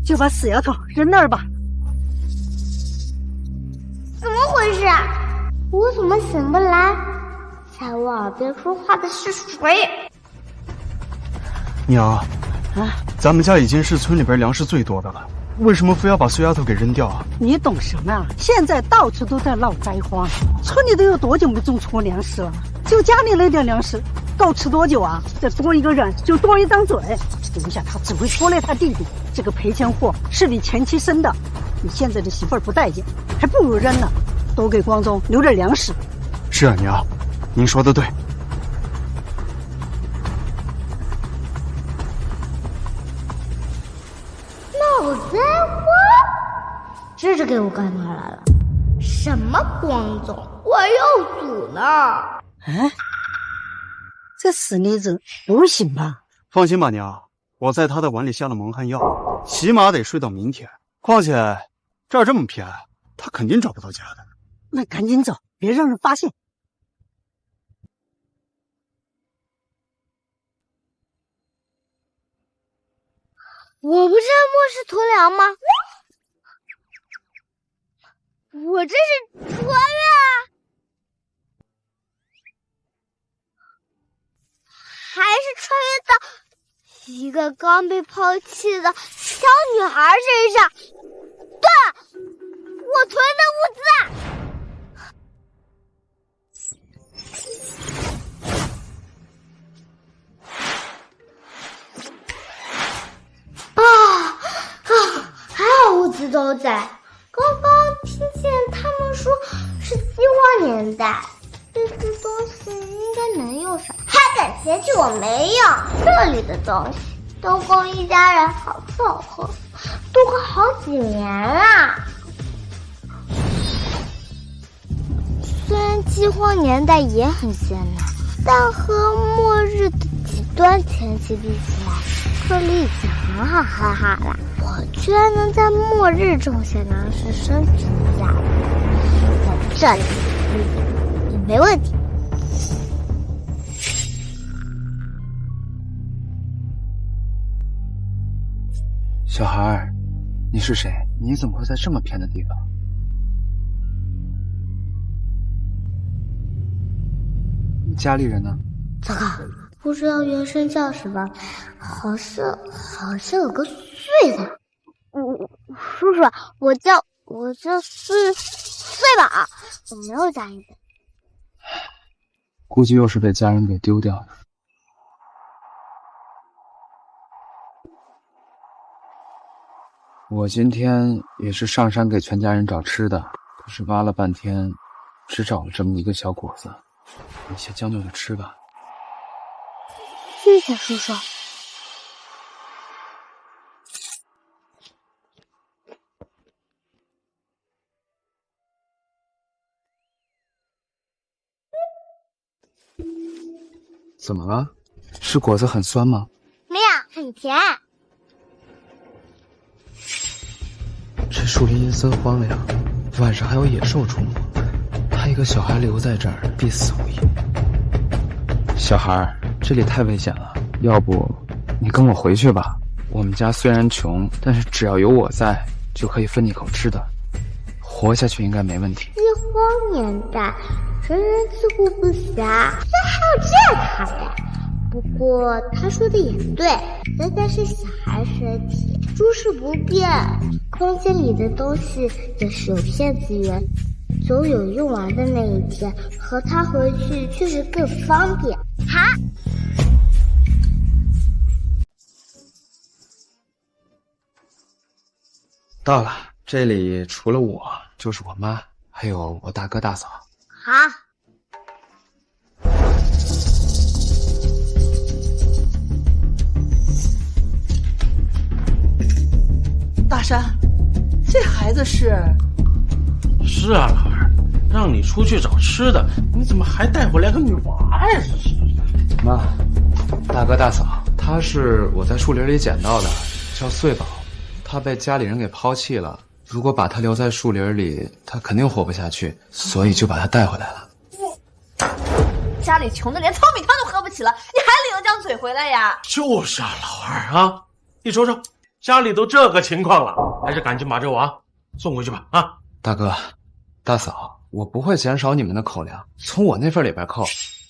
就把死丫头扔那儿吧。怎么回事？我怎么醒不来？在我耳边说话的是谁？娘，啊，咱们家已经是村里边粮食最多的了，为什么非要把碎丫头给扔掉啊？你懂什么啊？现在到处都在闹灾荒，村里都有多久没种出粮食了？就家里那点粮食，够吃多久啊？再多一个人就多一张嘴，留下他只会拖累他弟弟。这个赔钱货是你前妻生的，你现在的媳妇儿不待见，还不如扔了，多给光宗留点粮食。是啊，娘，您说的对。闹灾荒，这是给我干嘛来了？什么光宗？我有祖呢！哎，这死妮子不行吧？放心吧，娘，我在他的碗里下了蒙汗药，起码得睡到明天。况且这儿这么偏，他肯定找不到家的。那赶紧走，别让人发现。我不是末世屠良吗？我这是穿越啊！还是穿越到一个刚被抛弃的小女孩身上。对了，我囤的物资。还好物资都在。刚刚听见他们说是饥荒年代，这些东西应该能用上。还敢嫌弃我没用？这里的东西都够一家人好吃好喝，度过好几年了。虽然饥荒年代也很鲜亮，但和末日的极端天气比起来，这里已经很好很好了。我居然能在末日种下粮食生存下来，在这里也没问题。小孩儿，你是谁？你怎么会在这么偏的地方？你家里人呢？糟糕，不知道原声叫什么，好像有个穗的。叔叔，我叫穗宝，我没有家人。估计又是被家人给丢掉的。我今天也是上山给全家人找吃的，可是挖了半天，只找了这么一个小果子。你先将就着吃吧。谢谢叔叔。怎么了？是果子很酸吗？没有，很甜。这树林阴森荒凉，晚上还有野兽出没，他一个小孩留在这儿必死无疑。小孩，这里太危险了，要不你跟我回去吧。我们家虽然穷，但是只要有我在，就可以分你口吃的，活下去应该没问题。饥荒年代，人人自顾不暇，居然还有这样看的。不过他说的也对，咱家是小孩身体，诸事不便，空间里的东西也是有限资源，总有用完的那一天，和他回去确实更方便。好，到了，这里除了我就是我妈，还有我大哥大嫂。好。大山，这孩子是啊，老二，让你出去找吃的，你怎么还带回来个女娃呀？这是。妈，大哥大嫂，他是我在树林里捡到的，叫穗宝，他被家里人给抛弃了。如果把他留在树林里，他肯定活不下去，所以就把他带回来了。家里穷的连糙米汤都喝不起了，你还领了张嘴回来呀？就是啊，老二啊，你瞅瞅，家里都这个情况了，还是赶紧把这娃送回去吧。啊，大哥、大嫂，我不会减少你们的口粮，从我那份里边扣，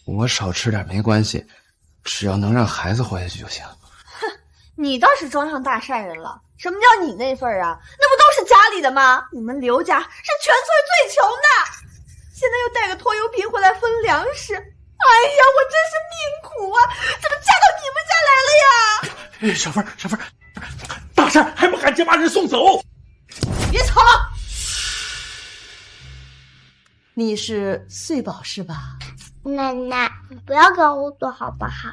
我少吃点没关系，只要能让孩子活下去就行。你倒是装上大善人了。什么叫你那份啊？那不都是家里的吗？你们刘家是全村最穷的，现在又带个拖油瓶回来分粮食。哎呀，我真是命苦啊！怎么嫁到你们家来了呀？小芬，大善还不赶紧把人送走！别吵了！你是穗宝是吧？奶奶，你不要跟我躲好不好？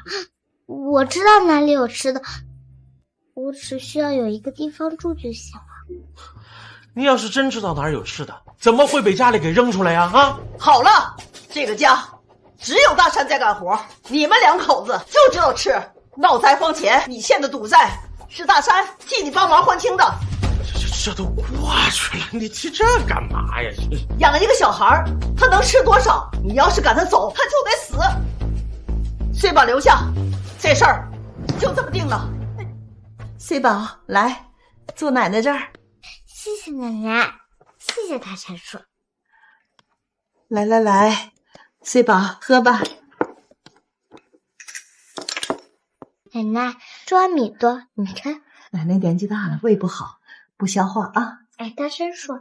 我知道哪里有吃的，我只需要有一个地方住就行了。你要是真知道哪儿有吃的，怎么会被家里给扔出来呀？啊！好了，这个家只有大山在干活，你们两口子就知道吃。闹灾荒前你欠的赌债是大山替你帮忙还清的。这都过去了，你提这干嘛呀？养一个小孩他能吃多少？你要是赶他走，他就得死。穗宝留下，这事儿就这么定了。穗宝，来，坐奶奶这儿。谢谢奶奶，谢谢大山叔。来，穗宝喝吧。奶奶，这碗米多，你看。奶奶年纪大了，胃不好，不消化啊。哎，大山叔，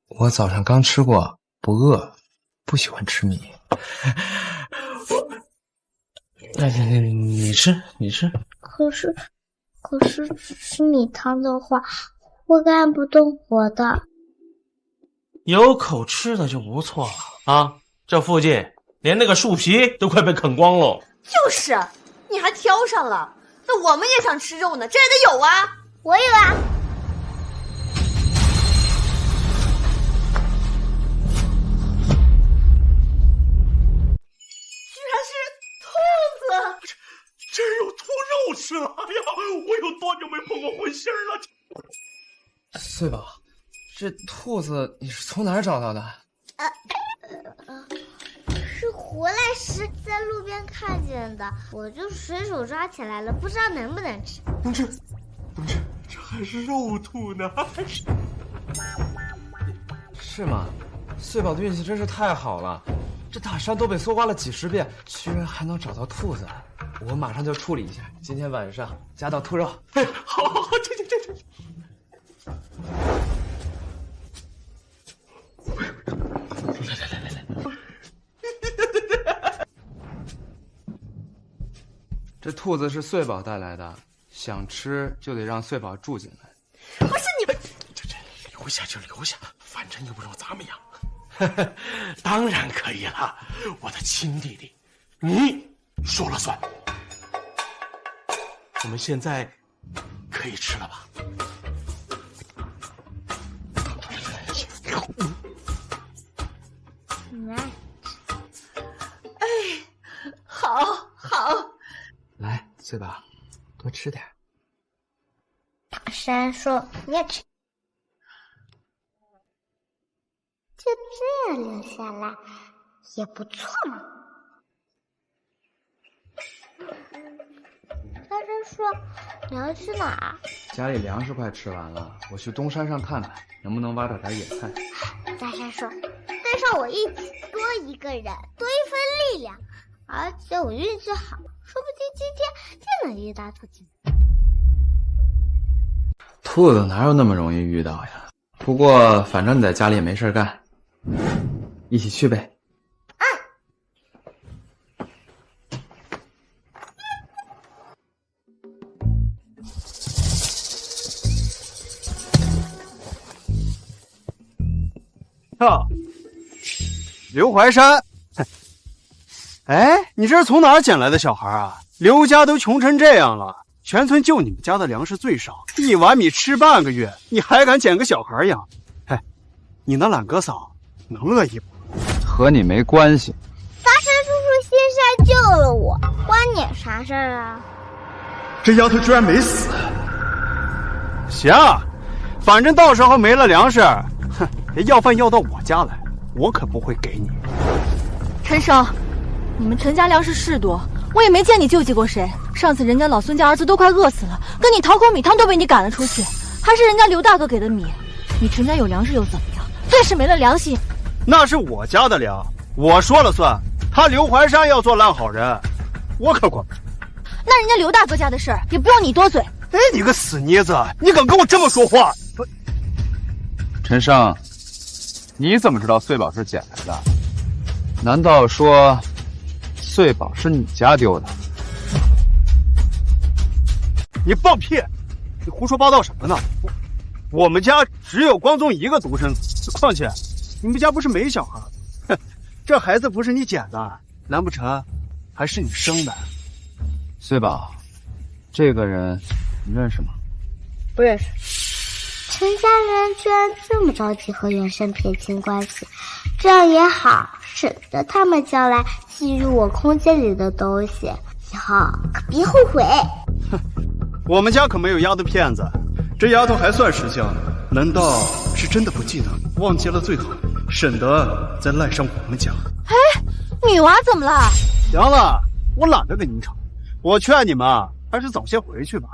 我早上刚吃过，不饿，不喜欢吃米。你吃。可是吃米汤的话，会干不动活的。有口吃的就不错了啊！这附近连那个树皮都快被啃光了。就是，你还挑上了。那我们也想吃肉呢，这也得有啊。我有啊。居然是兔子！这有兔肉吃了！哎呀，我有多久没碰过荤腥了？穗宝，这兔子你是从哪儿找到的？是回来时在路边看见的，我就随手抓起来了，不知道能不能吃。能吃，这还是肉兔呢。是吗？穗宝的运气真是太好了，这大山都被搜刮了几10遍，居然还能找到兔子。我马上就处理一下，今天晚上加到兔肉。好，这。这兔子是穗宝带来的，想吃就得让穗宝住进来。不是你们，这留下就留下，反正又不用咱们养。当然可以了，我的亲弟弟，你说了算。我们现在可以吃了吧？好。来，穗宝，多吃点。大山叔，你也吃。就这样留下来也不错嘛。大山叔，你要去哪儿？家里粮食快吃完了，我去东山上看看，能不能挖到点野菜。大山叔，带上我一起，多一个人，多一份力量。而且我运气好，说不定今天就能遇到兔子。兔子哪有那么容易遇到呀？不过反正你在家里也没事干，一起去呗。刘怀山，哎，你这是从哪儿捡来的小孩啊？刘家都穷成这样了，全村就你们家的粮食最少，一碗米吃半个月，你还敢捡个小孩养？哎，你那懒哥嫂能乐意不？和你没关系。大山叔叔先生救了我，关你啥事儿啊？这丫头居然没死！行，反正到时候没了粮食，要饭要到我家来，我可不会给你。陈生，你们陈家粮食是多，我也没见你救济过谁，上次人家老孙家儿子都快饿死了，跟你讨口米汤都被你赶了出去，还是人家刘大哥给的米，你陈家有粮食又怎么样？越是没了良心。那是我家的粮，我说了算。他刘怀山要做烂好人，我可管不着。那人家刘大哥家的事儿也不用你多嘴。哎，你个死妮子，你敢跟我这么说话？陈胜，你怎么知道穗宝是捡来的？难道说穗宝是你家丢的？你放屁！你胡说八道什么呢？我们家只有光宗一个独生子，况且你们家不是没小孩？哼，这孩子不是你捡的，难不成还是你生的？穗宝，这个人你认识吗？不认识。陈家人居然这么着急和袁生撇清关系，这样也好，省得他们将来觊觎我空间里的东西，以后可别后悔。哼，我们家可没有丫头片子，这丫头还算识相，难道是真的不记得，忘记了最好，省得再赖上我们家。哎，女娃怎么了？行了，我懒得跟你们吵，我劝你们还是早些回去吧。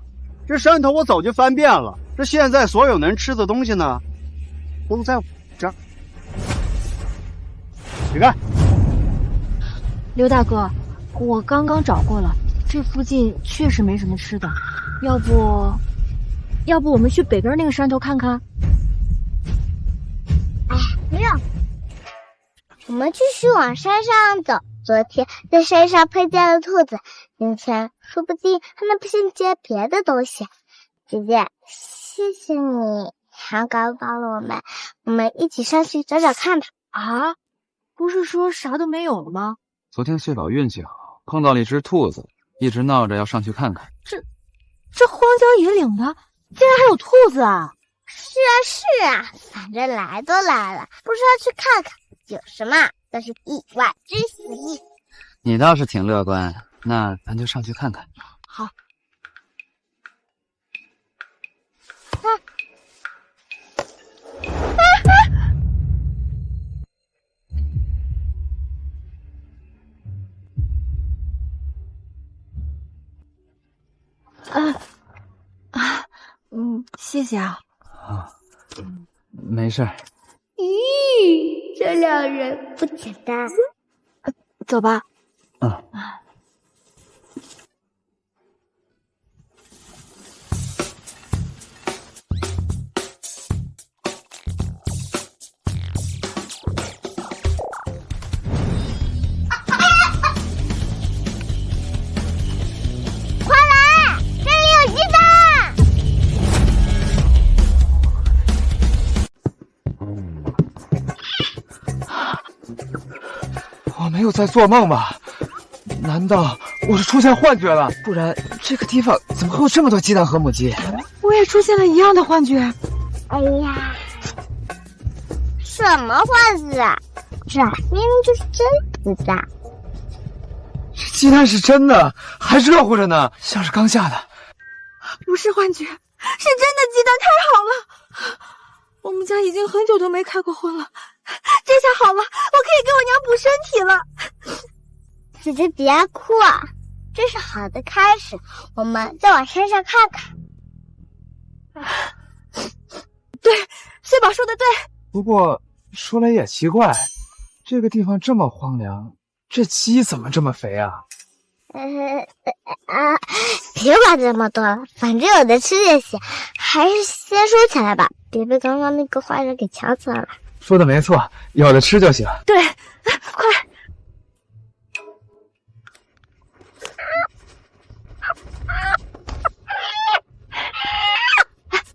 这山头我早就翻遍了，这现在所有能吃的东西呢，都在我这儿。你看，刘大哥，我刚刚找过了，这附近确实没什么吃的，要不我们去北边那个山头看看？哎，不用，我们继续往山上走。昨天在山上碰见了兔子，明天说不定还能碰见别的东西。姐姐，谢谢你还刚帮了我们一起上去找找看吧。啊，不是说啥都没有了吗？昨天穗宝运气好，碰到了一只兔子，一直闹着要上去看看。这荒郊野岭的，竟然还有兔子啊！是啊，反正来都来了，不是要去看看，有什么都是意外之喜。你倒是挺乐观，那咱就上去看看。好。谢谢啊。啊，没事儿。咦，这两人不简单。走吧。嗯。快来，这里有鸡蛋！我没有在做梦吧？难道我是出现幻觉了？不然这个地方怎么会有这么多鸡蛋和母鸡？我也出现了一样的幻觉。哎呀，什么幻觉啊？这明明就是真鸡蛋。这鸡蛋是真的，还热乎着呢，像是刚下的。不是幻觉，是真的鸡蛋，太好了！我们家已经很久都没开过荤了，这下好了，我可以给我娘补身体了。姐姐别哭，这是好的开始，我们再往山上看看。对，穗宝说的对。不过说来也奇怪，这个地方这么荒凉，这鸡怎么这么肥啊？别管这么多了，反正有的吃就行，还是先收起来吧，别被刚刚那个坏人给抢走了。说的没错，有的吃就行。对，快！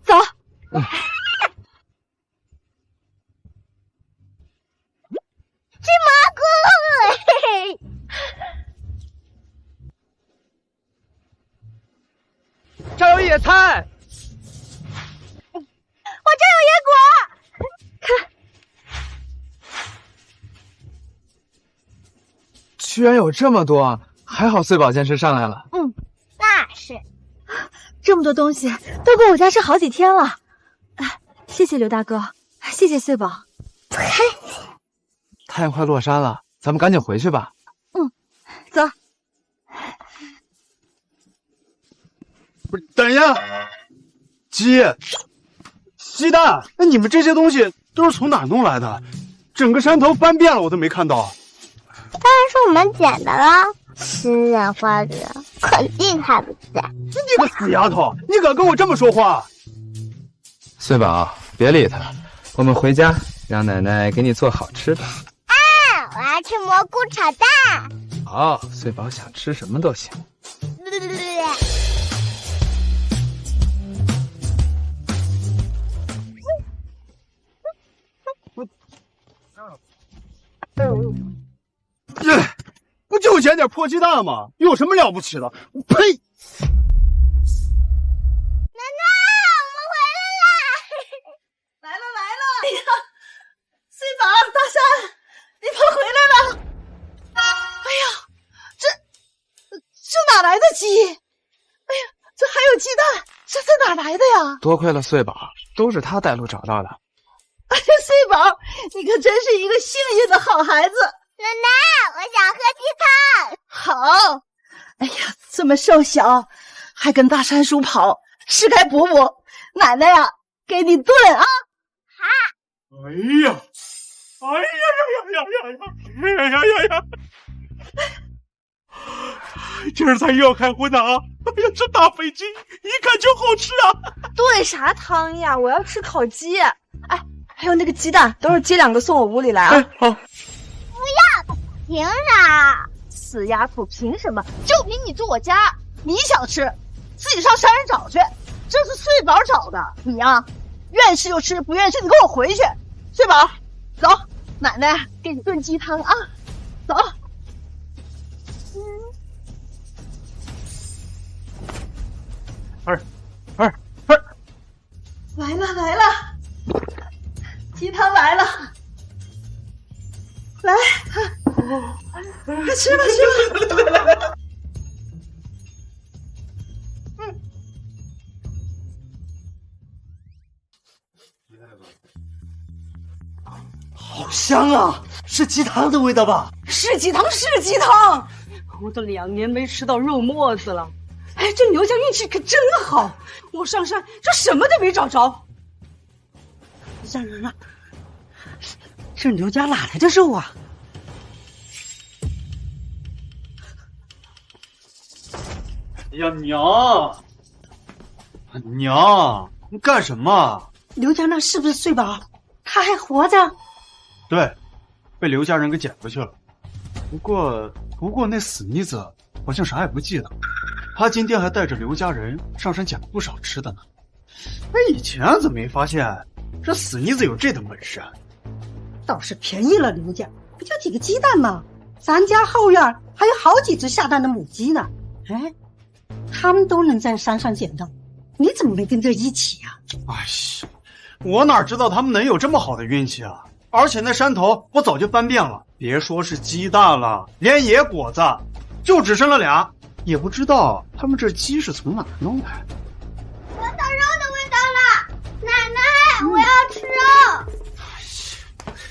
走。吃蘑菇！嘿嘿。这有野菜，我这有野果，看，居然有这么多，还好穗宝坚持上来了。那是，这么多东西都够我家吃好几天了。谢谢刘大哥，谢谢穗宝。太阳快落山了，咱们赶紧回去吧。走。不是，等一下，鸡蛋，那你们这些东西都是从哪弄来的？整个山头翻遍了，我都没看到。当然是我们捡的啦，吃人花人肯定还不在。你个死丫头，你敢跟我这么说话？穗宝，别理他，我们回家，让奶奶给你做好吃的。我要吃蘑菇炒蛋。好，穗宝想吃什么都行。不就捡点破鸡蛋吗？有什么了不起的？呸！奶奶，我们回来啦！来了！哎呀，穗宝、大山，你们回来了！哎呀，这哪来的鸡？哎呀，这还有鸡蛋，这哪来的呀？多亏了穗宝，都是他带路找到的。哎呀，穗宝，你可真是一个幸运的好孩子。奶奶，我想喝鸡汤。好，哎呀，这么瘦小，还跟大山叔跑，是该补补。奶奶呀，给你炖啊！哎呀，今儿咱又要开荤的啊！哎呀，这大肥鸡一看就好吃啊！炖啥汤呀？我要吃烤鸡。哎，还有那个鸡蛋，等会儿接2个送我屋里来啊！好。凭啥？死丫头，凭什么？就凭你住我家，你想吃，自己上山上找去。这是穗宝找的，你呀，愿吃就吃，不愿吃你跟我回去。穗宝，走，奶奶给你炖鸡汤啊，走。二，来了，鸡汤来了，来，快吃吧。好香啊！是鸡汤的味道吧？是鸡汤，我都2年没吃到肉沫子了。哎，这刘家运气可真好，我上山这什么都没找着。让，这刘家哪来的肉啊？哎呀，娘，你干什么？刘家那是不是穗宝？他还活着？对，被刘家人给捡回去了。不过那死妮子好像啥也不记得。他今天还带着刘家人上山捡了不少吃的呢。以前怎么没发现这死妮子有这等本事啊？倒是便宜了刘家，不就几个鸡蛋吗？咱家后院还有好几只下蛋的母鸡呢。哎，他们都能在山上捡到，你怎么没跟着一起呀？哎呀，我哪知道他们能有这么好的运气啊！而且那山头我早就翻遍了，别说是鸡蛋了，连野果子就只剩了俩，也不知道他们这鸡是从哪弄来的。闻到肉的味道了，奶奶，我要吃肉。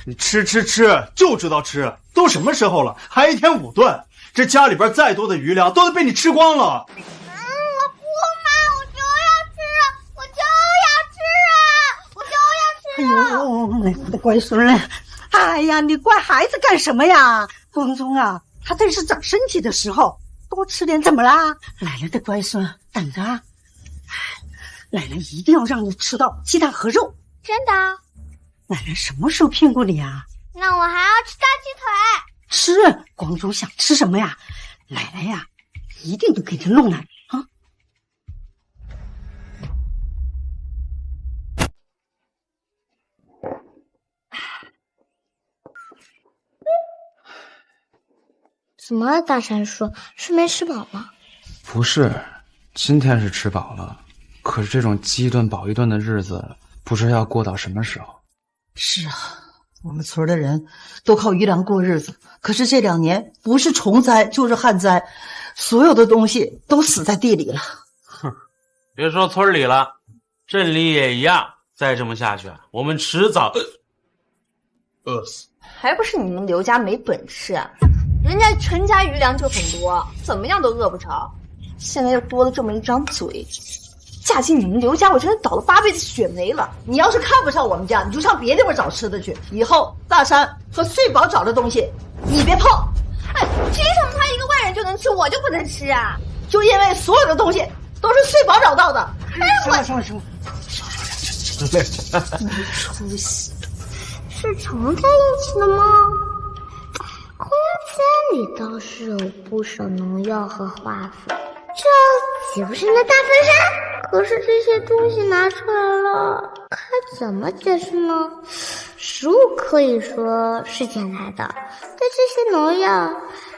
你吃，就知道吃，都什么时候了，还1天5顿，这家里边再多的余粮都得被你吃光了。我不嘛，我就要吃。哎呦，我的乖孙儿！哎呀，你怪孩子干什么呀？风中啊，他正是长身体的时候，多吃点怎么啦？奶奶的乖孙，等着啊！奶奶一定要让你吃到鸡蛋和肉。真的？奶奶什么时候骗过你啊？那我还要吃大鸡腿。吃，光中想吃什么呀？奶奶呀，一定都给他弄来啊！怎么了，大山叔？是没吃饱吗？不是，今天是吃饱了，可是这种饥顿饱一顿的日子，不知道要过到什么时候。是啊，我们村的人都靠余粮过日子，可是这2年不是虫灾就是旱灾，所有的东西都死在地里了。哼，别说村里了，镇里也一样。再这么下去，我们迟早饿死。还不是你们刘家没本事，人家陈家余粮就很多，怎么样都饿不着。现在又多了这么一张嘴，嫁进你们刘家，我真是倒了8辈子血霉了。你要是看不上我们家，你就上别地方找吃的去。以后大山和穗宝找的东西，你别碰。哎，凭什么他一个外人就能吃，我就不能吃啊？就因为所有的东西都是穗宝找到的。哎，上来。出息，是常在一起的吗？空间里倒是有不少农药和化肥，这岂不是那大粪山？可是这些东西拿出来了，该怎么解释呢？食物可以说是捡来的，但这些农药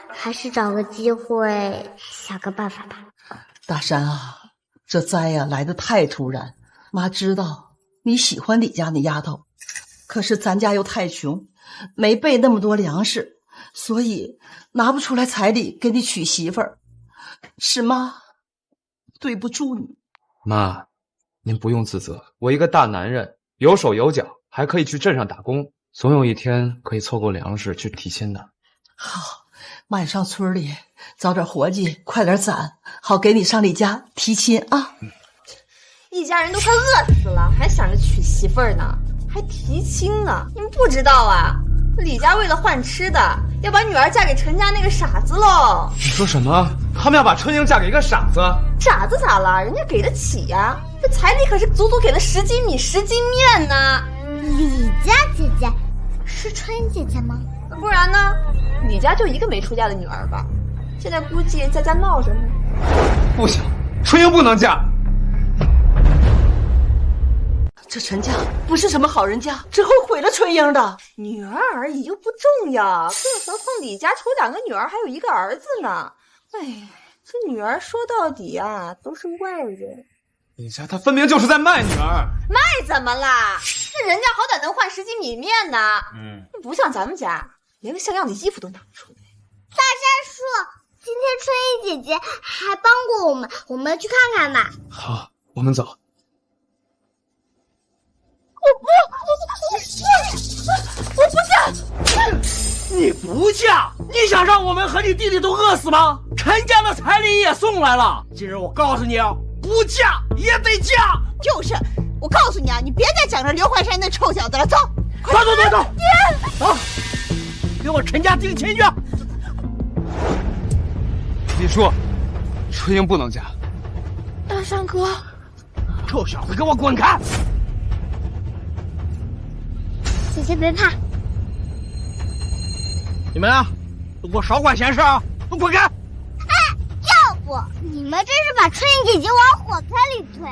还是找个机会想个办法吧。大山啊，这灾呀来得太突然，妈知道你喜欢李家那丫头，可是咱家又太穷，没备那么多粮食，所以拿不出来彩礼给你娶媳妇儿，是妈对不住你。妈，您不用自责，我一个大男人，有手有脚，还可以去镇上打工，总有一天可以凑够粮食去提亲的。好，妈也上村里找点活计，快点攒，好给你上李家提亲啊。一家人都快饿死了，还想着娶媳妇儿呢，还提亲呢。你们不知道啊，李家为了换吃的，要把女儿嫁给陈家那个傻子喽。你说什么？他们要把春英嫁给一个傻子？傻子咋了？人家给得起呀，这彩礼可是足足给了10斤米、10斤面呢。李家姐姐是春英姐姐吗？不然呢？李家就一个没出嫁的女儿吧，现在估计在家闹着呢。不行，春英不能嫁。这陈家不是什么好人家，只会毁了春英的。女儿而已又不重要，更何况李家除2个女儿，还有1个儿子呢。哎，这女儿说到底啊，都是外人。李家他分明就是在卖女儿。卖怎么啦？那人家好歹能换10斤米面呢。不像咱们家，连个像样的衣服都拿不出来。大山叔，今天春英姐姐还帮过我们，我们去看看吧。好，我们走。我不嫁！你不嫁，你想让我们和你弟弟都饿死吗？陈家的彩礼也送来了，今日我告诉你啊，不嫁也得嫁。就是，我告诉你啊，你别再讲这刘怀山那臭小子了，走，走，爹，走，给我陈家定亲去。李叔，春英不能嫁。大山哥，臭小子，给我滚开！姐姐别怕，你们啊，都给我少管闲事啊，都滚开！要不你们这是把春英姐姐往火坑里推。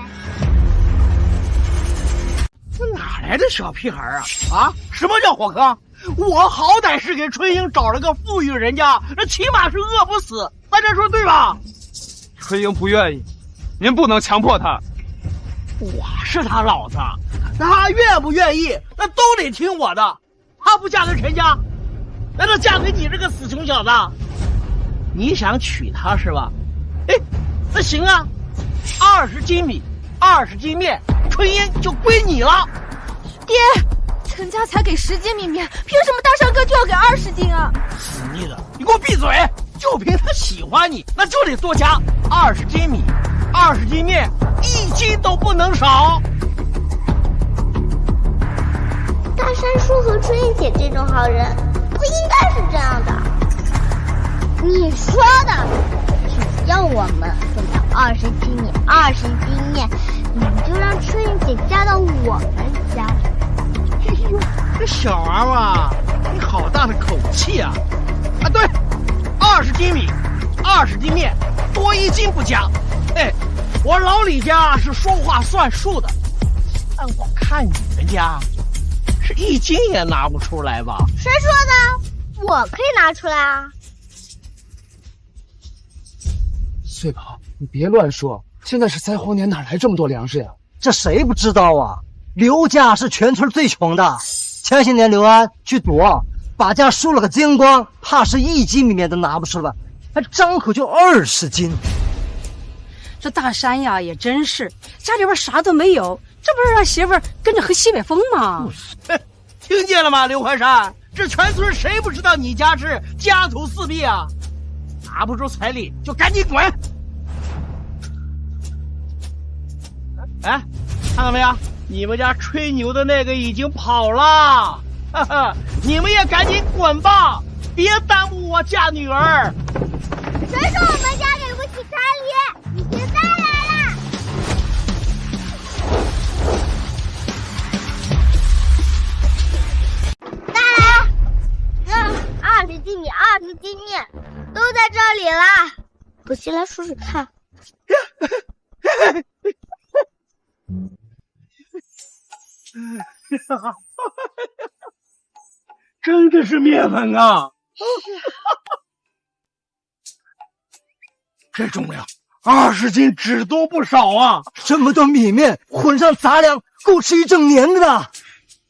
这哪来的小屁孩啊？啊，什么叫火坑？我好歹是给春英找了个富裕人家，那起码是饿不死，大家说对吧？春英不愿意，您不能强迫她。我是他老子，他愿不愿意，那都得听我的。他不嫁给陈家，难道嫁给你这个死穷小子？你想娶她是吧？哎，那行啊，20斤米，20斤面，春英就归你了。爹，陈家才给10斤米面，凭什么大山哥就要给20斤啊？死腻了，你给我闭嘴！就凭他喜欢你，那就得多加20斤米，20斤面，1斤都不能少。大山叔和春英姐这种好人不应该是这样的。你说的，只要我们分到20斤米、20斤面，你们就让春英姐嫁到我们家。哎呦，这小娃娃，你好大的口气啊！啊，对，20斤米，20斤面，多1斤不加。哎，我老李家是说话算数的，但我看你们家是1斤也拿不出来吧？谁说的？我可以拿出来啊！穗宝，你别乱说，现在是灾荒年，哪来这么多粮食呀？这谁不知道啊？刘家是全村最穷的，前些年刘安去赌，把家输了个精光，怕是1斤米面都拿不出来，还张口就20斤。这大山呀，也真是家里边啥都没有，这不是让媳妇儿跟着喝西北风吗？听见了吗，刘怀山？这全村谁不知道你家是家徒四壁啊？拿不出彩礼就赶紧滚！哎，看到没有？你们家吹牛的那个已经跑了，哈哈！你们也赶紧滚吧，别耽误我嫁女儿。谁说我们家给不起彩礼？你别再来了！再来！20斤米，20斤面，都在这里啦！我先来数数看。真的是面粉啊！这重量20斤，纸多不少啊！这么多米面混上杂粮，够吃1整年的了。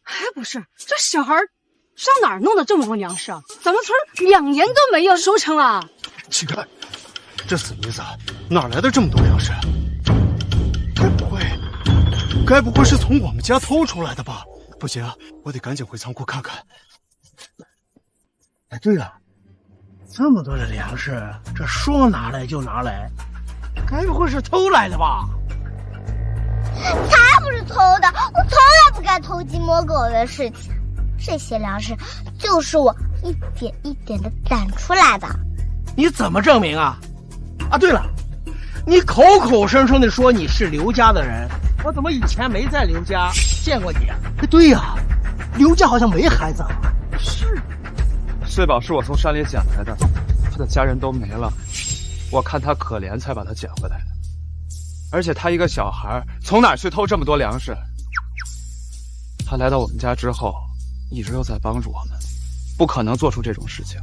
还不是这小孩上哪儿弄的这么多粮食啊？咱们村2年都没有收成啊！奇怪，这死妮子哪来的这么多粮食？该不会是从我们家偷出来的吧？不行，我得赶紧回仓库看看。哎，对了，这么多的粮食，这说拿来就拿来，该不会是偷来的吧？才不是偷的，我从来不干偷鸡摸狗的事情。这些粮食就是我一点一点的攒出来的。你怎么证明啊？啊，对了，你口口声声的说你是刘家的人，我怎么以前没在刘家见过你啊？对呀，刘家好像没孩子啊。是，穗宝是我从山里捡来的，他的家人都没了，我看他可怜才把他捡回来的。而且他一个小孩，从哪儿去偷这么多粮食？他来到我们家之后，一直都在帮助我们，不可能做出这种事情。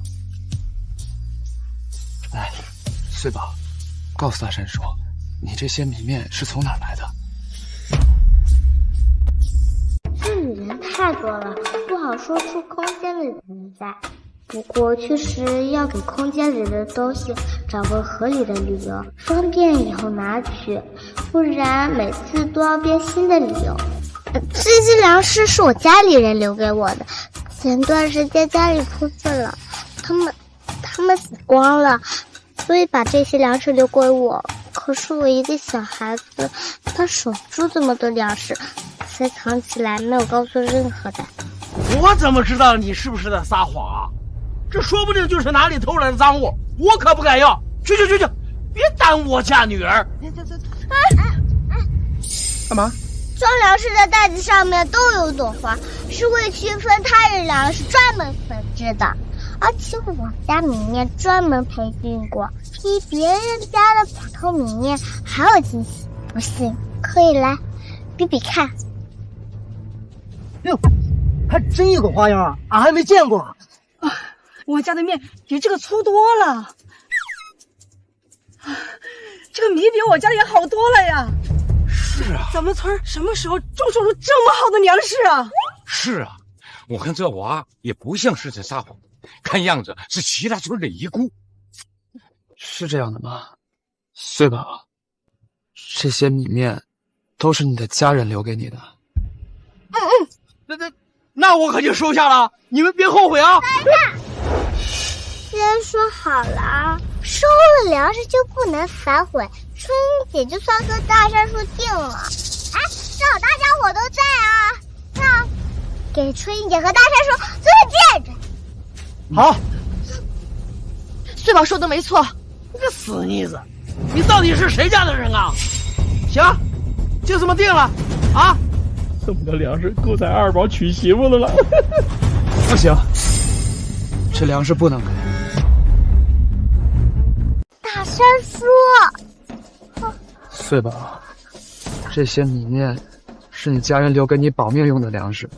哎，穗宝，告诉大山叔，你这些米面是从哪儿来的？这里人太多了，不好说出空间里的人在。不过确实要给空间里的东西找个合理的理由，方便以后拿取，不然每次都要编新的理由。这些粮食是我家里人留给我的，前段时间家里出事了，他们死光了，所以把这些粮食留给我。可是我一个小孩子，他守不住这么多粮食，才藏起来没有告诉任何人。我怎么知道你是不是在撒谎啊？这说不定就是哪里偷来的赃物，我可不敢要。去，别耽误我嫁女儿。干嘛？装粮食的袋子上面都有朵花，是为区分他人粮食专门缝制的。而且我家米面专门培训过，比别人家的普通米面还有惊喜。不信可以来比比看。哟，还真有个花样啊，俺还没见过。啊，我家的面比这个粗多了，这个米比我家里好多了呀。是啊，咱们村什么时候种出这么好的粮食啊？是啊，我看这娃也不像是在撒谎，看样子是其他村的遗孤。是这样的吗？穗宝，这些米面都是你的家人留给你的。那我可就收下了，你们别后悔啊！先说好了啊，收了粮食就不能反悔。春姐就算和大山叔定了。哎，正好大家伙都在啊，那给春姐和大山叔做个见证。好，穗宝说的没错。你个死妮子，你到底是谁家的人啊？行，就这么定了啊！这么多粮食够咱二宝娶媳妇的了。不行，这粮食不能给。大山叔，穗宝，这些米面是你家人留给你保命用的粮食，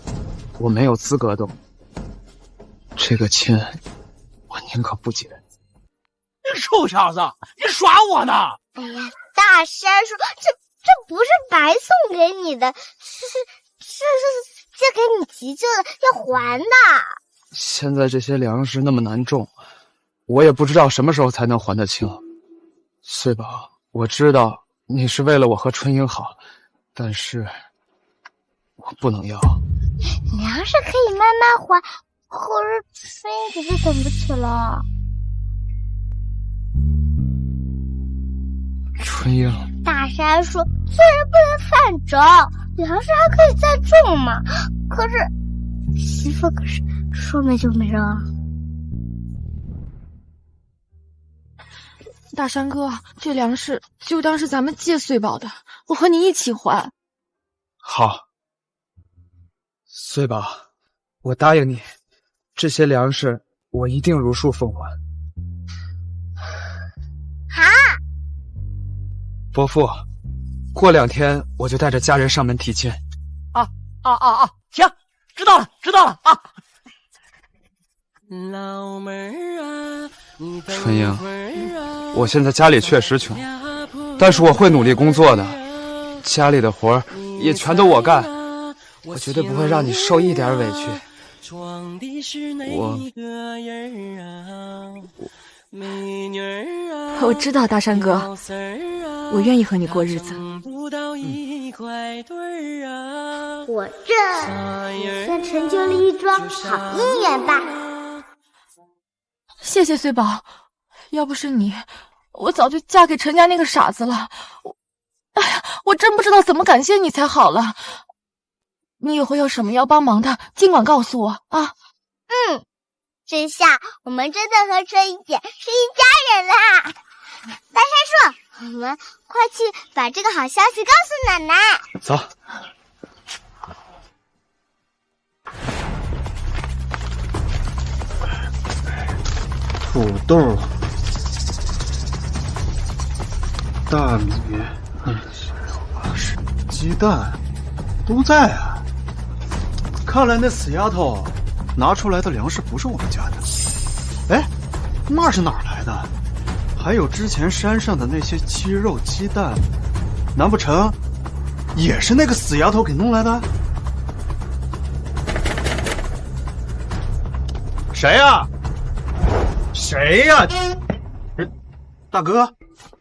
我没有资格动。这个亲，我宁可不结。你臭小子，你耍我呢！哎呀，大山叔，这不是白送给你的，是借给你急救的，要还的。现在这些粮食那么难种，我也不知道什么时候才能还得清。穗宝，我知道你是为了我和春英好，但是我不能要。粮食可以慢慢还，可是春英姐就等不起了。春英，大山叔，做人不能犯着，粮食还可以再种嘛。可是媳妇可是说没就没了。大山哥，这粮食就当是咱们借穗宝的，我和你一起还。好，穗宝，我答应你，这些粮食我一定如数奉还。好，伯父，过2天我就带着家人上门提亲。行，知道了啊。春英，我现在家里确实穷，但是我会努力工作的，家里的活儿也全都我干，我绝对不会让你受一点委屈。我知道，大山哥，我愿意和你过日子。我这也算成就了一桩好姻缘吧。谢谢穗宝，要不是你，我早就嫁给陈家那个傻子了。我真不知道怎么感谢你才好了。你以后有什么要帮忙的，尽管告诉我啊。这下我们真的和春英姐是一家人啦！大山叔，我们快去把这个好消息告诉奶奶。走。土豆、大米、鸡蛋都在啊。看来那死丫头拿出来的粮食不是我们家的。哎，那是哪儿来的？还有之前山上的那些鸡肉、鸡蛋，难不成也是那个死丫头给弄来的？谁呀？谁呀？大哥，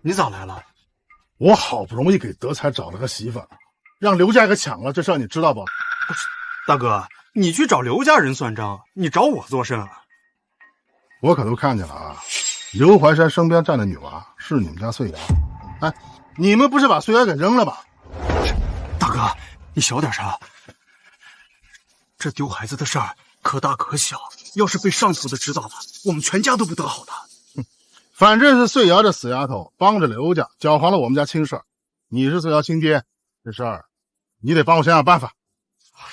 你咋来了？我好不容易给德才找了个媳妇，让刘家给抢了，这事儿你知道不？不是，大哥，你去找刘家人算账，你找我做甚啊？我可都看见了啊！刘怀山身边站的女娃是你们家穗瑶。哎，你们不是把穗瑶给扔了吧？大哥，你小点声。这丢孩子的事儿可大可小，要是被上头的知道了，我们全家都不得好的。反正是穗瑶这死丫头帮着刘家搅黄了我们家亲事儿，你是穗瑶亲爹，这事儿你得帮我想想办法。哎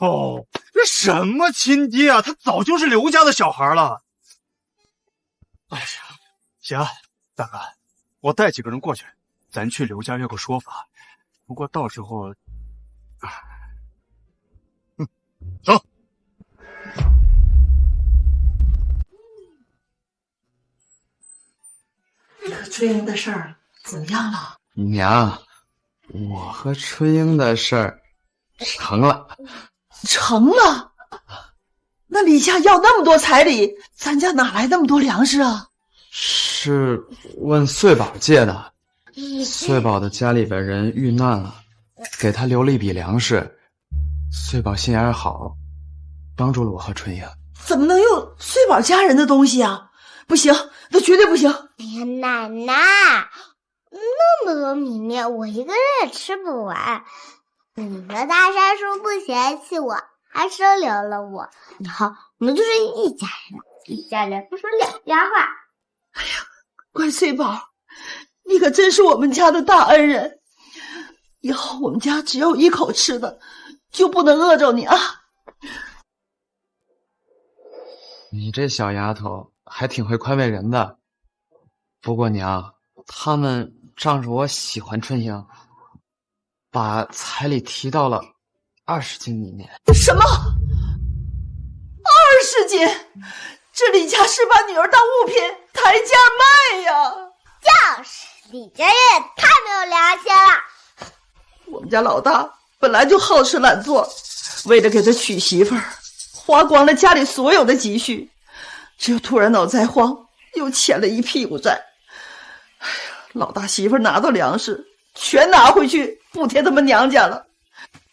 呦，这什么亲爹啊？他早就是刘家的小孩了。哎呀，行，大哥，我带几个人过去，咱去刘家要个说法。不过到时候，走。春英的事儿怎么样了？娘，我和春英的事儿成了。成了？那李家要那么多彩礼，咱家哪来那么多粮食啊？是问穗宝借的，穗宝的家里边人遇难了，给他留了一笔粮食。穗宝心眼好，帮助了我和春英。怎么能用穗宝家人的东西啊？不行，那绝对不行！哎呀，奶奶，那么多米面，我一个人也吃不完。你和大山叔不嫌弃我，还收留了我，以后我们就是一家人，一家人不说两家话。哎呀，乖穗宝，你可真是我们家的大恩人，以后我们家只有一口吃的，就不能饿着你啊！你这小丫头还挺会宽慰人的。不过娘，他们仗着我喜欢春英，把彩礼提到了20斤米面。什么？20斤？这李家是把女儿当物品抬价卖呀！就是李家人也太没有良心了。我们家老大本来就好吃懒做，为了给他娶媳妇儿，花光了家里所有的积蓄，只有突然脑灾荒，又欠了一屁股债。哎呀，老大媳妇儿拿到粮食，全拿回去补贴他们娘家了。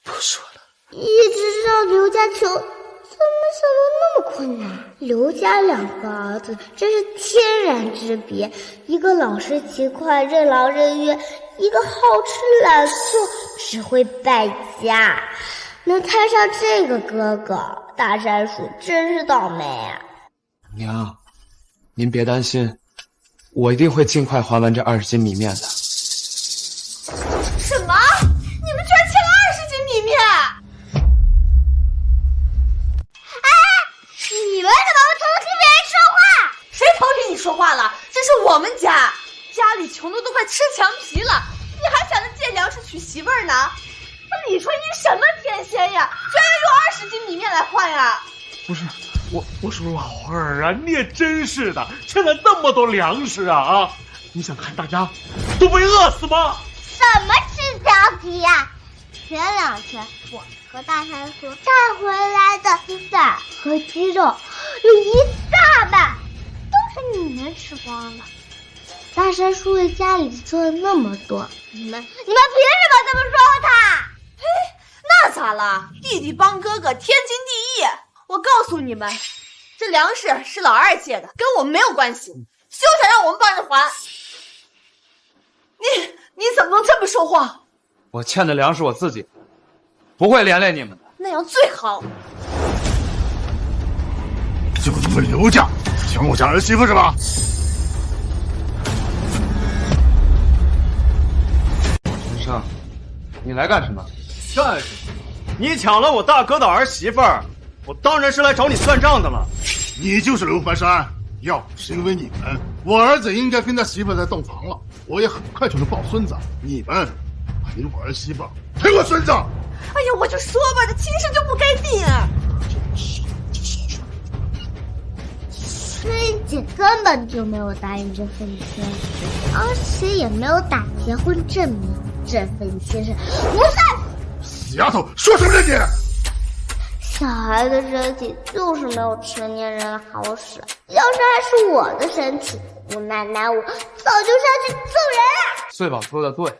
不说了，一直让刘家求，怎么想到那么困难？刘家2个儿子真是天壤之别，一个老实勤快、任劳任怨，一个好吃懒做、只会败家，能摊上这个哥哥，大山鼠真是倒霉啊！娘，您别担心，我一定会尽快还完这20斤米面的。什么？你们居然欠了20斤米面？哎，你们怎么偷听别人说话？谁偷听你说话了？这是我们家，家里穷的都快吃墙皮了，你还想着借粮食娶媳妇儿呢？李春英什么天仙呀，居然要用20斤米面来换呀！不是，我说老二啊，你也真是的，欠了那么多粮食啊！你想看大家都被饿死吗？什么吃墙皮呀？前2天我和大山鼠带回来的鸡蛋和鸡肉有一大半都是你们吃光了。大山叔为家里做了那么多，你们凭什么这么说他？嘿，那咋了？弟弟帮哥哥天经地义。我告诉你们，这粮食是老二借的，跟我们没有关系，休想让我们帮着还。你怎么能这么说话？我欠的粮食我自己，不会连累你们的。那样最好。就你们刘家抢我家儿媳妇是吧？陈生，你来干什么？干什么？你抢了我大哥的儿媳妇儿，我当然是来找你算账的了。你就是刘怀山，要不是因为你们，我儿子应该跟他媳妇在洞房了，我也很快就能抱孙子。你们陪我儿媳妇，陪我孙子。哎呀，我就说吧，这亲生就不该定啊！春英姐根本就没有答应这份亲，而且也没有打结婚证明，这份亲事不算。死丫头，说什么呢你？小孩的身体就是没有成年人好使，要是还是我的身体，我奶奶我早就上去揍人了。穗宝说的对，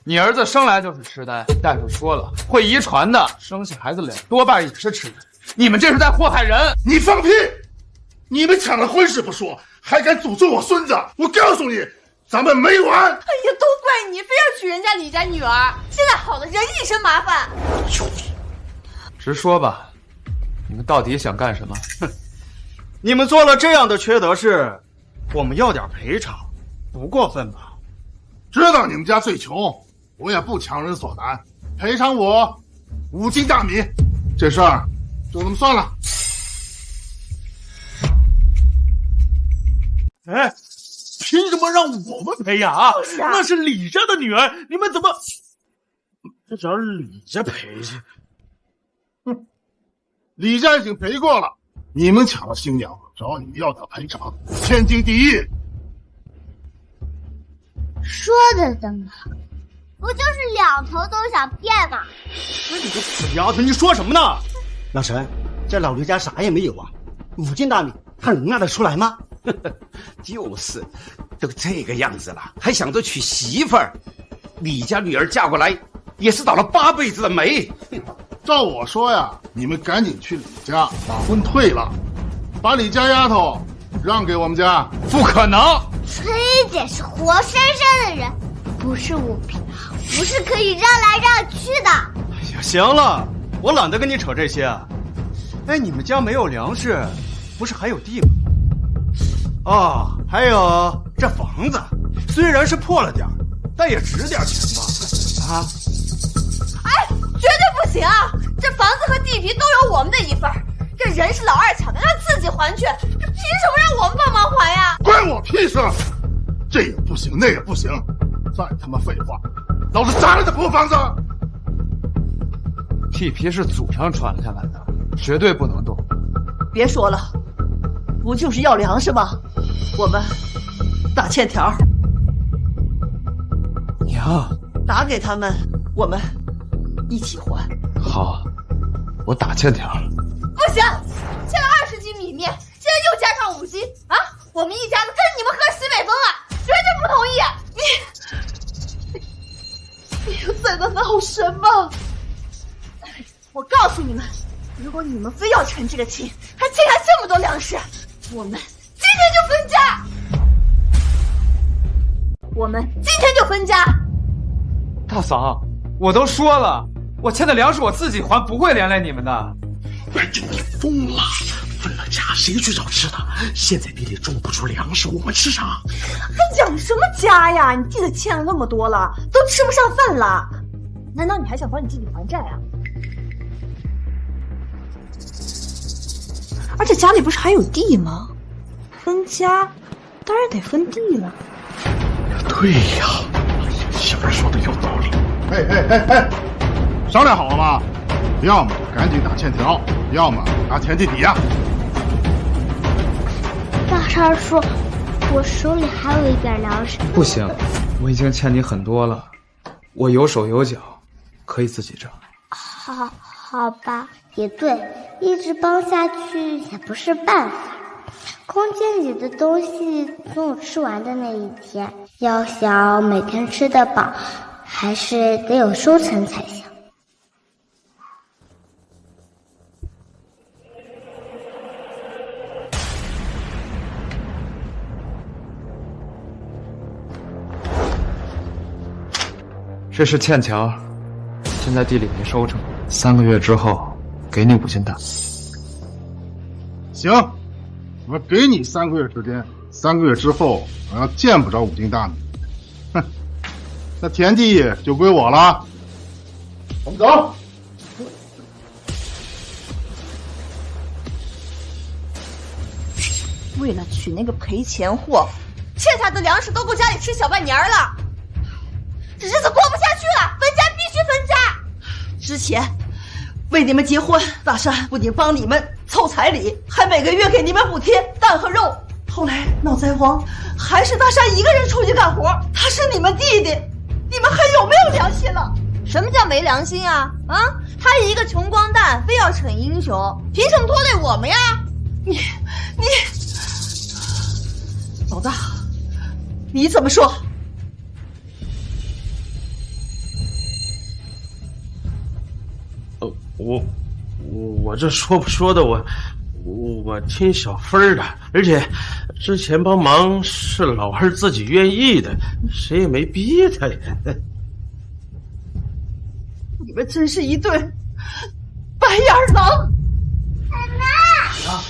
你儿子生来就是痴呆，大夫说了会遗传的，生下孩子脸多半也是痴呆。你们这是在祸害人！你放屁！你们抢了婚事不说，还敢诅咒我孙子！我告诉你，咱们没完！哎呀，都怪你，非要娶人家李家女儿，现在好了，人一身麻烦。直说吧，你们到底想干什么？哼，你们做了这样的缺德事，我们要点赔偿，不过分吧？知道你们家最穷，我也不强人所难，赔偿我5斤大米，这事儿就这么算了。哎，凭什么让我们赔呀？啊，那是李家的女儿，你们怎么这找李家赔去？哼，李家已经赔过了，你们抢了新娘，找你们要点赔偿，天经地义。说的这么好，不就是两头都想骗吗？你个死丫头，你说什么呢？老陈，这老刘家啥也没有啊，5斤大米，他能拿得出来吗？就是，都这个样子了，还想着娶媳妇儿，李家女儿嫁过来也是倒了8辈子的霉。照我说呀，你们赶紧去李家把婚退了，把李家丫头让给我们家。不可能！春英姐是活生生的人，不是物品，不是可以让来让去的。哎呀，行了，我懒得跟你扯这些。哎，你们家没有粮食，不是还有地吗？哦，还有这房子，虽然是破了点，但也值点钱吧？啊！哎，绝对不行啊！这房子和地皮都有我们的一份，这人是老二抢的，让自己还去，这凭什么让我们帮忙还呀？关我屁事！这也不行，那也不行，再他妈废话，老子砸了这破房子！地皮是祖上传下来的，绝对不能动。别说了，不就是要粮食吗？我们打欠条，娘，打给他们，我们一起还。好，我打欠条。不行，欠了20斤米面，现在又加上5斤啊！我们一家子跟你们喝西北风啊，绝对不同意！你又在那闹什么？我告诉你们，如果你们非要成这个亲，还欠下这么多粮食，我们今天就分家！我们今天就分家！大嫂，我都说了，我欠的粮食我自己还，不会连累你们的。哎，你疯了！分了家谁去找吃的？现在地里种不出粮食，我们吃啥？还养什么家呀？你弟弟欠了那么多了，都吃不上饭了，难道你还想帮你弟弟还债啊？而且家里不是还有地吗？分家，当然得分地了。对呀，媳妇儿说的有道理。哎，商量好了吗？要么赶紧打欠条，要么拿田地抵押。大山说，我手里还有一点粮食。不行，我已经欠你很多了，我有手有脚，可以自己挣。好吧，也对，一直帮下去也不是办法。空间里的东西总有吃完的那一天，要想每天吃得饱，还是得有收成才行。这是欠条，现在地里没收成，3个月之后给你5斤大。行，我给你3个月时间，3个月之后我要见不着5斤大米，哼，那田地就归我了。我们走。为了娶那个赔钱货，欠下的粮食都够家里吃小半年了。这日子过不下去了，分家必须分家。之前为你们结婚，大山不仅帮你们凑彩礼，还每个月给你们补贴蛋和肉。后来闹灾荒，还是大山一个人出去干活。他是你们弟弟，你们还有没有良心了？什么叫没良心啊？啊，他一个穷光蛋，非要逞英雄，凭什么拖累我们呀？你，老大，你怎么说？我这说不说的，我听小芬的，而且之前帮忙是老二自己愿意的，谁也没逼他呀。你们真是一对白眼狼！奶奶，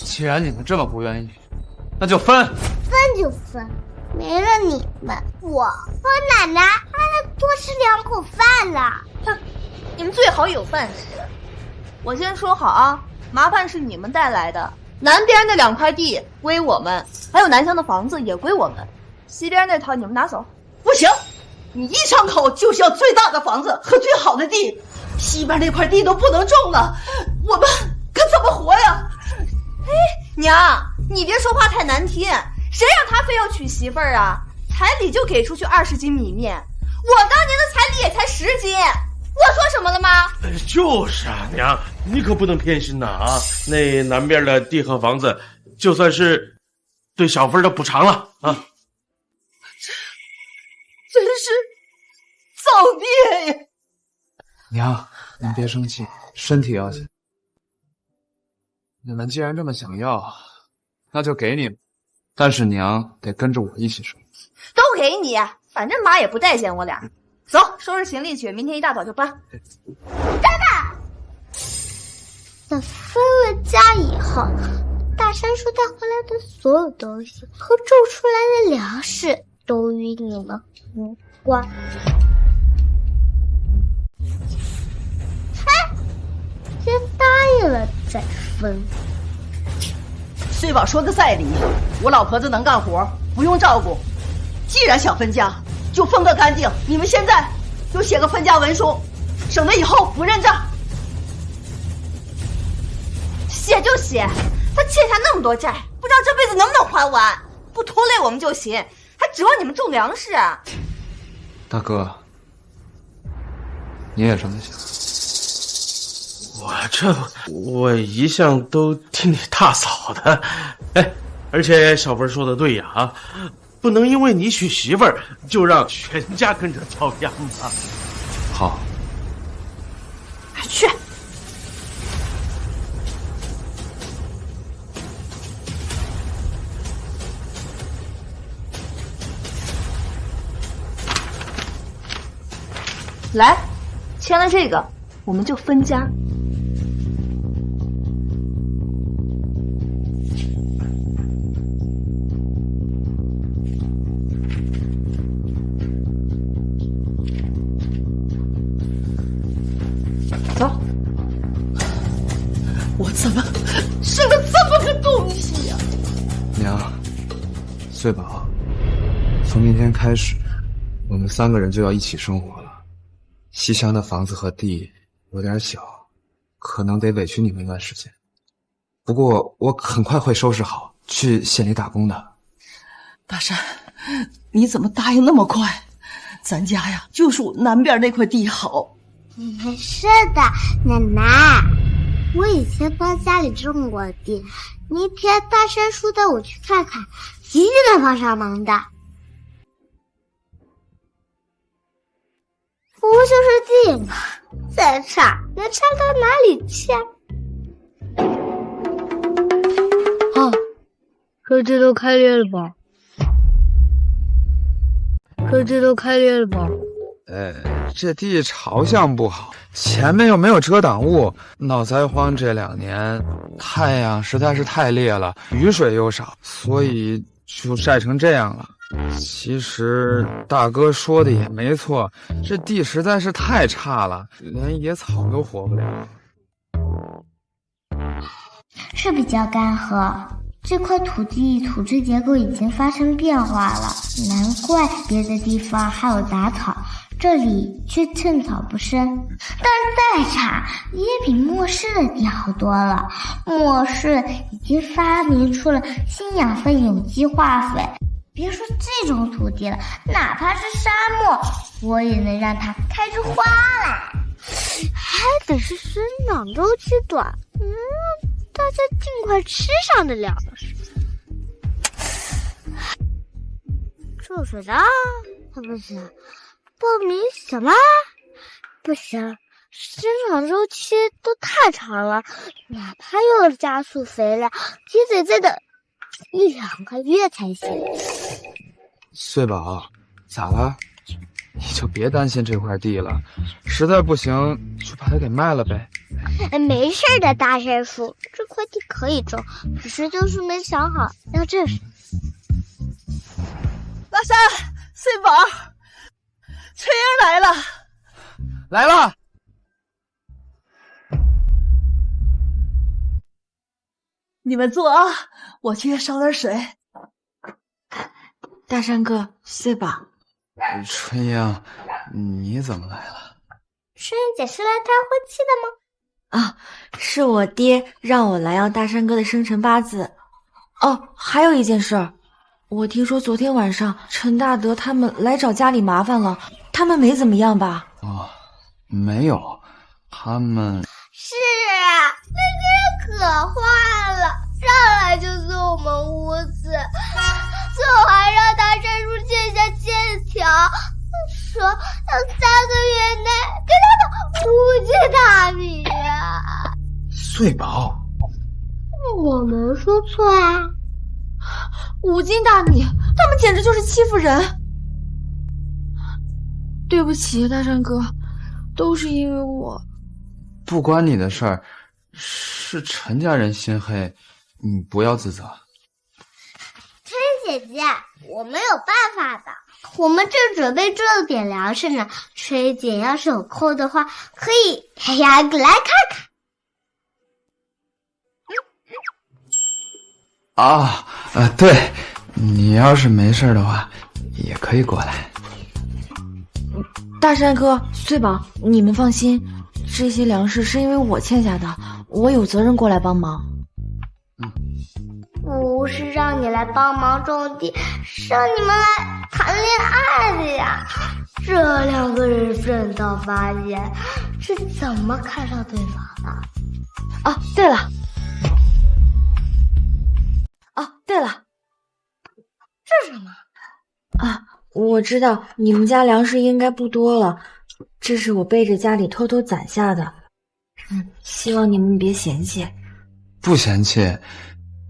既然你们这么不愿意，那就分。分就分，没了你们，我和奶奶还能多吃2口饭呢。哼，你们最好有饭吃。我先说好啊，麻烦是你们带来的，南边那2块地归我们，还有南乡的房子也归我们，西边那套你们拿走。不行，你一张口就是要最大的房子和最好的地，西边那块地都不能种了，我们可怎么活呀？哎，娘，你别说话太难听，谁让他非要娶媳妇儿啊？彩礼就给出去20斤米面，我当年的彩礼也才10斤，我说什么了吗？就是啊，娘，你可不能偏心呐啊！那南边的地和房子，就算是对小芬的补偿了啊。真是造孽呀！娘，您别生气，身体要紧。你们既然这么想要，那就给你们，但是娘得跟着我一起生。都给你，反正妈也不待见我俩。走，收拾行李去，明天一大早就搬。等等，等分了家以后，大山叔带回来的所有东西和种出来的粮食都与你们无关。先答应了再分。虽宝说的在理，我老婆子能干活，不用照顾。既然想分家，就分个干净。你们现在就写个分家文书，省得以后不认账。写就写，他欠下那么多债，不知道这辈子能不能还完。不拖累我们就行，还指望你们种粮食啊？大哥，你也这么想？我一向都听你大嫂的，哎，而且小芬说的对呀啊，不能因为你娶媳妇儿就让全家跟着遭殃啊。好，去。来，签了这个，我们就分家。走。我怎么生了这么个东西呀？娘，穗宝，从明天开始，我们3个人就要一起生活了。西乡的房子和地有点小，可能得委屈你们一段时间。不过我很快会收拾好，去县里打工的。大山，你怎么答应那么快？咱家呀，就属南边那块地好。没事的，奶奶。我以前帮家里种过地，明天大山叔带我去看看，一定能帮上忙的。不就是地嘛，再差能差到哪里去？这地都开裂了吧？这地朝向不好，前面又没有遮挡物，闹灾荒这2年太阳实在是太烈了，雨水又少，所以就晒成这样了。其实大哥说的也没错，这地实在是太差了，连野草都活不了。是比较干涸，这块土地土质结构已经发生变化了，难怪别的地方还有杂草，这里却寸草不生。但再差也比末世的地好多了，末世已经发明出了新养分有机化肥，别说这种土地了，哪怕是沙漠，我也能让它开出花来。还得是生长周期短，大家尽快吃上的粮食。种水稻不行，报名什么不行，生长周期都太长了，哪怕有加速肥料，也得再等1-2个月才行。穗宝，咋了？你就别担心这块地了，实在不行就把它给卖了呗。没事的，大山叔，这块地可以种，只是就是没想好要种什么。大山，穗宝，翠英来了，来了。你们坐啊，我去烧点水。大山哥，穗宝，春英，你怎么来了？春英姐是来谈婚期的吗？啊，是我爹让我来要大山哥的生辰八字。哦，还有一件事儿，我听说昨天晚上陈大德他们来找家里麻烦了，他们没怎么样吧？哦，没有，他们是啊，那个人可坏了，上来就送我们屋子，最后还让大山叔签下欠条，说要3个月内给他们5斤大米啊。穗宝，我没说错啊，5斤大米，他们简直就是欺负人。对不起，大山哥，都是因为我。不关你的事儿，是陈家人心黑，你不要自责。春姐姐，我们有办法的，我们正准备种点粮食呢。春姐要是有空的话，可以来看看。对，你要是没事的话，也可以过来。大山哥、穗宝，你们放心，这些粮食是因为我欠下的，我有责任过来帮忙。不是让你来帮忙种地，是让你们来谈恋爱的呀。这2个人正当发现，是怎么看上对方的？哦，对了，这是什么？啊，我知道你们家粮食应该不多了，这是我背着家里偷偷攒下的。希望你们别嫌弃。不嫌弃，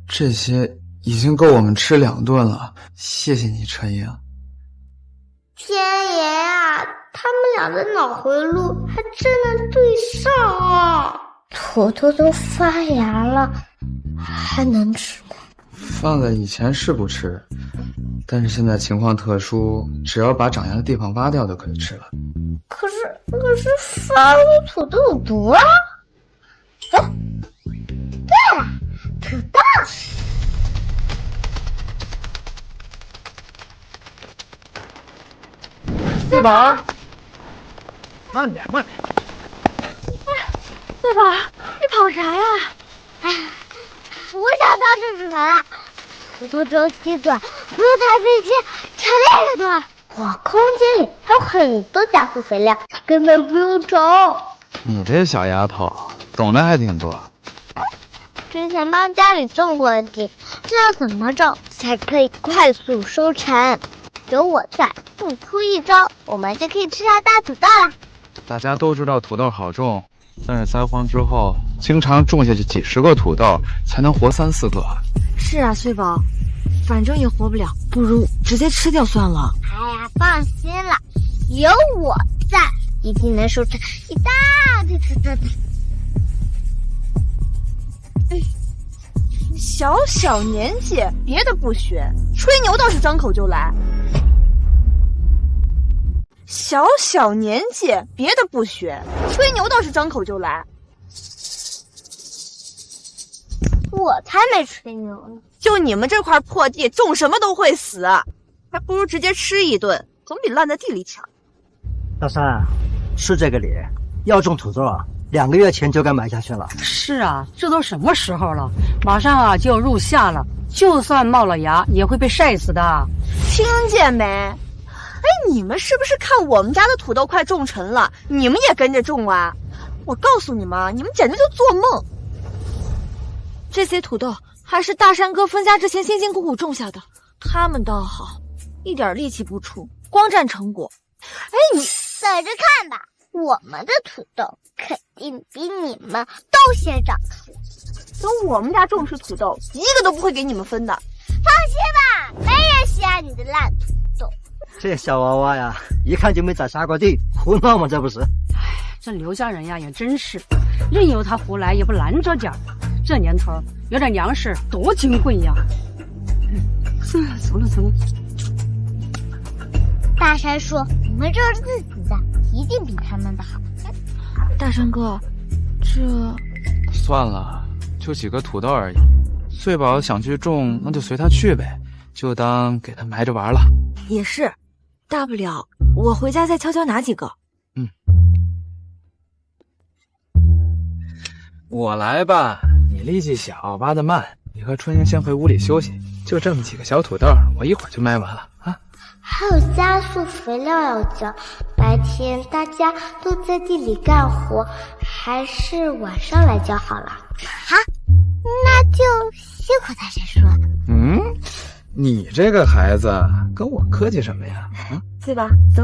这些已经够我们吃2顿了，谢谢你，春英。天爷啊，他们俩的脑回路还真能对上啊！土豆都发芽了，还能吃吗？放在以前是不吃，但是现在情况特殊，只要把长芽的地方挖掉就可以吃了。可是发了土豆有毒啊！哎，对了，土豆。翠宝，慢点，慢点。翠宝，你跑啥呀？哎，我找到这是啥了？土豆周期短，轮胎飞机产量也短，我空间里还有很多加速肥料，根本不用找。你这小丫头懂得还挺多。之前帮家里种过的地，知道怎么种才可以快速收成。有我在，不出一招，我们就可以吃下大土豆了。大家都知道土豆好种，但是灾荒之后，经常种下去几十个土豆才能活3、4个。是啊，穗宝，反正也活不了，不如直接吃掉算了。哎呀，放心了，有我在，一定能收成一大堆土豆的。小年纪，别的不学，吹牛倒是张口就来。小年纪，别的不学，吹牛倒是张口就来。我才没吹牛呢！就你们这块破地，种什么都会死，还不如直接吃一顿，总比烂在地里强。大山，是这个理，要种土豆啊，2个月前就该买下去了。是啊，这都什么时候了？马上啊就要入夏了，就算冒了芽，也会被晒死的。听见没？哎，你们是不是看我们家的土豆快种成了，你们也跟着种啊？我告诉你们，你们简直就做梦！这些土豆还是大山哥分家之前辛辛苦苦种下的，他们倒好，一点力气不出，光占成果。哎，你等着看吧，我们的土豆肯定比你们都先长出。等我们家种出土豆，一个都不会给你们分的。放心吧，没人稀罕你的烂土豆。这小娃娃呀，一看就没咋下过地，胡闹嘛，这不是？哎，这刘家人呀也真是，任由他胡来也不拦着点儿。这年头有点粮食多金贵呀！走了。大山说：“我们种自己的，一定比他们的好。”大山哥，这算了，就几个土豆而已。穗宝想去种，那就随他去呗，就当给他埋着玩了。也是，大不了我回家再悄悄拿几个。我来吧，你力气小，挖得慢。你和春英先回屋里休息。就这么几个小土豆，我一会儿就埋完了啊。还有加速肥料要浇，白天大家都在地里干活，还是晚上来浇好了。啊，那就辛苦大山叔了。你这个孩子跟我客气什么呀？穗宝，走。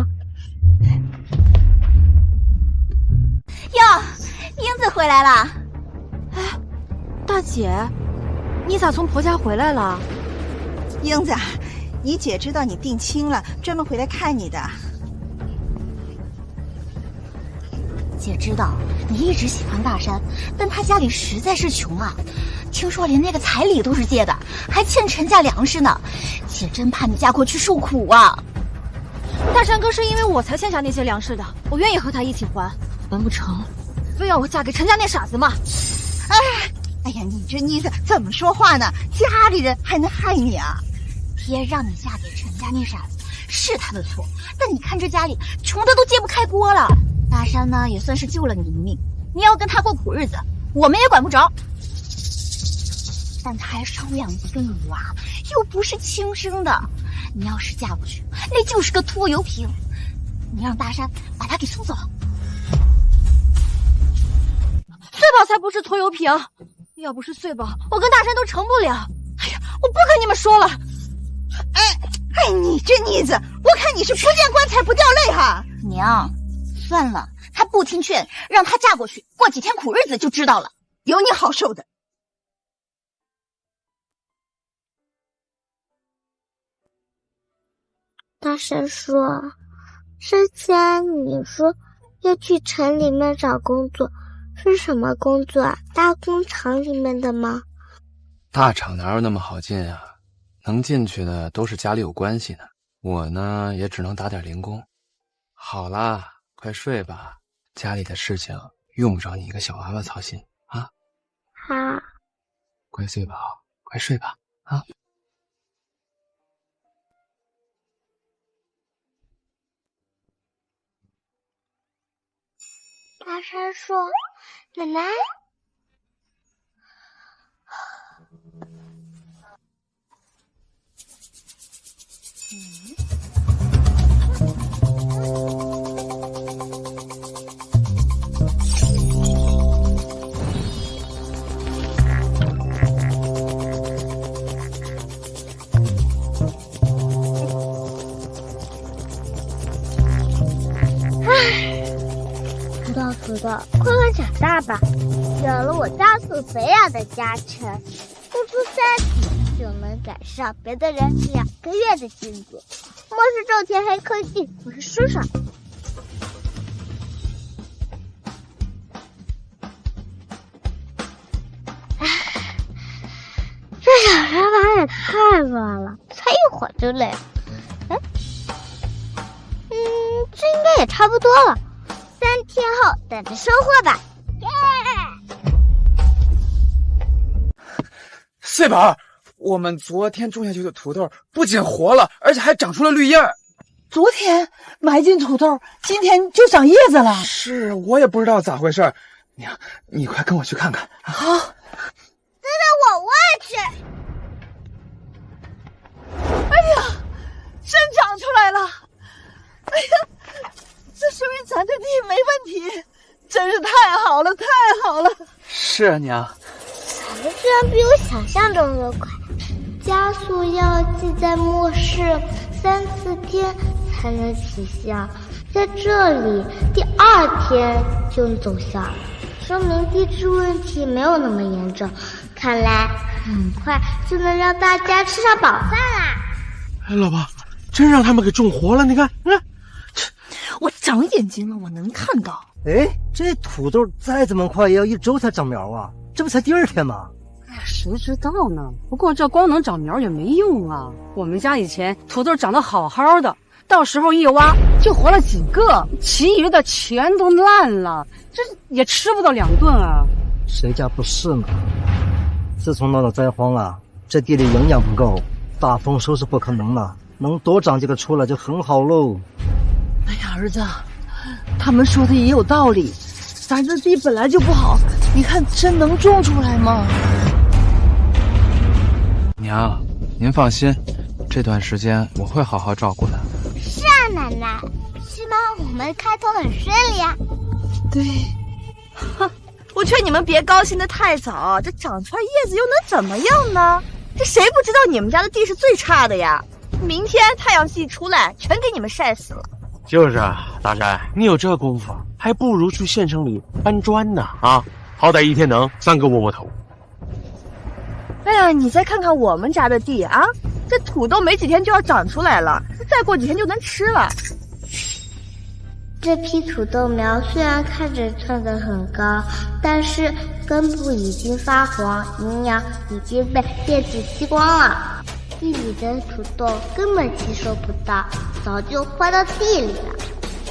哟，英子回来了。哎，大姐，你咋从婆家回来了？英子，你姐知道你定亲了，专门回来看你的。姐知道你一直喜欢大山，但他家里实在是穷啊，听说连那个彩礼都是借的，还欠陈家粮食呢。姐真怕你嫁过去受苦啊。大山哥是因为我才欠下那些粮食的，我愿意和他一起还。难不成非要我嫁给陈家那傻子吗？哎呀，你这妮子怎么说话呢？家里人还能害你啊？别让你嫁给陈家那傻子，是他的错，但你看这家里穷的都揭不开锅了。大山呢也算是救了你一命，你要跟他过苦日子，我们也管不着。但他还收养一个女娃，又不是亲生的，你要是嫁过去，那就是个拖油瓶。你让大山把他给送走。穗宝才不是拖油瓶，要不是穗宝，我跟大山都成不了。哎呀，我不跟你们说了。哎，你这妮子，我看你是不见棺材不掉泪哈。娘，算了，他不听劝，让他嫁过去，过几天苦日子就知道了。有你好受的。大山说：“之前你说要去城里面找工作，是什么工作啊？大工厂里面的吗？大厂哪有那么好进啊？能进去的都是家里有关系的，我呢也只能打点零工。好啦，快睡吧，家里的事情用不着你一个小娃娃操心啊。好，乖睡吧，快睡吧啊。大山说：“奶奶。”土豆，快快长大吧！有了我加速肥养的加成，不出3天就能赶上别的人2个月的进度。莫是种田黑科技，我是叔叔。这小山法也太乱了，才一会儿就累了。这应该也差不多了。3天后等着收获吧！耶！穗宝，我们昨天种下去的土豆不仅活了，而且还长出了绿叶。昨天埋进土豆，今天就长叶子了。是我也不知道咋回事。娘，你快跟我去看看。好，等等我也去。哎呀，真长出来了！哎呀！这说明咱这地没问题，真是太好了，太好了！是啊，娘。长得居然比我想象中的快，加速药剂在末世3-4天才能起效，在这里第2天就奏效了，说明地质问题没有那么严重，看来很快就能让大家吃上饱饭啦！哎，老婆，真让他们给种活了，你看，我长眼睛了，我能看到。哎，这土豆再怎么快也要1周才长苗啊，这不才第2天吗？哎呀，谁知道呢？不过这光能长苗也没用啊。我们家以前土豆长得好好的，到时候一挖就活了几个，其余的全都烂了，这也吃不到2顿啊。谁家不是呢？自从闹了灾荒啊，这地里营养不够，大丰收是不可能了，能多长几个出来就很好喽。哎呀，儿子，他们说的也有道理，咱这地本来就不好，你看真能种出来吗？娘，您放心，这段时间我会好好照顾的。是啊，奶奶，是吗？我们开头很顺利啊。对，哼，我劝你们别高兴得太早，这长出来叶子又能怎么样呢？这谁不知道你们家的地是最差的呀？明天太阳系出来，全给你们晒死了。就是啊，大山，你有这功夫，还不如去县城里搬砖呢啊！好歹1天能3个窝窝头。哎呀，你再看看我们家的地啊，这土豆没几天就要长出来了，再过几天就能吃了。这批土豆苗虽然看着长得很高，但是根部已经发黄，营养已经被电子吸光了。地里的土豆根本吸收不到，早就坏到地里了。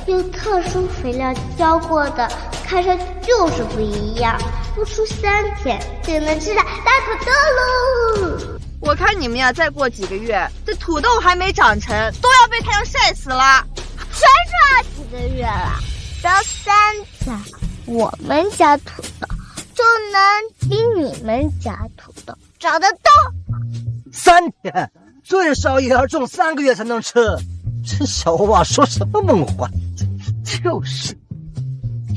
用特殊肥料浇过的，看上去就是不一样。不出3天就能吃上大土豆喽！我看你们呀，再过几个月，这土豆还没长成，都要被太阳晒死了。谁说要几个月了？只要3天，我们家土豆就能比你们家土豆长得高。3天，最少也要种3个月才能吃。这小娃说什么梦话？就是。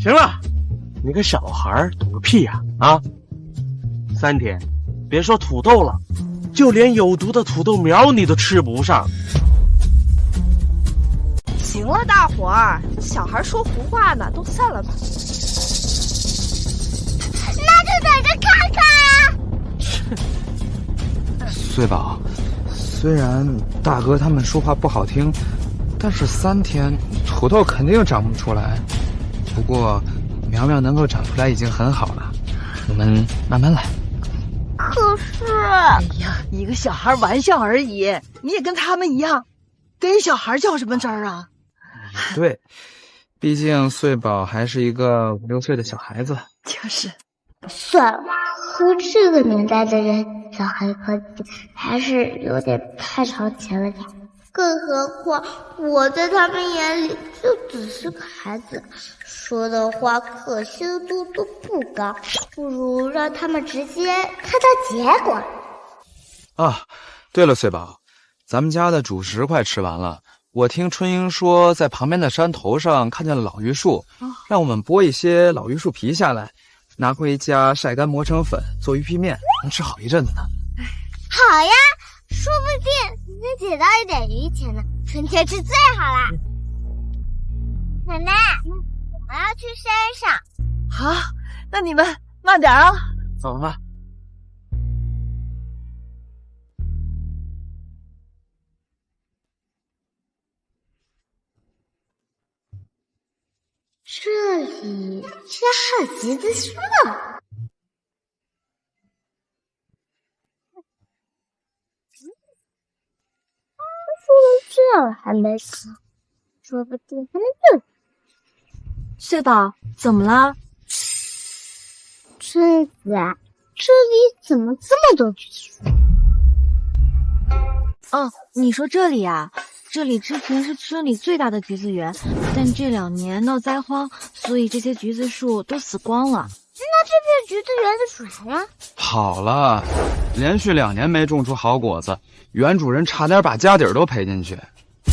行了，你个小孩懂个屁呀！啊，3天，别说土豆了，就连有毒的土豆苗你都吃不上。行了，大伙儿，小孩说胡话呢，都散了吧。那就等着看看啊！穗宝，虽然大哥他们说话不好听，但是3天土豆肯定长不出来。不过苗苗能够长出来已经很好了，我们慢慢来。可是，哎呀，一个小孩玩笑而已，你也跟他们一样，给小孩较什么真儿啊？对，毕竟穗宝还是一个5、6岁的小孩子。就是。算了，和这个年代的人小孩科技还是有点太超前了点。更何况我在他们眼里就只是个孩子，说的话可信度都不高，不如让他们直接看到结果。啊，对了，穗宝，咱们家的主食快吃完了。我听春英说，在旁边的山头上看见了老榆树，让我们剥一些老榆树皮下来，拿回家晒干磨成粉，做鱼皮面，能吃好一阵子呢。好呀，说不定能捡到一点鱼钱呢，春天吃最好啦。奶奶，我们要去山上。好，那你们慢点啊。走吧。这里居然还有橘子树呢！说这还没死，说不定还能更。穗宝，怎么了？春子，这里怎么这么多橘子树？哦，你说这里啊？这里之前是村里最大的橘子园，但这2年闹灾荒，所以这些橘子树都死光了。那这片橘子园的主人呢？跑了，连续2年没种出好果子，原主人差点把家底儿都赔进去。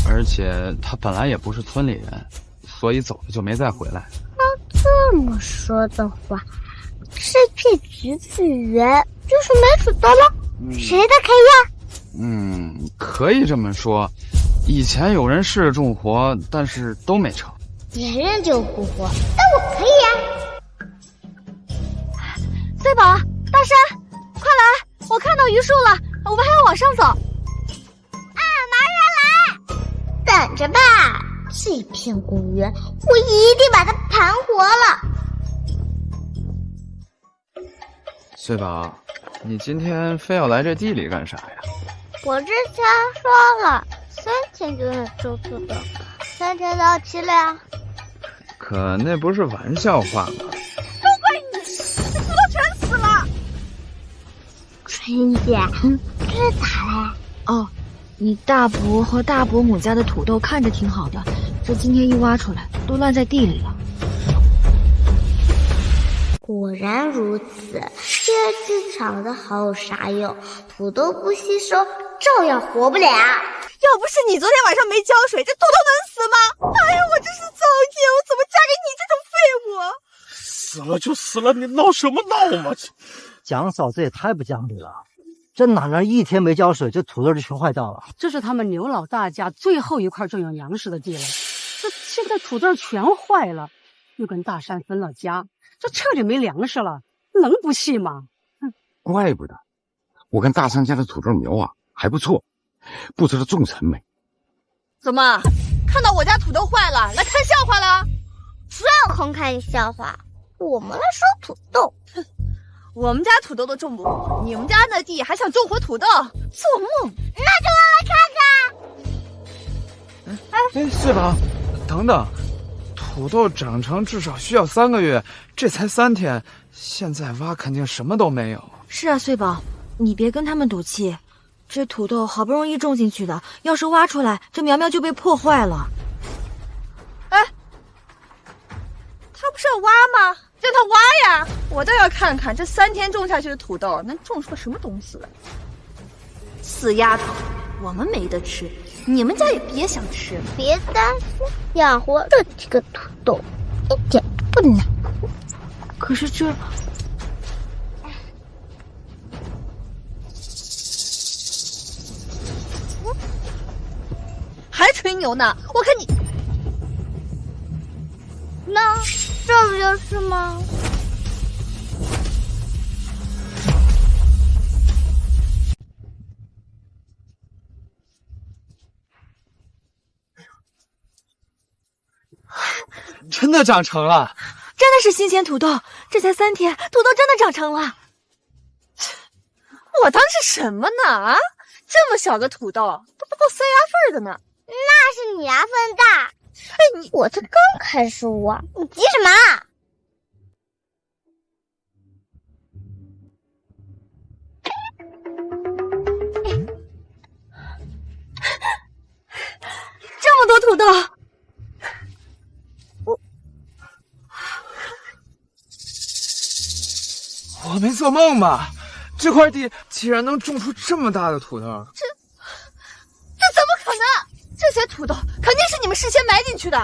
而且他本来也不是村里人，所以走了就没再回来。那这么说的话，这片橘子园就是没土豆了？谁的可以用？可以这么说。以前有人试着种活，但是都没成。别人就不活，但我可以呀。穗宝，大山，快来！我看到榆树了，我们还要往上走。啊，马上来！等着吧，这片公园我一定把它盘活了。穗宝，你今天非要来这地里干啥呀？我之前说了。3天就能种土豆，3天到期了呀。可那不是玩笑话吗？都怪你，这土豆全死了。春姐，这是咋了？哦，你大伯和大伯母家的土豆看着挺好的，这今天一挖出来，都烂在地里了。果然如此，天然气长得好有啥用？土豆不吸收，照样活不了。要不是你昨天晚上没浇水，这土豆能死吗？哎呀，我真是造孽！我怎么嫁给你这种废物？死了就死了，你闹什么闹嘛？蒋嫂子也太不讲理了，这哪能1天没浇水，这土豆就全坏掉了？这是他们刘老大家最后一块种养粮食的地了，这现在土豆全坏了，又跟大山分了家，这彻底没粮食了，能不气吗？怪不得，我跟大山家的土豆苗啊还不错。不知道种成没？怎么看到我家土豆坏了来看笑话了？谁有空看你笑话？我们来收土豆。我们家土豆都种不活，你们家那地还想种活土豆？做梦！那就来看看。哎，穗宝，等等，土豆长成至少需要3个月，这才3天，现在挖肯定什么都没有。是啊，穗宝，你别跟他们赌气。这土豆好不容易种进去的，要是挖出来，这苗苗就被破坏了。哎，他不是要挖吗？让他挖呀！我倒要看看这3天种下去的土豆能种出个什么东西来。死丫头，我们没得吃，你们家也别想吃。别担心，养活这几个土豆一点不难。可是这……还吹牛呢！我看你，那这不就是吗？真的长成了！真的是新鲜土豆，这才3天，土豆真的长成了。我当是什么呢？啊，这么小个土豆都不够塞牙缝的呢。那是你牙缝大。哎，我才刚开始挖，你急什么？这么多土豆，我没做梦吧？这块地竟然能种出这么大的土豆？这怎么可能？这些土豆肯定是你们事先埋进去的。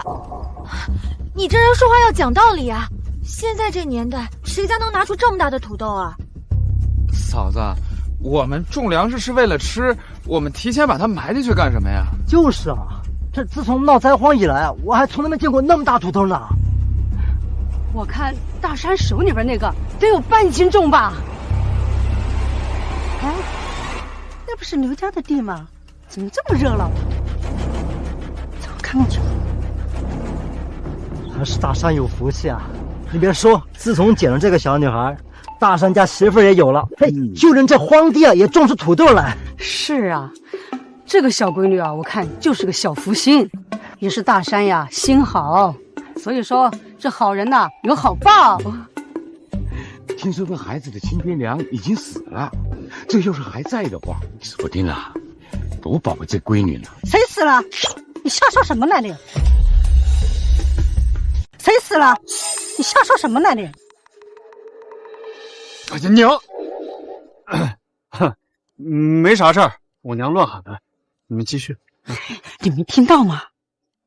你这人说话要讲道理啊！现在这年代，谁家能拿出这么大的土豆啊？嫂子，我们种粮食是为了吃，我们提前把它埋进去干什么呀？就是啊，这自从闹灾荒以来，我还从来没见过那么大土豆呢。我看大山手里边那个得有半斤重吧？哎，那不是刘家的地吗？怎么这么热闹？走，看看去。还是大山有福气啊！你别说，自从捡了这个小女孩，大山家媳妇儿也有了。嘿，就连这荒地啊，也种出土豆来。是啊，这个小闺女啊，我看就是个小福星，也是大山呀心好。所以说，这好人呐有好报。听说这孩子的亲爹娘已经死了，这要是还在的话，指不定啊，多宝贝这闺女呢。谁死了？你瞎说什么呢你？谁死了？你瞎说什么呢你？我的娘！没啥事儿，我娘乱喊的。你们继续。你没听到吗？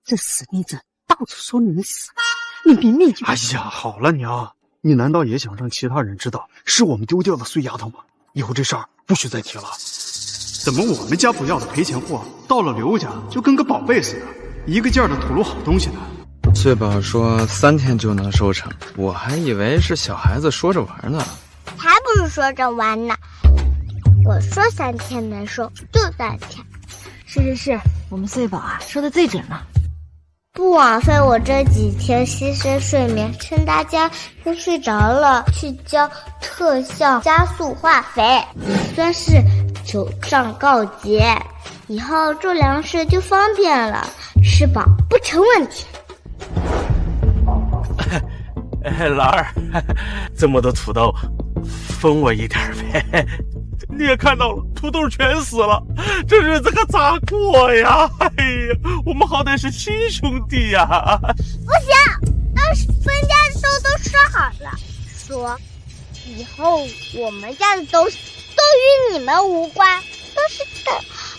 这死妮子到处说你死了，你明明就……哎呀，好了娘，你难道也想让其他人知道是我们丢掉的碎丫头吗？以后这事儿不许再提了。怎么我们家不要的赔钱货，到了刘家就跟个宝贝似的，一个劲儿的吐露好东西呢？翠宝说3天就能收成，我还以为是小孩子说着玩呢。才不是说着玩呢，我说3天能收就3天。是，我们穗宝啊说的最准了。不枉费我这几天牺牲睡眠，趁大家都睡着了去交特效加速化肥，也算是久仗告捷。以后种粮食就方便了，吃饱不成问题。老二，这么多土豆，分我一点呗。你也看到了，土豆全死了，这日子可咋过呀？哎呀，我们好歹是亲兄弟呀！不行，当时分家的时候都说好了，说以后我们家的东西都与你们无关，都是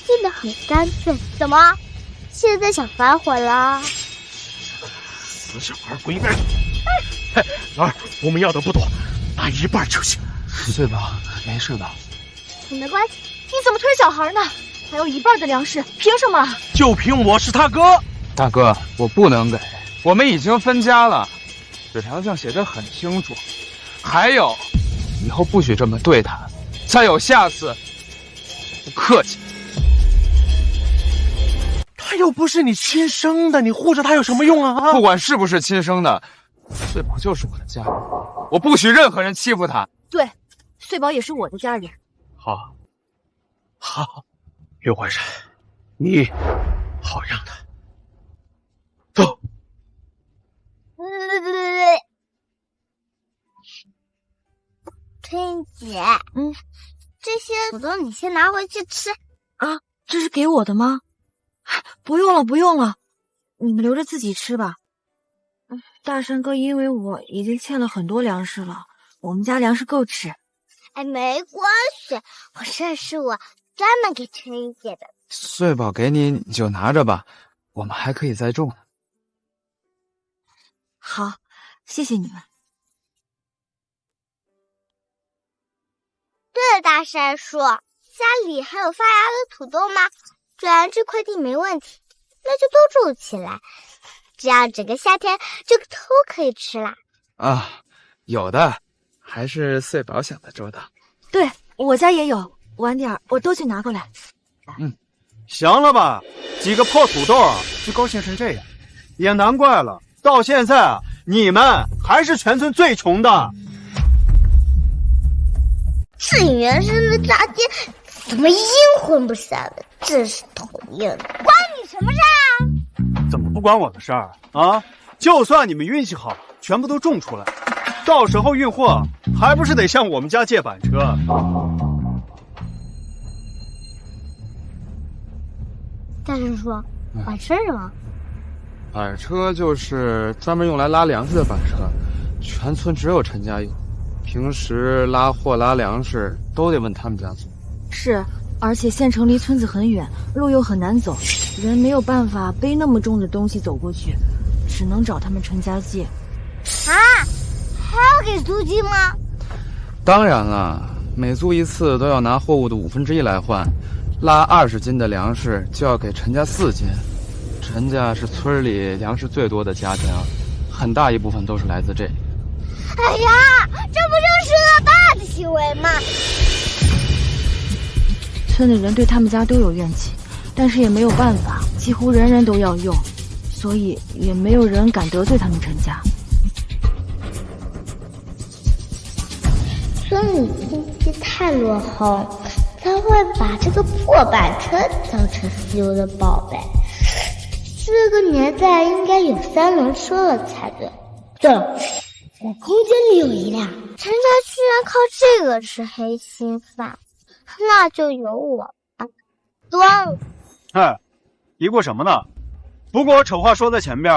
变得很干脆。怎么，现在想反悔了？死小孩滚一边去！老二，我们要的不多，拿1半就行。穗宝，没事吧？没关系。你怎么推小孩呢？还有1半的粮食，凭什么？就凭我是他哥。大哥，我不能给，我们已经分家了，纸条上写得很清楚。还有，以后不许这么对他，再有下次，不客气。他又不是你亲生的，你护着他有什么用啊？不管是不是亲生的，穗宝就是我的家人，我不许任何人欺负他。对，穗宝也是我的家人。好，刘怀山，你好样的。走。春姐，这些土豆你先拿回去吃啊。这是给我的吗？不用了，你们留着自己吃吧。大山哥因为我已经欠了很多粮食了，我们家粮食够吃。哎，没关系，这是我专门给春姐的。穗宝给你，你就拿着吧，我们还可以再种。好，谢谢你们。对了，大山叔，家里还有发芽的土豆吗？既然这块地没问题，那就都种起来，这样整个夏天就都可以吃啦。啊，有的，还是穗宝想的周到。对，我家也有，晚点我都去拿过来。行了吧，几个破土豆啊，就高兴成这样，也难怪了。到现在啊，你们还是全村最穷的。这原生的大爹怎么阴魂不散的，真是讨厌！关你什么事啊？怎么不关我的事儿啊？就算你们运气好，全部都种出来，到时候运货还不是得向我们家借板车？大师叔，板车是什么？板车就是专门用来拉粮食的板车，全村只有陈家有。平时拉货拉粮食都得问他们家做。是，而且县城离村子很远，路又很难走，人没有办法背那么重的东西走过去，只能找他们陈家借。啊，还要给租金吗？当然了，每租一次都要拿货物的1/5来换，拉20斤的粮食就要给陈家4斤。陈家是村里粮食最多的家庭，很大一部分都是来自这里。哎呀，这不就是恶霸的行为吗？村里人对他们家都有怨气，但是也没有办法，几乎人人都要用，所以也没有人敢得罪他们陈家。村里经济太落后，才会把这个破板车当成私有的宝贝。这个年代应该有3轮车了才对。对了，我空间里有一辆，陈家居然靠这个吃黑心饭，那就由我吧。端了。哎，疑惑什么呢？不过我丑话说在前边，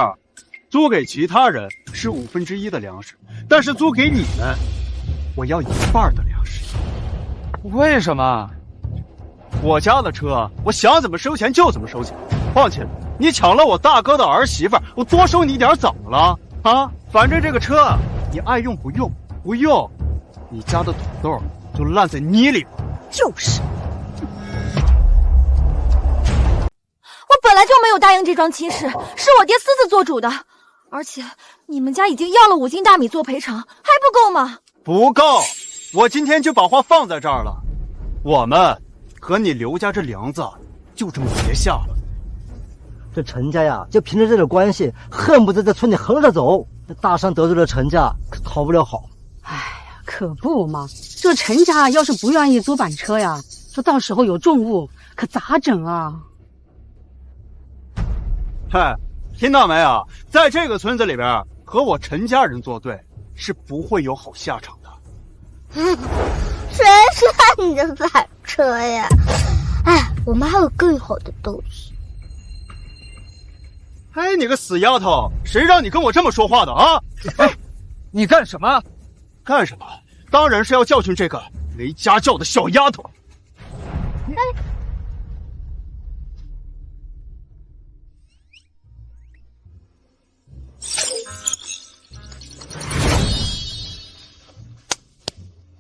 租给其他人是1/5的粮食，但是租给你们，我要1半的粮食。为什么？我家的车，我想怎么收钱就怎么收钱。况且你抢了我大哥的儿媳妇，我多收你点怎么了？啊，反正这个车你爱用不用，不用，你家的土豆就烂在泥里了。就是。我本来就没有答应这桩亲事，是我爹私自做主的。而且你们家已经要了5斤大米做赔偿，还不够吗？不够，我今天就把话放在这儿了。我们和你刘家这梁子就这么结下了。这陈家呀，就凭着这点关系，恨不得在村里横着走。这大山得罪了陈家，可讨不了好。哎呀，可不嘛！这陈家要是不愿意租板车呀，这到时候有重物，可咋整啊？嗨，听到没有？在这个村子里边，和我陈家人作对，是不会有好下场的。谁说你的板车呀？哎，我们还有更好的东西。哎，你个死丫头，谁让你跟我这么说话的啊？哎，你干什么？干什么？当然是要教训这个没家教的小丫头。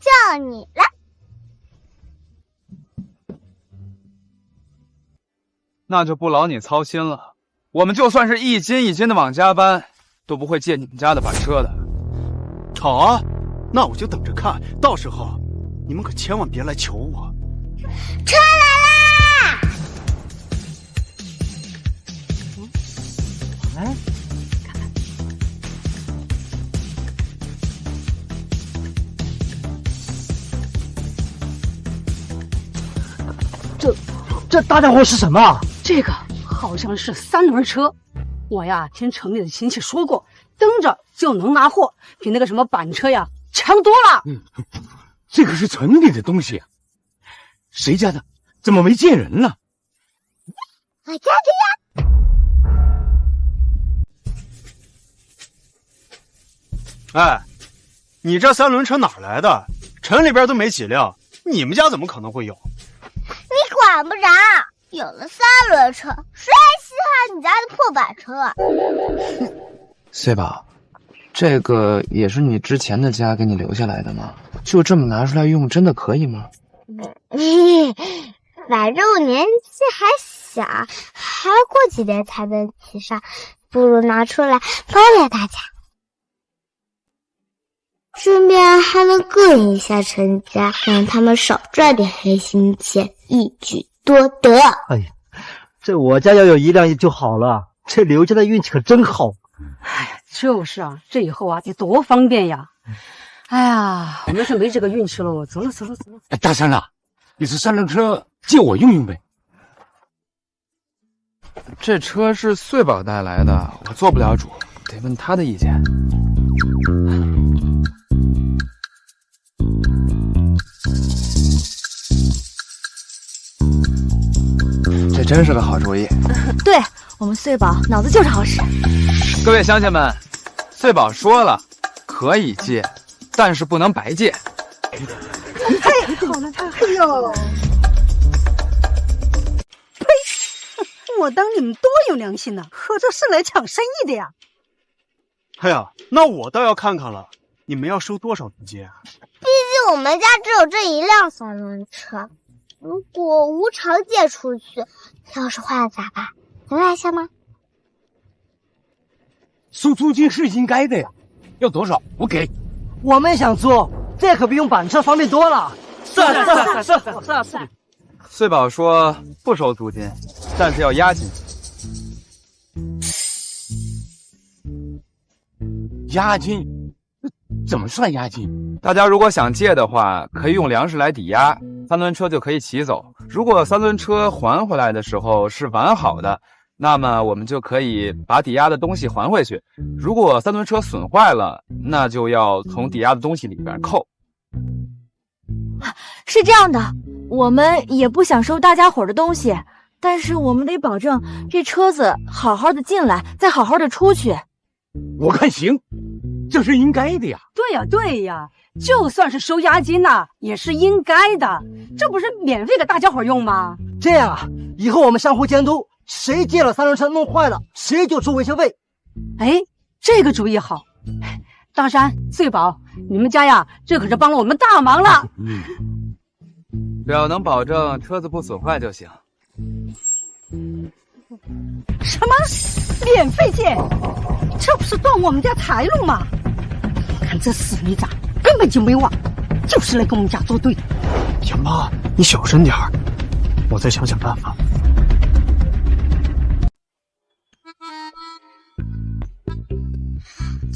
叫你了。那就不劳你操心了。我们就算是一斤一斤的往家搬，都不会借你们家的板车的。好啊，那我就等着看，到时候你们可千万别来求我。车来啦！哎，这大家伙是什么？这个好像是3轮车。我呀，听城里的亲戚说过，蹬着就能拿货，比那个什么板车呀强多了。这可是村里的东西啊，谁家的？怎么没见人了？我家的呀。哎，你这3轮车哪来的？城里边都没几辆，你们家怎么可能会有？你管不着，有了3轮车，谁还稀罕你家的破板车啊C宝，这个也是你之前的家给你留下来的吗？就这么拿出来用，真的可以吗？反正我年纪还小，还过几年才能骑上，不如拿出来方便大家，顺便还能膈应一下陈家，让他们少赚点黑心钱，一举多得。哎呀，这我家要有1辆就好了。这刘家的运气可真好。哎呀，就是啊，这以后啊得多方便呀！哎呀，我们是没这个运气喽。走了。哎，大山啊，你这三轮车借我用用呗。这车是穗宝带来的，我做不了主，得问他的意见。这真是个好主意。对，我们穗宝脑子就是好使。各位乡亲们，穗宝说了，可以借，但是不能白借。太好了，哎呦！呸！我当你们多有良心呢，合着是来抢生意的呀？哎呀，那我倒要看看了，你们要收多少租金啊？毕竟我们家只有这一辆三轮车，如果无偿借出去，要是坏了咋办？能来一下吗？收租金是应该的呀，要多少我给。我们想租，这可比用板车方便多了。是。穗宝说不收租金，但是要押金。押金？怎么算押金？大家如果想借的话，可以用粮食来抵押，三轮车就可以骑走。如果三轮车还回来的时候是完好的，那么我们就可以把抵押的东西还回去。如果三轮车损坏了，那就要从抵押的东西里边扣。是这样的，我们也不想收大家伙的东西，但是我们得保证这车子好好的进来，再好好的出去。我看行，这是应该的呀。对呀，就算是收押金呐，也是应该的，这不是免费给大家伙用吗？这样啊，以后我们相互监督，谁借了三轮车弄坏了，谁就出维修费。哎，这个主意好。大山、穗宝，你们家呀，这可是帮了我们大忙了。只要能保证车子不损坏就行。什么免费借？这不是断我们家财路吗？看这死驴子根本就没忘，就是来跟我们家作对的。小妈，你小声点儿，我再想想办法。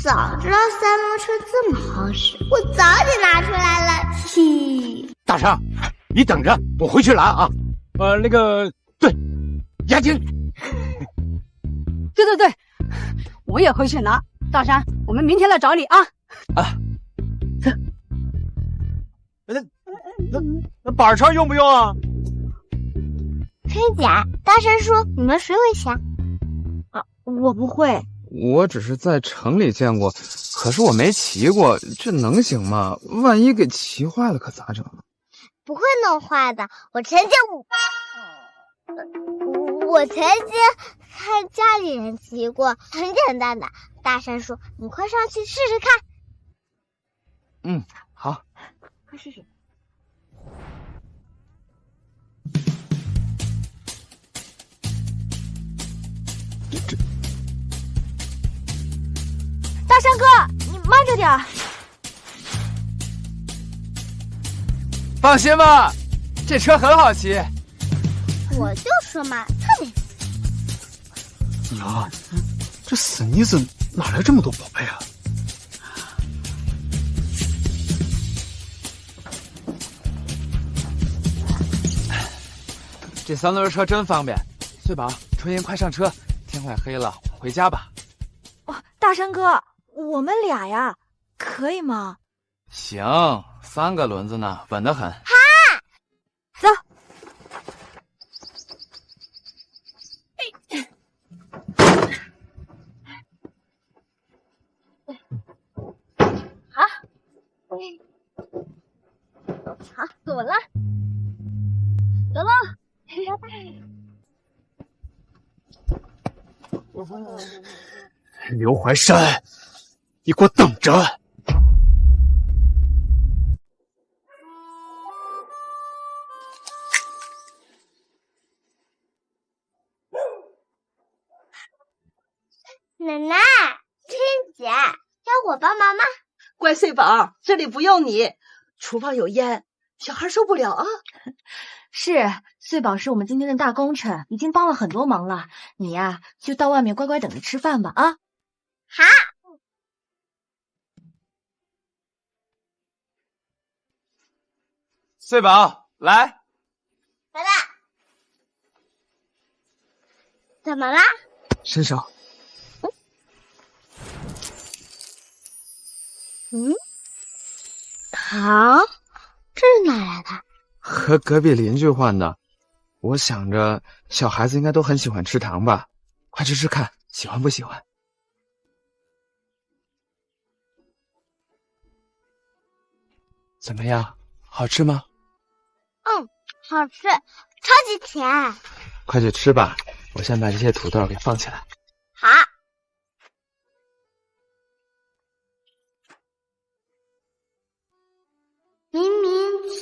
早知道三轮车这么好使，我早就拿出来了。嘿，大山，你等着，我回去拿啊。对，押金。对，我也回去拿。大山，我们明天来找你啊。那板车用不用啊？可以捡。大山说：“你们谁会下？”我不会。我只是在城里见过，可是我没骑过，这能行吗？万一给骑坏了可咋整？不会弄坏的，我曾经看家里人骑过，很简单的。大山说：“你快上去试试看。”好，快试试。大山哥，你慢着点儿。放心吧，这车很好骑。我就说嘛，特别。娘，这死妮子哪来这么多宝贝啊？这三轮车真方便。穗宝、春英，快上车，天快黑了，回家吧。大山哥，我们俩呀，可以吗？行，3个轮子呢，稳得很。好，走。好，走了，走了，刘怀山，你给我等着！奶奶、春姐，要我帮忙吗？乖穗宝，这里不用你，厨房有烟，小孩受不了啊。是，穗宝是我们今天的大功臣，已经帮了很多忙了。你呀，就到外面乖乖等着吃饭吧啊。好，穗宝，来。来啦！怎么啦？伸手。糖，这是哪来的？和隔壁邻居换的。我想着小孩子应该都很喜欢吃糖吧，快吃吃看，喜欢不喜欢？怎么样，好吃吗？好吃，超级甜。快去吃吧，我先把这些土豆给放起来。好。明明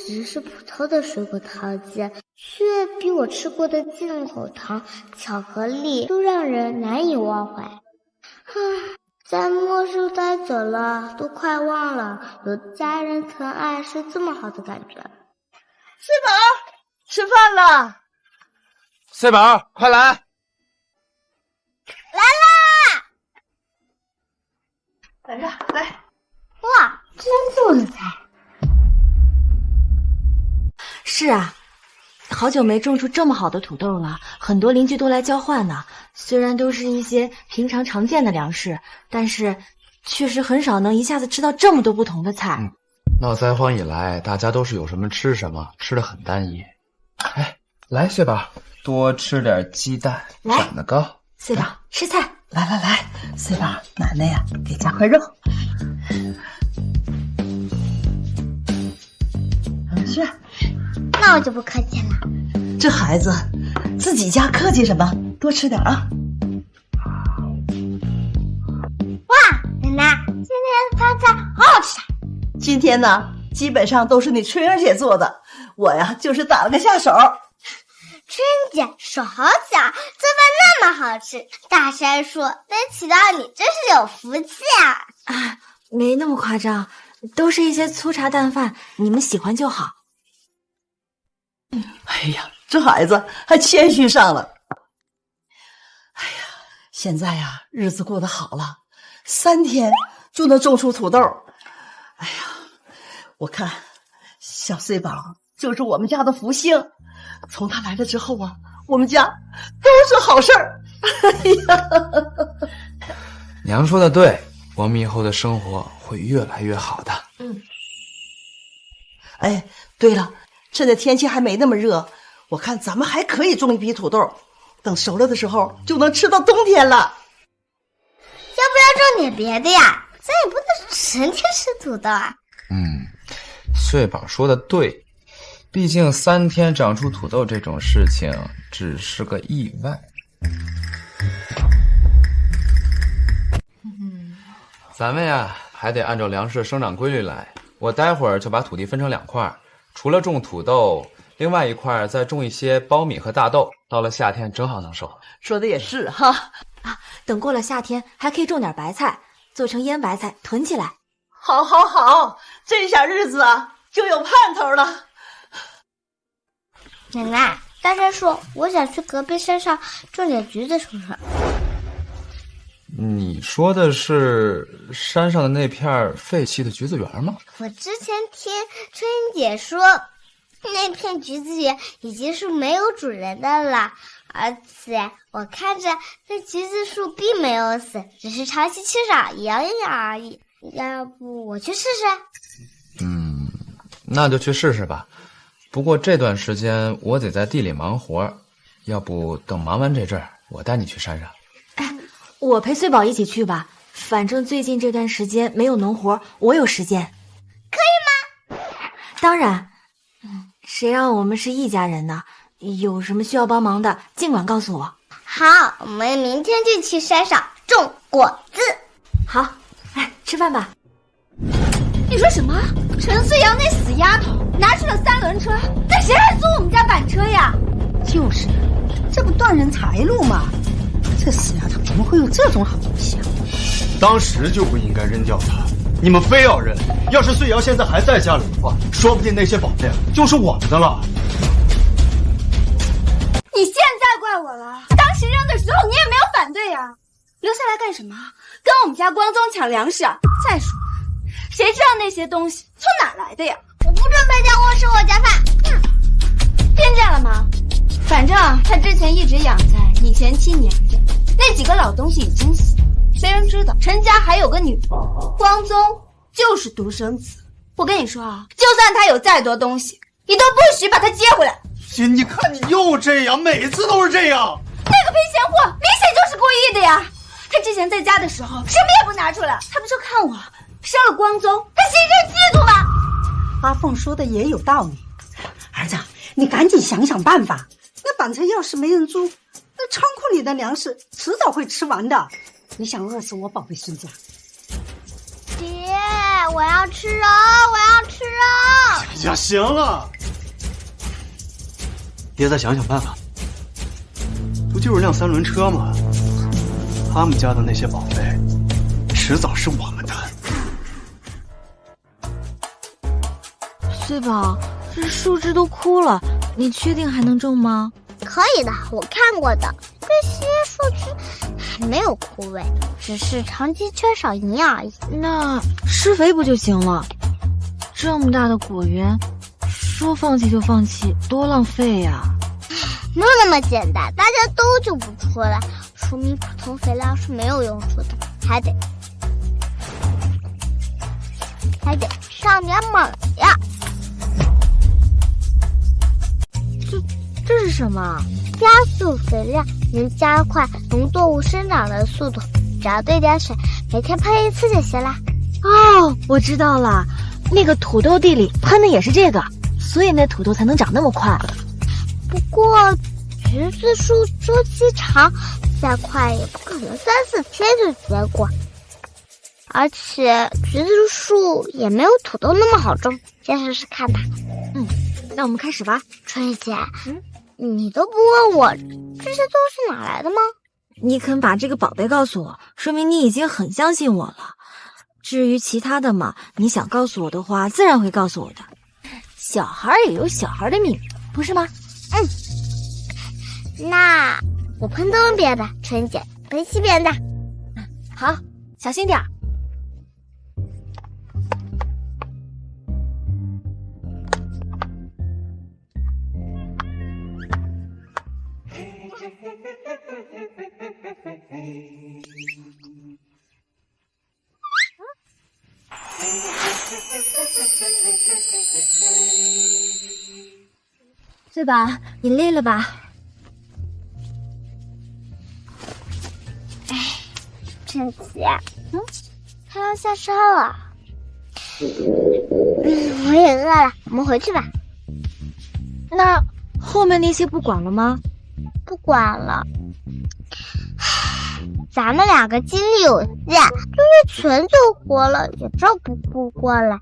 只是普通的水果糖浆，却比我吃过的进口糖、巧克力都让人难以忘怀。在陌生待久了，都快忘了有家人疼爱是这么好的感觉。穗宝，吃饭了。穗宝，快来！来啦！来着，来。哇，真做的菜。是啊，好久没种出这么好的土豆了，很多邻居都来交换呢。虽然都是一些平常常见的粮食，但是确实很少能一下子吃到这么多不同的菜。闹灾荒以来，大家都是有什么吃什么，吃得很单一。哎，来，穗宝，多吃点鸡蛋，长得高。穗宝，吃菜。来，穗宝，奶奶呀，给加块肉。是。那我就不客气了。这孩子自己家客气什么？多吃点啊！哇，奶奶，今天的饭菜好好吃啊！今天呢，基本上都是你春儿姐做的，我呀就是打了个下手。春姐手好巧，做饭那么好吃，大山叔能娶到你真是有福气啊！啊，没那么夸张，都是一些粗茶淡饭，你们喜欢就好。哎呀，这孩子还谦虚上了。哎呀，现在呀，日子过得好了，3天就能种出土豆。哎呀，我看小穗宝就是我们家的福星，从他来了之后啊，我们家都是好事儿。哎呀，娘说的对，我们以后的生活会越来越好的。哎，对了。趁着天气还没那么热，我看咱们还可以种一批土豆，等熟了的时候就能吃到冬天了。要不要种点别的呀？咱也不能成天吃土豆啊。穗宝说的对，毕竟3天长出土豆这种事情只是个意外。咱们呀还得按照粮食的生长规律来，我待会儿就把土地分成2块。除了种土豆，另外一块再种一些苞米和大豆，到了夏天正好能收。说的也是哈啊！等过了夏天，还可以种点白菜，做成腌白菜囤起来。好，这下日子啊就有盼头了。奶奶，大山叔，我想去隔壁山上种点橘子吃吃。你说的是山上的那片废弃的橘子园吗？我之前听春姐说，那片橘子园已经是没有主人的了，而且我看着那橘子树并没有死，只是长期缺少养养而已。要不我去试试？那就去试试吧。不过这段时间我得在地里忙活，要不等忙完这阵儿，我带你去山上。我陪穗宝一起去吧，反正最近这段时间没有农活，我有时间。可以吗？当然。谁让我们是一家人呢？有什么需要帮忙的，尽管告诉我。好，我们明天就去山上种果子。好，吃饭吧。你说什么？陈穗瑶那死丫头拿出了3轮车，那谁还租我们家板车呀？就是，这不断人财路吗？这死丫头怎么会有这种好东西啊？当时就不应该扔掉它，你们非要扔。要是穗瑶现在还在家里的话，说不定那些宝贝就是我们的了。你现在怪我了，当时扔的时候你也没有反对呀，留下来干什么？跟我们家光宗抢粮食啊！再说，谁知道那些东西从哪来的呀？我不不准陪嫁祸吃我家饭。听见了吗？反正他之前一直养在你前妻娘家，那几个老东西已经死了，没人知道陈家还有个女儿，光宗就是独生子。我跟你说啊，就算他有再多东西，你都不许把他接回来。姐，你看你又这样，每次都是这样。那个赔钱货明显就是故意的呀！他之前在家的时候什么也不拿出来，他不就看我杀了光宗，他心生嫉妒吗？阿凤说的也有道理，儿子，你赶紧想想办法。那板城要是没人租，那仓库里的粮食迟早会吃完的。你想饿死我宝贝孙家？爹，我要吃肉，我要吃肉。呀，行了，爹再想想办法。不就是辆3轮车吗？他们家的那些宝贝，迟早是我们的。穗宝，这树枝都枯了，你确定还能种吗？可以的，我看过的，这些树枝还没有枯萎，只是长期缺少营养而已。那施肥不就行了？这么大的果园，说放弃就放弃，多浪费呀！没有那么简单，大家都种不出来，说明普通肥料是没有用处的，还得上点猛呀！这是什么？加速肥料能加快农作物生长的速度，只要兑点水，每天喷1次就行了。哦，我知道了，那个土豆地里喷的也是这个，所以那土豆才能长那么快。不过橘子树周期长，再快也不可能3-4天就结果，而且橘子树也没有土豆那么好种，先试试看吧。那我们开始吧。春姐，你都不问我这些都是哪来的吗？你肯把这个宝贝告诉我，说明你已经很相信我了。至于其他的嘛，你想告诉我的话，自然会告诉我的。小孩也有小孩的命，不是吗？那我喷东边的，春姐喷西边的。好，小心点儿。穗宝，你累了吧？春姐，太阳下山了，我也饿了，我们回去吧。那后面那些不管了吗？不管了，咱们2个精力有限，就是全救活了也照顾不过来，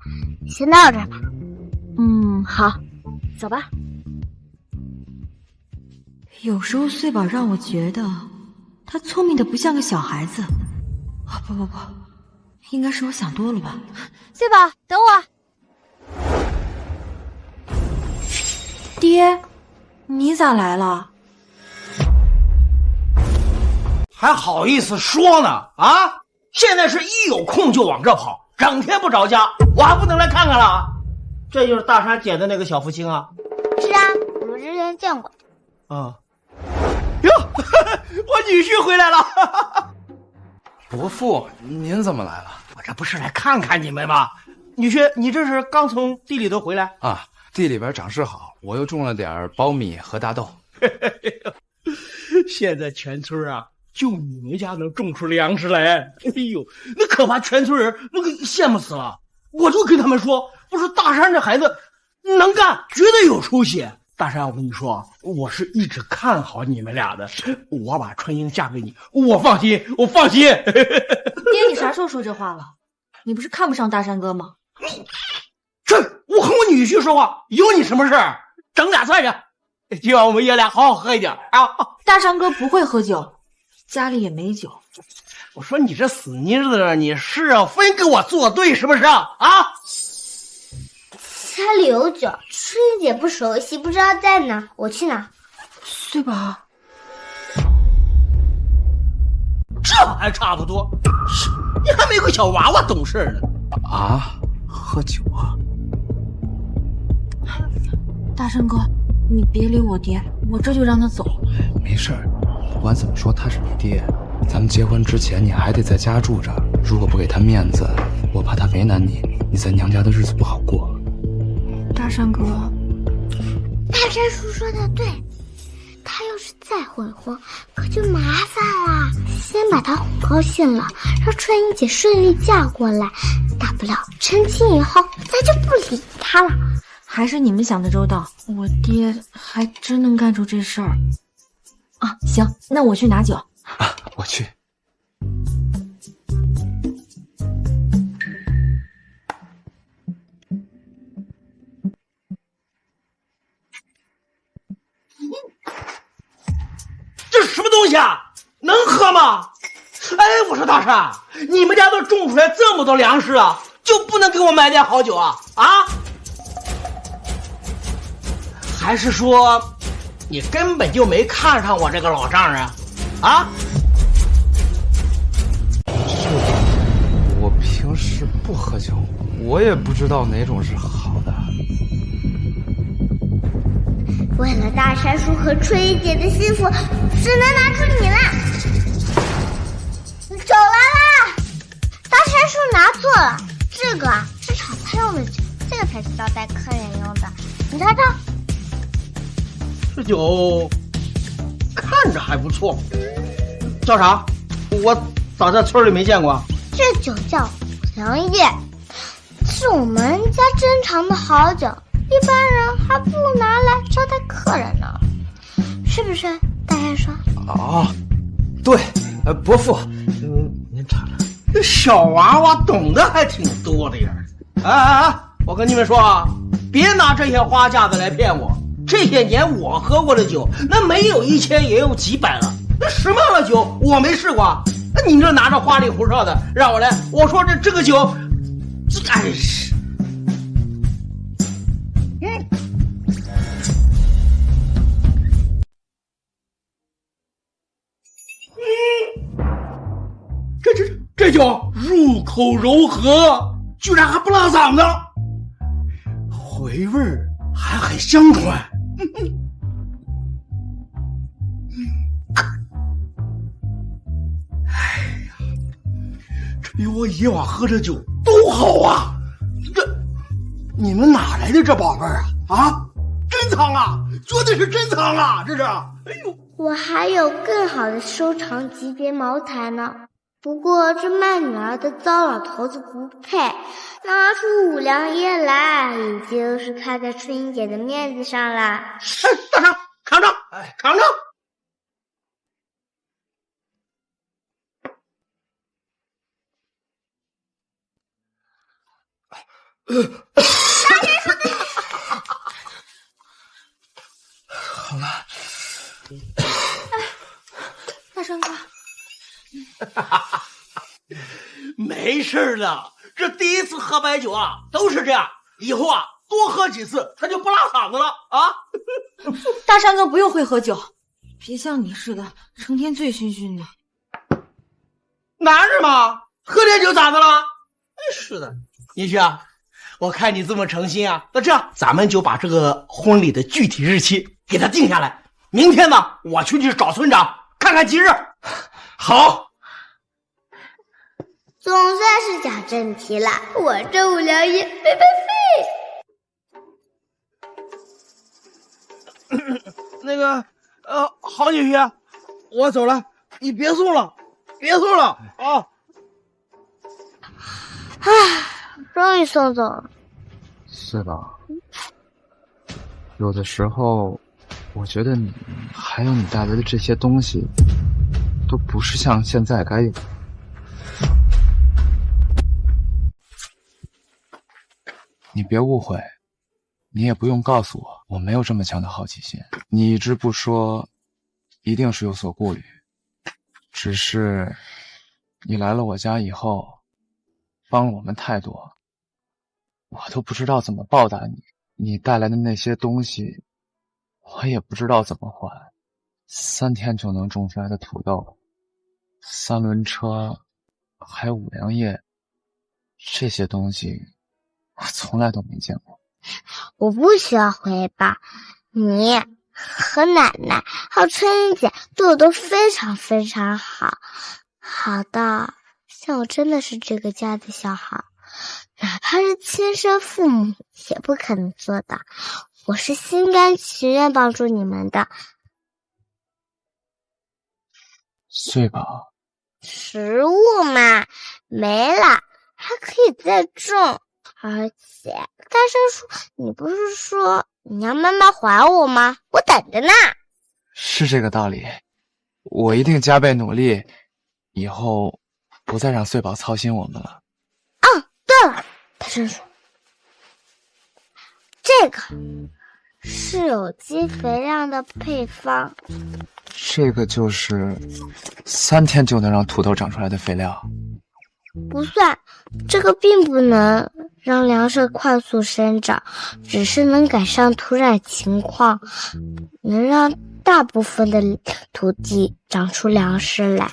先到这儿吧。好，走吧。有时候穗宝让我觉得他聪明的不像个小孩子。不，应该是我想多了吧。穗宝，等我。爹，你咋来了？还好意思说呢？啊！现在是一有空就往这跑，整天不着家，我还不能来看看了？这就是大山捡的那个小福星啊！是啊，我们之前见过。哟，我女婿回来了！伯父，您怎么来了？我这不是来看看你们吗？女婿，你这是刚从地里头回来啊？地里边长势好，我又种了点苞米和大豆。现在全村啊，就你们家能种出粮食来。哎呦，那可把全村人那个羡慕死了。我就跟他们说，不是大山这孩子能干，绝对有出息。大山，我跟你说，我是一直看好你们俩的。我把春英嫁给你，我放心，我放心。爹，你啥时候说这话了？你不是看不上大山哥吗？这我和我女婿说话，有你什么事儿？整俩菜去，今晚我们爷俩好好喝一点啊！大山哥不会喝酒，家里也没酒。我说你这死妮子，你是啊，非跟我作对是不是啊？家里有酒，春姐不熟悉，不知道在哪，我去拿。穗宝，这还差不多，你还没个小娃娃懂事呢。啊，喝酒啊？大山哥，你别理我爹，我这就让他走。没事儿，不管怎么说他是你爹，咱们结婚之前你还得在家住着。如果不给他面子，我怕他为难你，你在娘家的日子不好过。大山哥，大山叔说的对，他要是再哄一哄，可就麻烦了。先把他哄高兴了，让春英姐顺利嫁过来，大不了成亲以后咱就不理他了。还是你们想的周到，我爹还真能干出这事儿啊！行，那我去拿酒啊，我去。这是什么东西啊？能喝吗？哎，我说大山，你们家都种出来这么多粮食了，就不能给我买点好酒啊？啊？还是说，你根本就没看上我这个老丈人？啊？我平时不喝酒，我也不知道哪种是好的。为了大山叔和春英姐的幸福，只能拿出你了。酒来啦！大山叔拿错了，这个啊是炒菜用的酒，这个才是招待客人用的。你尝尝。这酒看着还不错，叫啥？我咋在村里没见过？这酒叫良夜，是我们家珍藏的好酒，一般人还不拿来招待客人呢，是不是？大山说。哦，对，伯父，您尝尝。这小娃娃懂得还挺多的呀。哎，我跟你们说啊，别拿这些花架子来骗我。这些年我喝过的酒，那没有1000也有几百了。那什么样的酒我没试过？那你这拿着花里胡哨的让我来，我说这个酒，哎是。这酒入口柔和，居然还不辣嗓子，回味还很香醇。哎呀，这比我以往喝的酒都好啊！你们哪来的这宝贝啊？啊，珍藏啊，绝对是珍藏啊！这是。哎呦，我还有更好的收藏级别茅台呢。不过这卖女儿的糟老头子不配，拿出5粮液来，已经是看在春英姐的面子上了。哎，大长，尝尝，哎，尝尝。好了，大山哥。没事的，这第一次喝白酒啊，都是这样。以后啊，多喝几次，他就不拉嗓子了啊。大山哥不用会喝酒，别像你似的，成天醉醺醺的。男人嘛，喝点酒咋的了？是的，宁旭啊，我看你这么诚心啊，那这样咱们就把这个婚礼的具体日期给他定下来。明天呢，我去找村长看看吉日。好。总算是讲正题了，我这5粮液没白费。那个，好女婿，我走了，你别送了，别送了啊！唉，终于送走了。是吧？有的时候，我觉得你还有你带来的这些东西，都不是像现在该有的。你别误会，你也不用告诉我，我没有这么强的好奇心。你一直不说，一定是有所顾虑。只是你来了我家以后，帮了我们太多，我都不知道怎么报答你。你带来的那些东西，我也不知道怎么还。3天就能种出来的土豆，3轮车，还有5粮液，这些东西我从来都没见过。我不需要回报，你和奶奶还有春英姐对我都非常非常好，好到像我真的是这个家的小孩，哪怕是亲生父母也不可能做到。我是心甘情愿帮助你们的。穗宝，食物嘛，没了还可以再种。而且大山叔，你不是说你要慢慢还我吗？我等着呢。是这个道理，我一定加倍努力，以后不再让穗宝操心我们了。对了，大山叔，这个是有机肥料的配方。这个就是3天就能让土豆长出来的肥料。不算，这个并不能让粮食快速生长，只是能改善土壤情况，能让大部分的土地长出粮食来。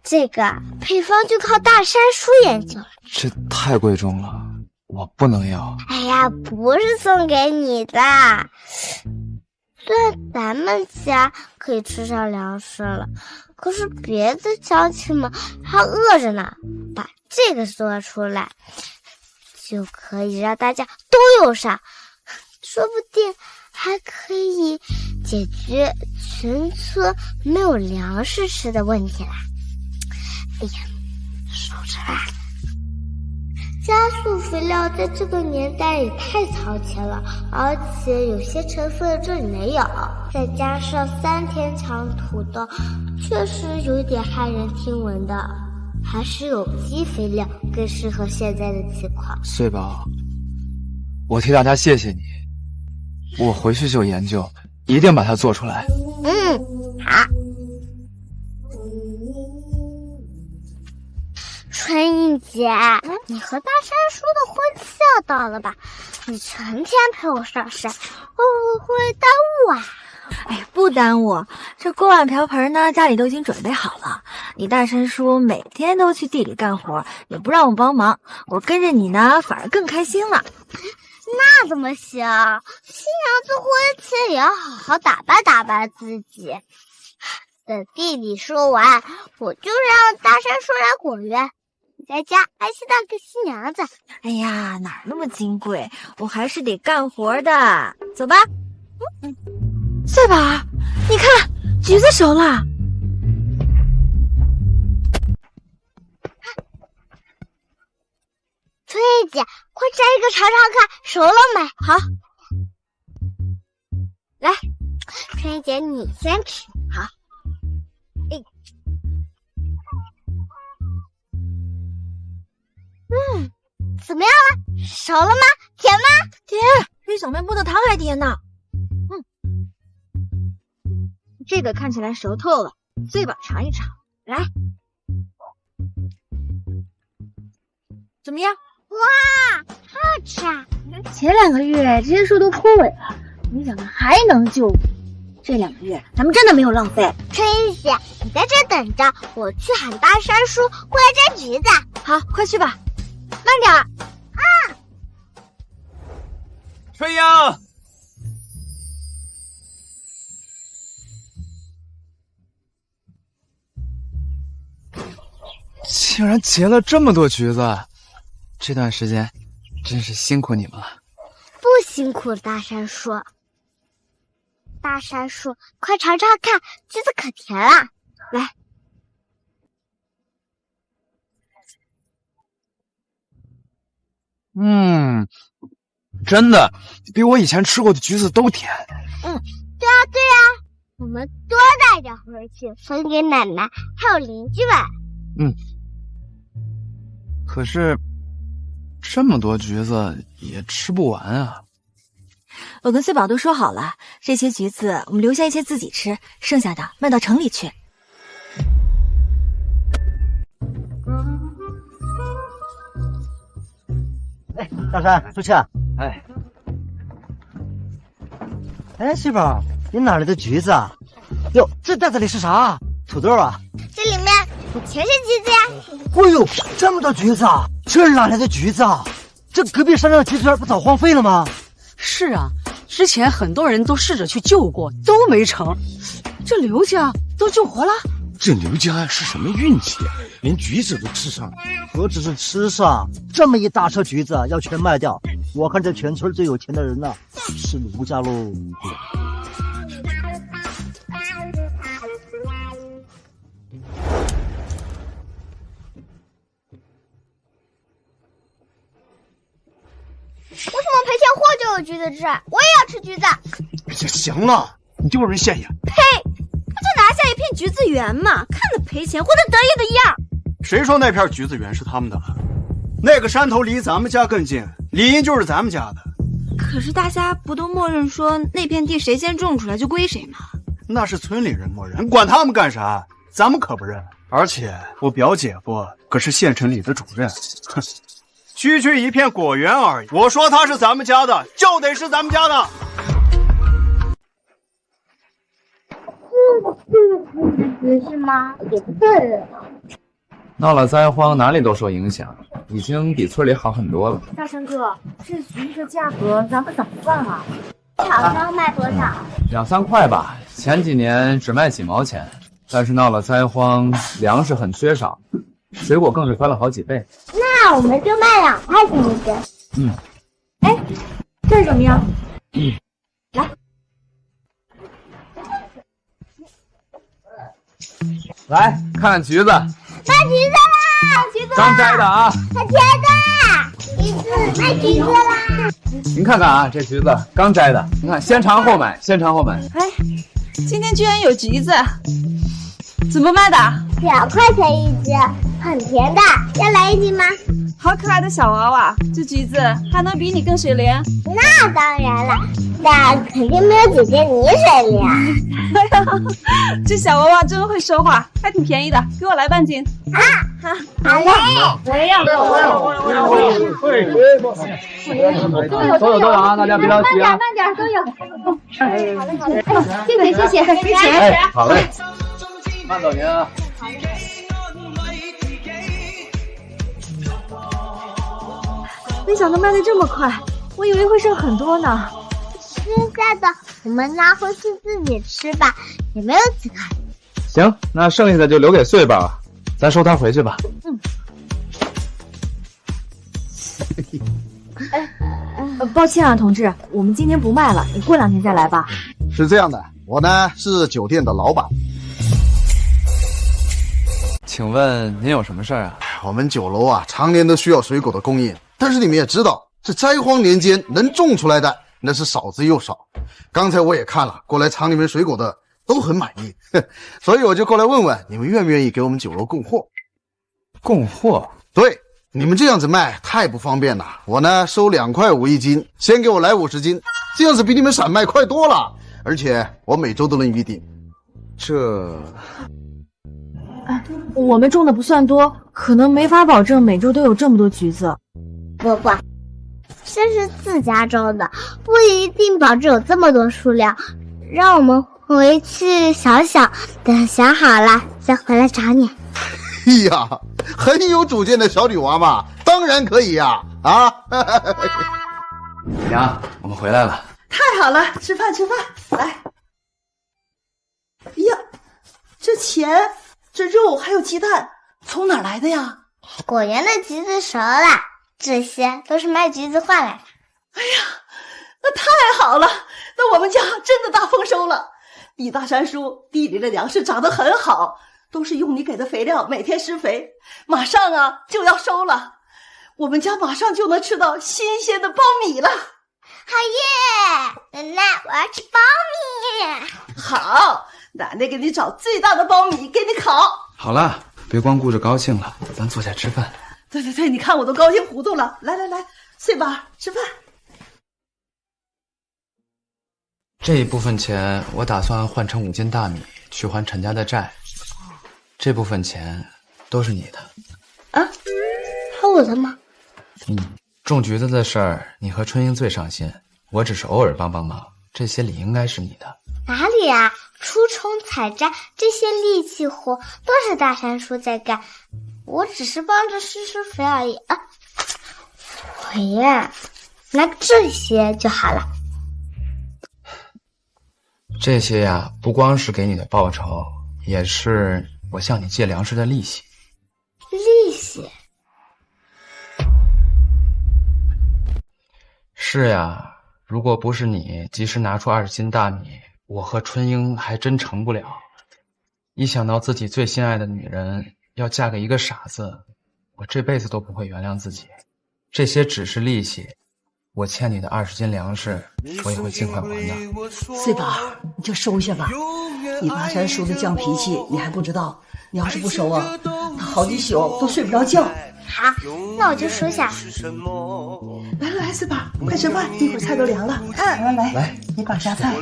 这个配方就靠大山叔研究了。这太贵重了，我不能要。哎呀，不是送给你的，虽然咱们家可以吃上粮食了，可是别的乡亲们还饿着呢。把这个做出来，就可以让大家都有上，说不定还可以解决全村没有粮食吃的问题啦。哎呀，说出来了。加速肥料在这个年代也太超前了，而且有些成分这里没有，再加上3天长土豆，确实有点骇人听闻的。还是有机肥料更适合现在的情况。穗宝，我替大家谢谢你，我回去就研究，一定把它做出来。好。春英姐，你和大山叔的婚期要到了吧？你成天陪我上山，会不会耽误啊？哎，不耽误。这锅碗瓢盆呢，家里都已经准备好了。你大山叔每天都去地里干活，也不让我帮忙，我跟着你呢，反而更开心了。那怎么行？新娘子婚前也要好好打扮打扮自己。等弟弟说完，我就让大山叔来果园，你在家安心当个新娘子。哎呀，哪那么金贵，我还是得干活的。走吧。穗宝，你看橘子熟了。春燕姐，快摘一个尝尝看，熟了没？好，来，春燕姐你先吃。好。怎么样了？熟了吗？甜吗？甜，比小卖部的糖还甜呢。这个看起来熟透了，穗宝尝一尝。来，怎么样？哇，好好吃啊！前2个月这些树都枯萎了，没想到还能救。这2个月咱们真的没有浪费。春英姐，你在这等着，我去喊大山叔过来摘橘子。好，快去吧，慢点啊！春英，竟然结了这么多橘子，这段时间真是辛苦你们了。不辛苦，大山叔。大山叔，快尝尝看，橘子可甜了。来，真的比我以前吃过的橘子都甜。对啊，我们多带点回去，分给奶奶还有邻居们。可是这么多橘子也吃不完啊。我跟穗宝都说好了，这些橘子我们留下一些自己吃，剩下的卖到城里去。大山，出去啊！媳妇儿，你哪来的橘子啊？哟，这袋子里是啥？土豆啊？这里面全是橘子呀！哎呦，这么多橘子啊！这哪来的橘子啊？这隔壁山上的橘子园不早荒废了吗？是啊，之前很多人都试着去救过，都没成。这刘家都救活了。这刘家是什么运气啊？连橘子都吃上了。何止是吃上，这么一大车橘子要全卖掉，我看这全村最有钱的人呢，是刘家喽。为什么赔钱货就有橘子吃？我也要吃橘子。哎呀，行了，你丢人现眼。呸！不就拿下一片橘子园吗？看那赔钱货的得意的样。谁说那片橘子园是他们的了？那个山头离咱们家更近，理应就是咱们家的。可是大家不都默认说那片地谁先种出来就归谁吗？那是村里人默认，管他们干啥？咱们可不认。而且我表姐夫可是县城里的主任，哼，区区一片果园而已。我说他是咱们家的，就得是咱们家的。是吗？也不对。闹了灾荒，哪里都受影响，已经比村里好很多了。大山哥，这橘子价格咱们怎么算啊？厂商卖多少？2、3块吧，前几年只卖几毛钱，但是闹了灾荒，粮食很缺少，水果更是翻了好几倍。那我们就卖2块钱一斤。嗯。哎，这怎么样？嗯。来。来看橘子，卖橘子啦！橘子刚摘的啊！很甜的，橘子卖橘子啦！您看看啊，这橘子刚摘的，你看先尝后买，先尝后买。哎，今天居然有橘子，怎么卖的？2块钱一斤，很甜的，要来1斤吗？好可爱的小娃娃，这橘子还能比你更水灵？那当然了，但肯定没有姐姐你水灵。哎呀，这小娃娃真会说话，还挺便宜的，给我来半斤。啊，好嘞，我也要，都有啊，大家别着急啊。慢点，都有。好嘞，好嘞，谢谢，没钱。哎，好嘞，慢走您啊。没想到卖的这么快，我以为会剩很多呢。剩下的我们拿回去自己吃吧，也没有几块。行，那剩下的就留给穗宝，咱收摊回去吧。抱歉啊，同志，我们今天不卖了，你过2天再来吧。是这样的，我呢是酒店的老板。请问您有什么事儿啊？我们酒楼啊，常年都需要水果的供应，但是你们也知道，这灾荒年间能种出来的那是少之又少。刚才我也看了，过来尝你们水果的都很满意，所以我就过来问问你们愿不愿意给我们酒楼供货。供货？对，你们这样子卖太不方便了。我呢收2.5块1斤，先给我来50斤，这样子比你们散卖快多了，而且我每周都能预定。这我们种的不算多，可能没法保证每周都有这么多橘子。不，这是自家种的，不一定保证有这么多数量。让我们回去想想，等想好了再回来找你。哎呀，很有主见的小女娃嘛，当然可以呀！娘，我们回来了。太好了，吃饭，来。哎呀，这钱。这肉还有鸡蛋从哪儿来的呀？果园的橘子熟了，这些都是卖橘子换来的。哎呀，那太好了，那我们家真的大丰收了。李大山叔地里的粮食长得很好，都是用你给的肥料每天施肥，马上啊就要收了，我们家马上就能吃到新鲜的苞米了。好耶！奶奶，我要吃苞米。好，奶奶给你找最大的苞米给你烤。好了，别光顾着高兴了，咱坐下吃饭。对，你看我都高兴糊涂了。来，穗宝吃饭。这一部分钱我打算换成5斤大米去还陈家的债，这部分钱都是你的。啊？还我的吗？种橘子的事儿，你和春英最上心，我只是偶尔帮忙，这些理应该是你的。哪里啊？除虫采摘这些力气活都是大山叔在干，我只是帮着施肥而已啊。我呀，拿个这些就好了。这些呀，不光是给你的报酬，也是我向你借粮食的利息。利息？是呀，如果不是你及时拿出20斤大米，我和春英还真成不了。一想到自己最心爱的女人要嫁给一个傻子，我这辈子都不会原谅自己。这些只是利息，我欠你的20斤粮食，我也会尽快还的。翠宝，你就收下吧。你爬山叔的犟脾气，你还不知道。你要是不收啊，他好几宿都睡不着觉。好，那我就收下。来来，翠宝，快吃饭，一会儿菜都凉了。来，你绑下菜。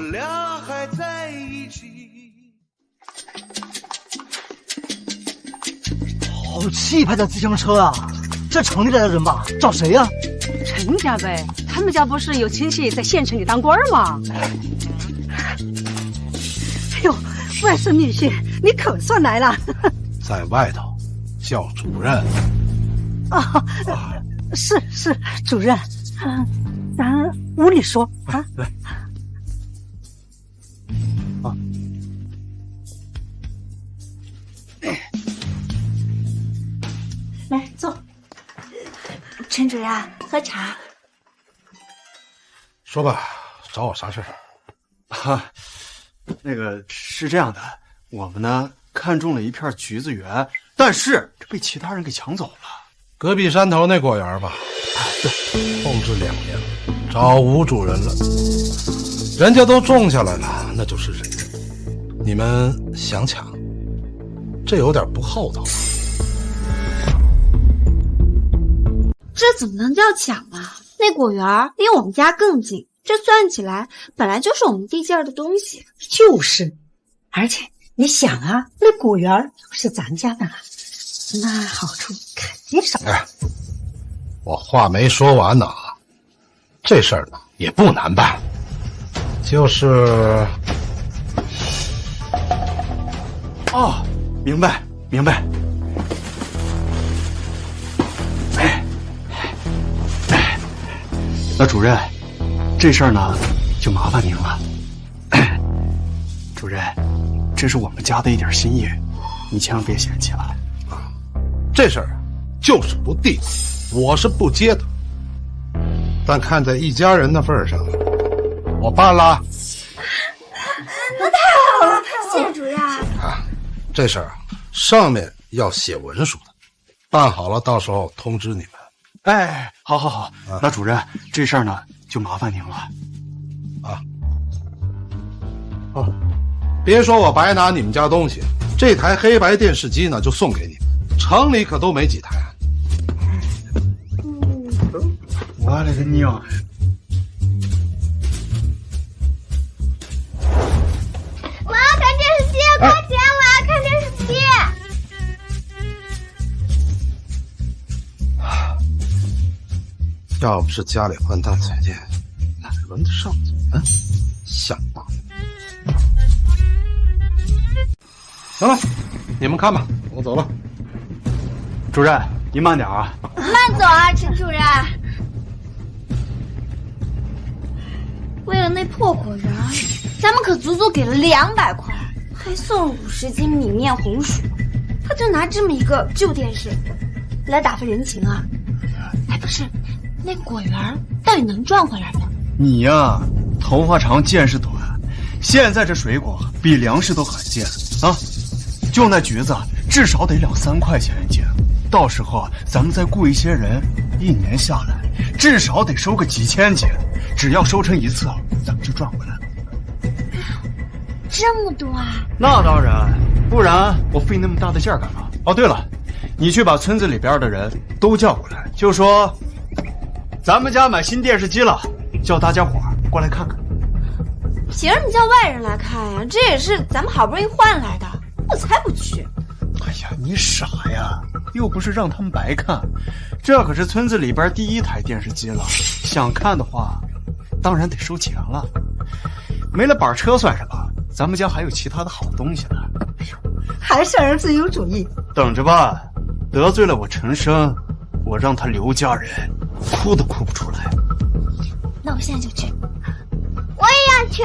好气派的自行车啊！这城里来的人吧？找谁呀？陈家呗，他们家不是有亲戚在县城里当官吗？哎呦，外孙女婿，你可算来了。在外头叫主任。啊，是主任，咱屋里说啊。来，啊，来坐。陈主任，喝茶。说吧，找我啥事儿？啊，那个是这样的，我们呢看中了一片橘子园，但是这被其他人给抢走了。隔壁山头那果园吧？对，控制2年了，找吴主人了。人家都种下来了，那就是人家。你们想抢，这有点不厚道。这怎么能叫抢啊？那果园离我们家更近，这算起来本来就是我们地界的东西。就是，而且你想啊，那果园是咱家的，那好处肯定少。哎，我话没说完呢，这事儿呢也不难办，就是哦，明白。那主任，这事儿呢就麻烦您了。主任，这是我们家的一点心意，你千万别嫌弃啊。这事儿就是不地，我是不接的。但看在一家人的份上，我办了。那太好了，谢谢主任。啊，这事儿上面要写文书的，办好了到时候通知你们。哎，好，那主任，这事儿呢就麻烦您了。啊，哦，别说我白拿你们家东西，这台黑白电视机呢就送给你们，城里可都没几台。我勒个娘！我要看电视机，快点！我要看电视机。要不是家里换大彩电，哪轮得上你们？想当然。行了，你们看吧，我走了。主任，您慢点啊。慢走啊，陈主任。为了那破果园，咱们可足足给了200块，还送了50斤米面红薯。他就拿这么一个旧电视来打发人情啊？哎，不是。那果园到底能赚回来吗？你呀，头发长见识短，现在这水果比粮食都罕见啊！就那橘子，至少得2-3块钱一斤，到时候咱们再雇一些人，1年下来至少得收个几千斤，只要收成一次，咱们就赚回来了。这么多啊？那当然，不然我费那么大的劲儿干嘛？哦，对了，你去把村子里边的人都叫过来，就说咱们家买新电视机了，叫大家伙儿过来看看。凭什么叫外人来看呀？这也是咱们好不容易换来的，我才不去。哎呀，你傻呀，又不是让他们白看，这可是村子里边第1台电视机了，想看的话当然得收钱了。没了板车算什么，咱们家还有其他的好东西呢。哎呦，还是儿子有主意。等着吧，得罪了我陈生，我让他刘家人哭都哭不出来。那我现在就去。我也要去，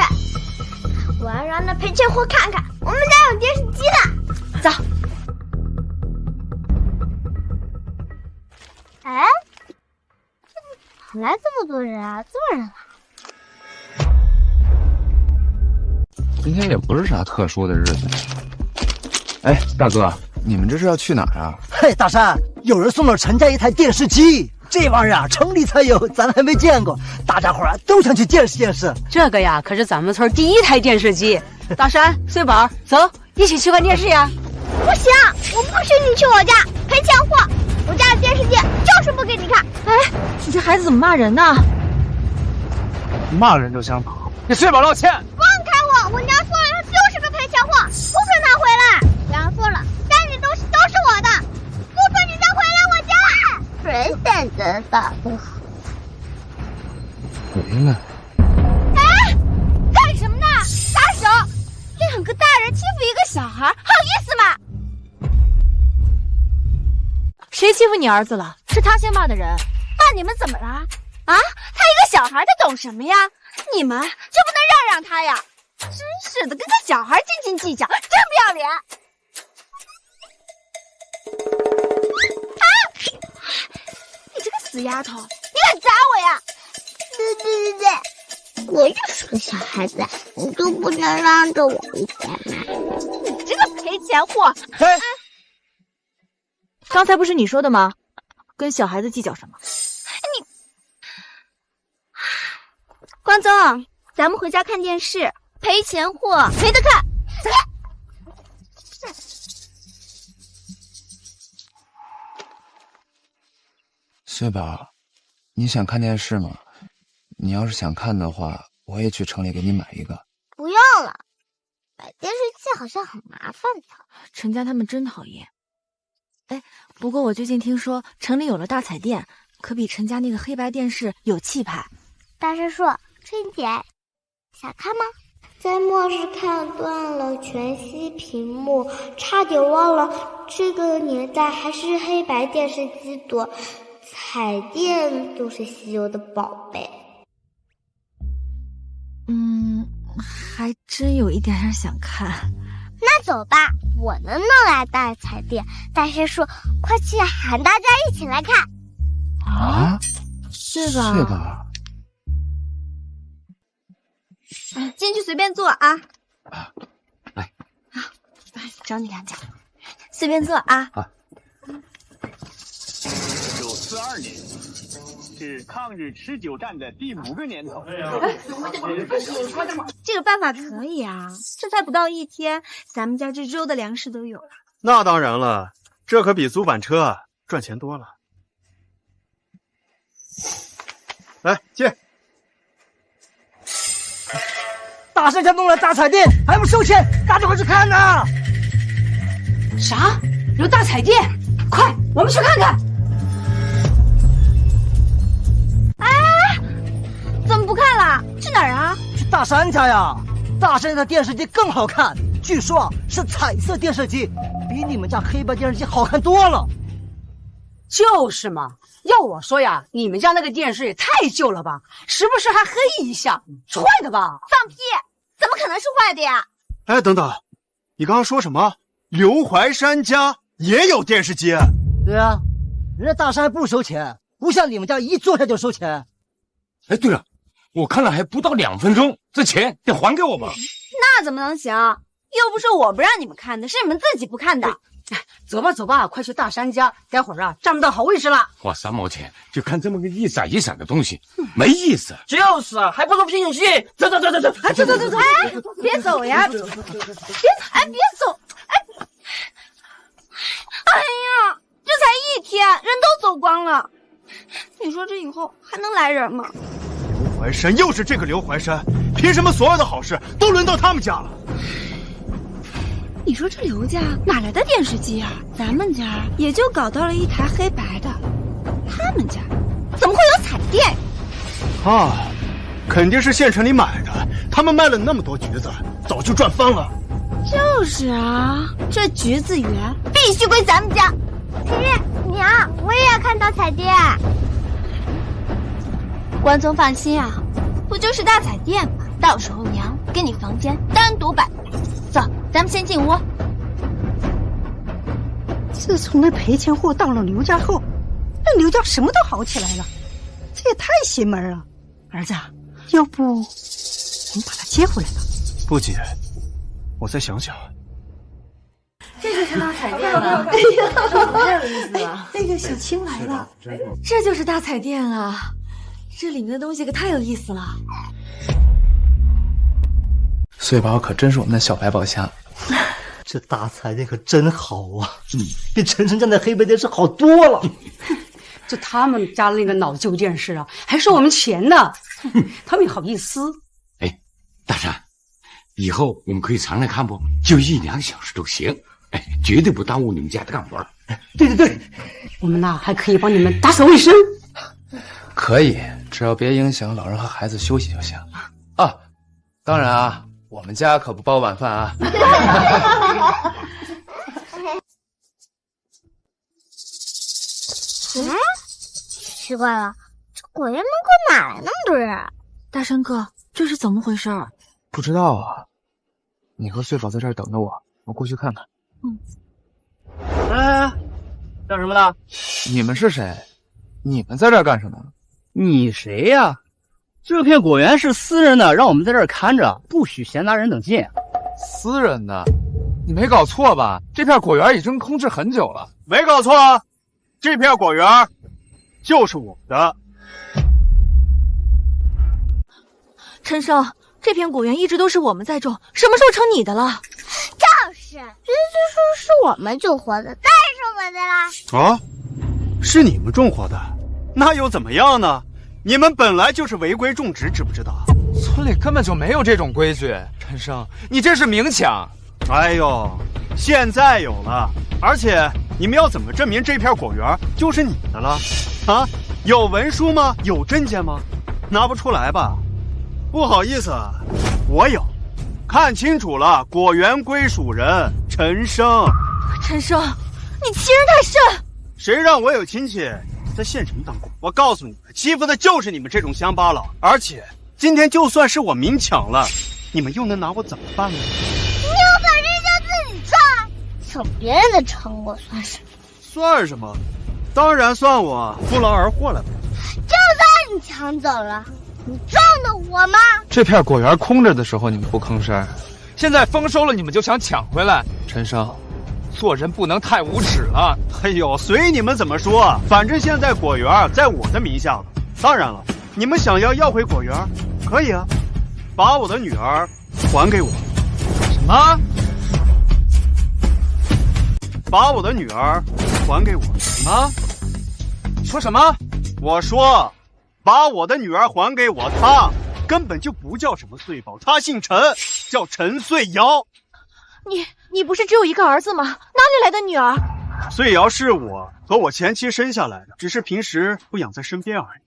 我要让那赔钱货看看我们家有电视机的。走。哎，怎么来这么多人啊？这么热闹。今天也不是啥特殊的日子。哎，大哥，你们这是要去哪儿啊？嘿，大山，有人送了陈家一台电视机，这玩意儿啊，城里才有，咱还没见过，大家伙啊都想去见识见识。这个呀，可是咱们村第一台电视机。大山、穗宝，走，一起去看电视呀！不行，我不许你去我家赔钱货，我家的电视机就是不给你看。哎，你这孩子怎么骂人呢？骂人就想跑，你穗宝道歉。放开我！我娘说了，他就是个赔钱货，不准他回来。娘说了，家里东西都是我的，不准你再回来我家。谁选择的？回来。哎，干什么呢？撒手！两个大人欺负一个小孩，好意思吗？谁欺负你儿子了？是他先骂的人。那你们怎么了？啊，他一个小孩，他懂什么呀？你们就不能让让他呀？真是的，跟个小孩斤斤计较，真不要脸！啊！你这个死丫头，你敢砸我呀？对，我就是个小孩子，你就不能让着我一点吗？你这个赔钱货！哎，刚才不是你说的吗？跟小孩子计较什么？你，关总，咱们回家看电视，赔钱货，没得看。穗宝，你想看电视吗？你要是想看的话，我也去城里给你买一个。不用了，买电视机好像很麻烦的。陈家他们真讨厌。哎，不过我最近听说城里有了大彩电，可比陈家那个黑白电视有气派。大师叔，春姐，想看吗？在末世看断了全息屏幕，差点忘了这个年代还是黑白电视机多，彩电都是稀有的宝贝。还真有一点点想看。那走吧，我能弄来大彩电。大师叔，快去喊大家一起来看。啊？是吧？是吧？进去随便坐啊。来。好，找你两家，随便坐啊。好。 942年是抗日持久战的第5个年头。这个办法可以啊，这才不到1天，咱们家这周的粮食都有了。那当然了，这可比租板车赚钱多了。来，借。大山家弄了大彩电，还不收钱，大家快去看呐！啥？有大彩电？快，我们去看看。 怎么不看了？去哪儿啊？去大山家呀！大山家的电视机更好看，据说啊是彩色电视机，比你们家黑白电视机好看多了。就是嘛，要我说呀，你们家那个电视也太旧了吧，时不时还黑一下，是坏的吧？放屁！怎么可能是坏的呀？哎，等等，你刚刚说什么？刘怀山家也有电视机？对啊，人家大山不收钱，不像你们家一坐下就收钱。哎，对了。 我看了还不到2分钟，这钱得还给我吧？那怎么能行？又不是我不让你们看的，是你们自己不看的。哎，走吧走吧，快去大山家，待会儿啊占不到好位置了。花3毛钱就看这么个一闪一闪的东西，没意思。就是啊，还不如拼游戏。走走走走走，哎，走走走走，哎，别走呀！别，哎，别走！哎呀，这才1天，人都走光了。你说这以后还能来人吗？ 怀山又是这个刘怀山，凭什么所有的好事都轮到他们家了？你说这刘家哪来的电视机啊？咱们家也就搞到了一台黑白的，他们家怎么会有彩电？啊，肯定是县城里买的。他们卖了那么多橘子，早就赚翻了。就是啊，这橘子园必须归咱们家。皮皮，娘，我也要看到彩电。关总放心啊，不就是大彩电吗？到时候娘给你房间单独摆。走，咱们先进屋。自从那赔钱货到了刘家后，那刘家什么都好起来了，这也太邪门了。儿子，要不我们把他接回来吧？不姐，我再想想。这就是大彩电了，哎呀，太有意思了。那个小青来了，这就是大彩电啊，这里面的东西可太有意思了。穗宝可真是我们的小百宝箱。这大彩电可真好啊，比晨晨家那黑白电视好多了。就他们家那个老旧电视啊，还收我们钱呢，他们也好意思。哎，大山，以后我们可以常来看不？就1-2小时都行，哎，绝对不耽误你们家的干活。对对对，我们呐还可以帮你们打扫卫生。可以，只要别影响老人和孩子休息就行啊。当然啊，我们家可不包晚饭啊。哎，奇怪了，这果园门口哪来那么多人？大山哥，这是怎么回事？不知道啊，你和穗宝在这儿等着我，我过去看看。哎，干什么呢？你们是谁？你们在这儿干什么？你谁呀？这片果园是私人的，让我们在这儿看着，不许闲杂人等进。私人的？你没搞错吧？这片果园已经空置很久了。没搞错，这片果园就是我的。陈生，这片果园一直都是我们在种，什么时候成你的了？就是，人家说是我们种活的，当然是我的啦。啊，是你们种活的，那又怎么样呢？你们本来就是违规种植，知不知道？村里根本就没有这种规矩。陈生，你这是明抢！哎呦，现在有了，而且你们要怎么证明这片果园就是你的了？啊，有文书吗？有证件吗？拿不出来吧？不好意思，我有，看清楚了，果园归属人陈生。陈生，你欺人太甚！谁让我有亲戚在县城当官？我告诉你们，欺负的就是你们这种乡巴佬。而且今天就算是我明抢了，你们又能拿我怎么办呢？你有本事就自己种，抢别人的成果算什么？算什么？当然算我不劳而获了呗。就算你抢走了，你种的我吗？这片果园空着的时候你们不吭声，现在丰收了你们就想抢回来。陈生，做人不能太无耻了。哎呦，随你们怎么说，反正现在果园在我的名下了。当然了，你们想要回果园，可以啊，把我的女儿还给我。什么？把我的女儿还给我？什么？你说什么？我说，把我的女儿还给我。她根本就不叫什么穗宝，她姓陈，叫陈穗瑶。你不是只有一个儿子吗？哪里来的女儿？穗瑶是我和我前妻生下来的，只是平时不养在身边而已。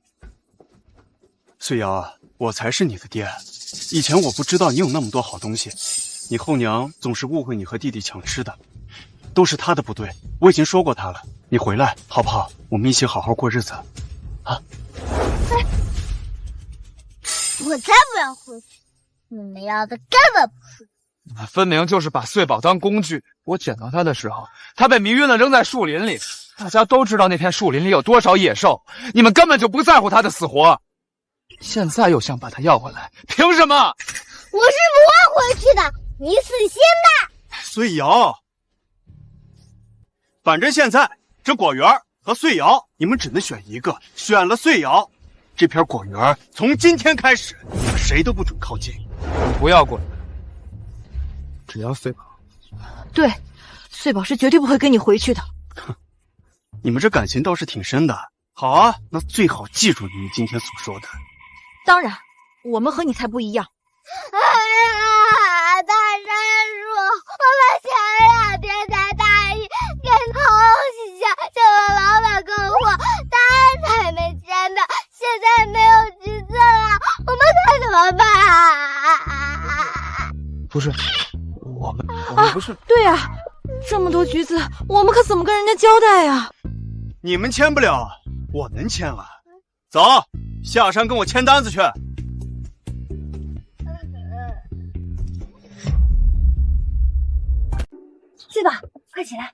穗瑶，我才是你的爹。以前我不知道你有那么多好东西，你后娘总是误会你和弟弟抢吃的，都是她的不对，我已经说过她了。你回来好不好？我们一起好好过日子，啊！我才不要回去，你们要的根本不是。分明就是把穗宝当工具。我捡到他的时候，他被迷晕了，扔在树林里。大家都知道那片树林里有多少野兽，你们根本就不在乎他的死活。现在又想把他要回来，凭什么？我是不会回去的，你死心吧。穗瑶，反正现在这果园和穗瑶，你们只能选一个。选了穗瑶，这片果园从今天开始，你们谁都不准靠近。你不要滚，只要穗宝。对，穗宝是绝对不会跟你回去的。你们这感情倒是挺深的。好啊，那最好记住你们今天所说的。当然，我们和你才不一样。大山叔，我们前2天才答应给同喜家这个老板供货，答案还没签的，现在没有橘子了，我们该怎么办？不是，我们不是。对呀，这么多橘子，我们可怎么跟人家交代呀？你们签不了，我能签啊。走，下山跟我签单子去。睡吧，快起来。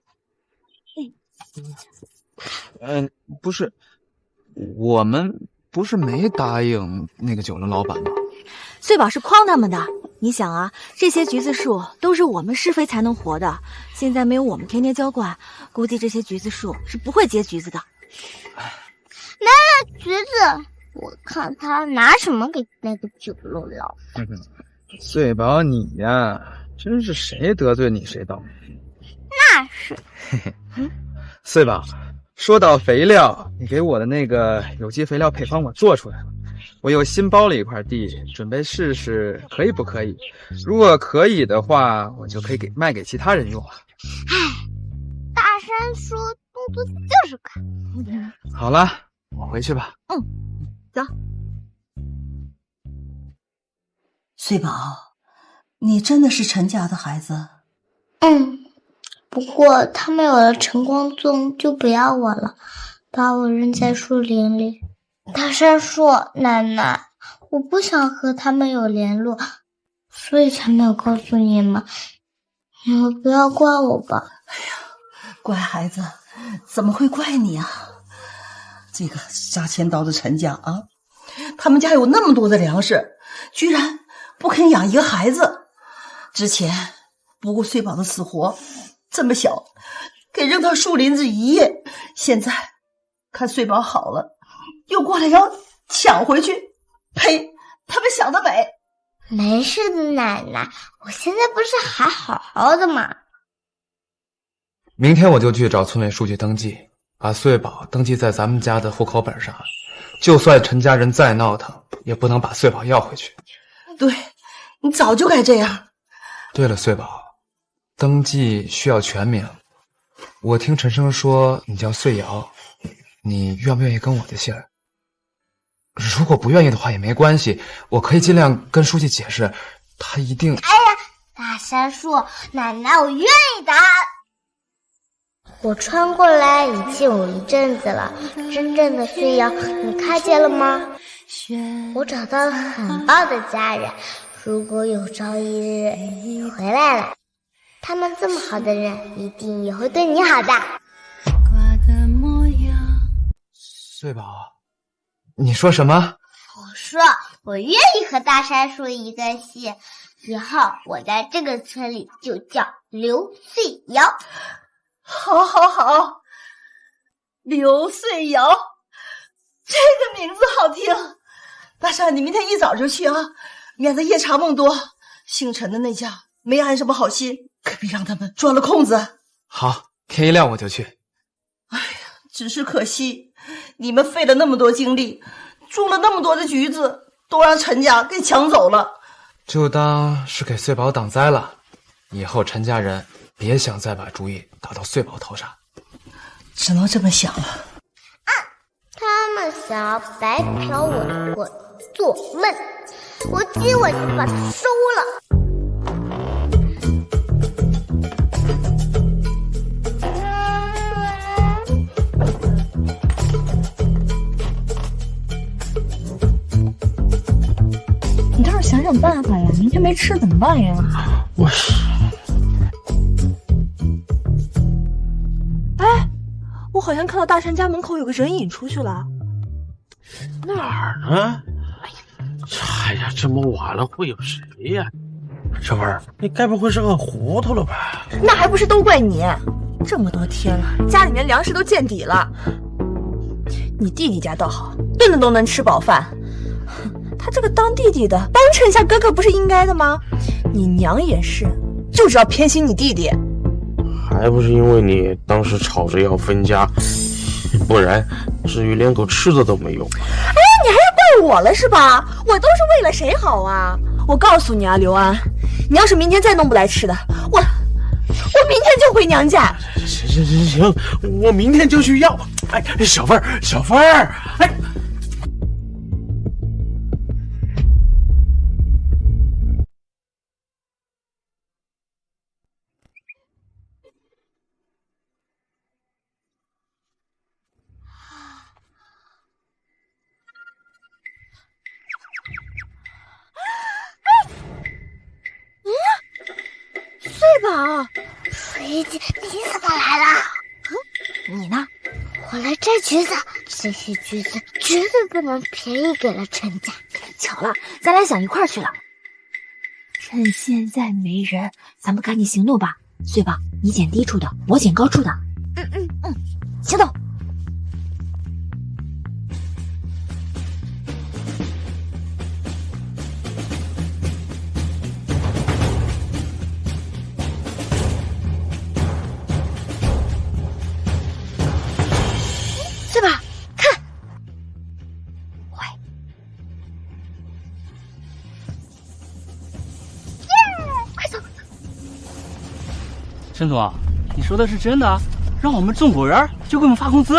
不是，我们不是没答应那个酒楼老板吗？穗宝是诓他们的。你想啊，这些橘子树都是我们施肥才能活的，现在没有我们天天浇灌，估计这些橘子树是不会结橘子的。没了橘子，我看他拿什么给那个酒楼老板。穗宝你呀，真是谁得罪你谁倒霉。那是。穗宝，说到肥料，你给我的那个有机肥料配方我做出来了，我又新包了一块地，准备试试可以不可以。如果可以的话，我就可以卖给其他人用了。大山说动作就是快。好了，我回去吧。走。穗宝，你真的是陈家的孩子？不过他们有了陈光宗就不要我了，把我扔在树林里。大山说：“奶奶，我不想和他们有联络，所以才没有告诉你们。你们不要怪我吧。”乖孩子，怎么会怪你啊？这个杀千刀的陈家啊，他们家有那么多的粮食，居然不肯养一个孩子。之前不顾穗宝的死活，这么小给扔到树林子一夜，现在看穗宝好了，又过来要抢回去。呸！他们想得美。没事的，奶奶，我现在不是还好好的吗？明天我就去找村委书记登记，把穗宝登记在咱们家的户口本上。就算陈家人再闹腾，也不能把穗宝要回去。对，你早就该这样。对了，穗宝，登记需要全名。我听陈生说你叫穗瑶，你愿不愿意跟我的姓？如果不愿意的话也没关系，我可以尽量跟书记解释，他一定……哎呀，大山树，奶奶，我愿意的。我穿过来已经有一阵子了，真正的穗瑶你看见了吗？我找到了很棒的家人，如果有朝一日你回来了，他们这么好的人一定也会对你好的。穗宝，你说什么？我说我愿意和大山树一个姓，以后我在这个村里就叫刘穗瑶。好好好，刘穗瑶，这个名字好听。大山，你明天一早就去啊，免得夜长梦多。姓陈的那家没安什么好心，可别让他们钻了空子。好，天一亮我就去。哎呀，只是可惜，你们费了那么多精力，种了那么多的橘子，都让陈家给抢走了。就当是给穗宝挡灾了，以后陈家人别想再把主意打到穗宝头上。只能这么想了。他们想要白嫖我做梦，我今晚就把它收了。你倒是想想办法呀！明天没吃怎么办呀？我好像看到大山家门口有个人影出去了。哪儿呢？哎呀，这么晚了会有谁呀？小文，你该不会是饿糊涂了吧？那还不是都怪你！这么多天了，家里面粮食都见底了。你弟弟家倒好，顿顿都能吃饱饭。他这个当弟弟的，帮衬一下哥哥不是应该的吗？你娘也是，就知道偏心你弟弟。还不是因为你当时吵着要分家，不然至于连口吃的都没有。哎呀，你还是怪我了是吧？我都是为了谁好啊？我告诉你啊，刘安，你要是明天再弄不来吃的，我明天就回娘家。行，我明天就去要。哎，小凤儿，哎。穗宝，鱼姐，你怎么来了？你呢？我来摘橘子，这些橘子绝对不能便宜给了陈家。巧了，咱俩想一块儿去了。趁现在没人，咱们赶紧行动吧。穗宝，你捡低处的，我捡高处的。行动。穗宝，看，喂，快走！陈总，你说的是真的？让我们种果园就给我们发工资？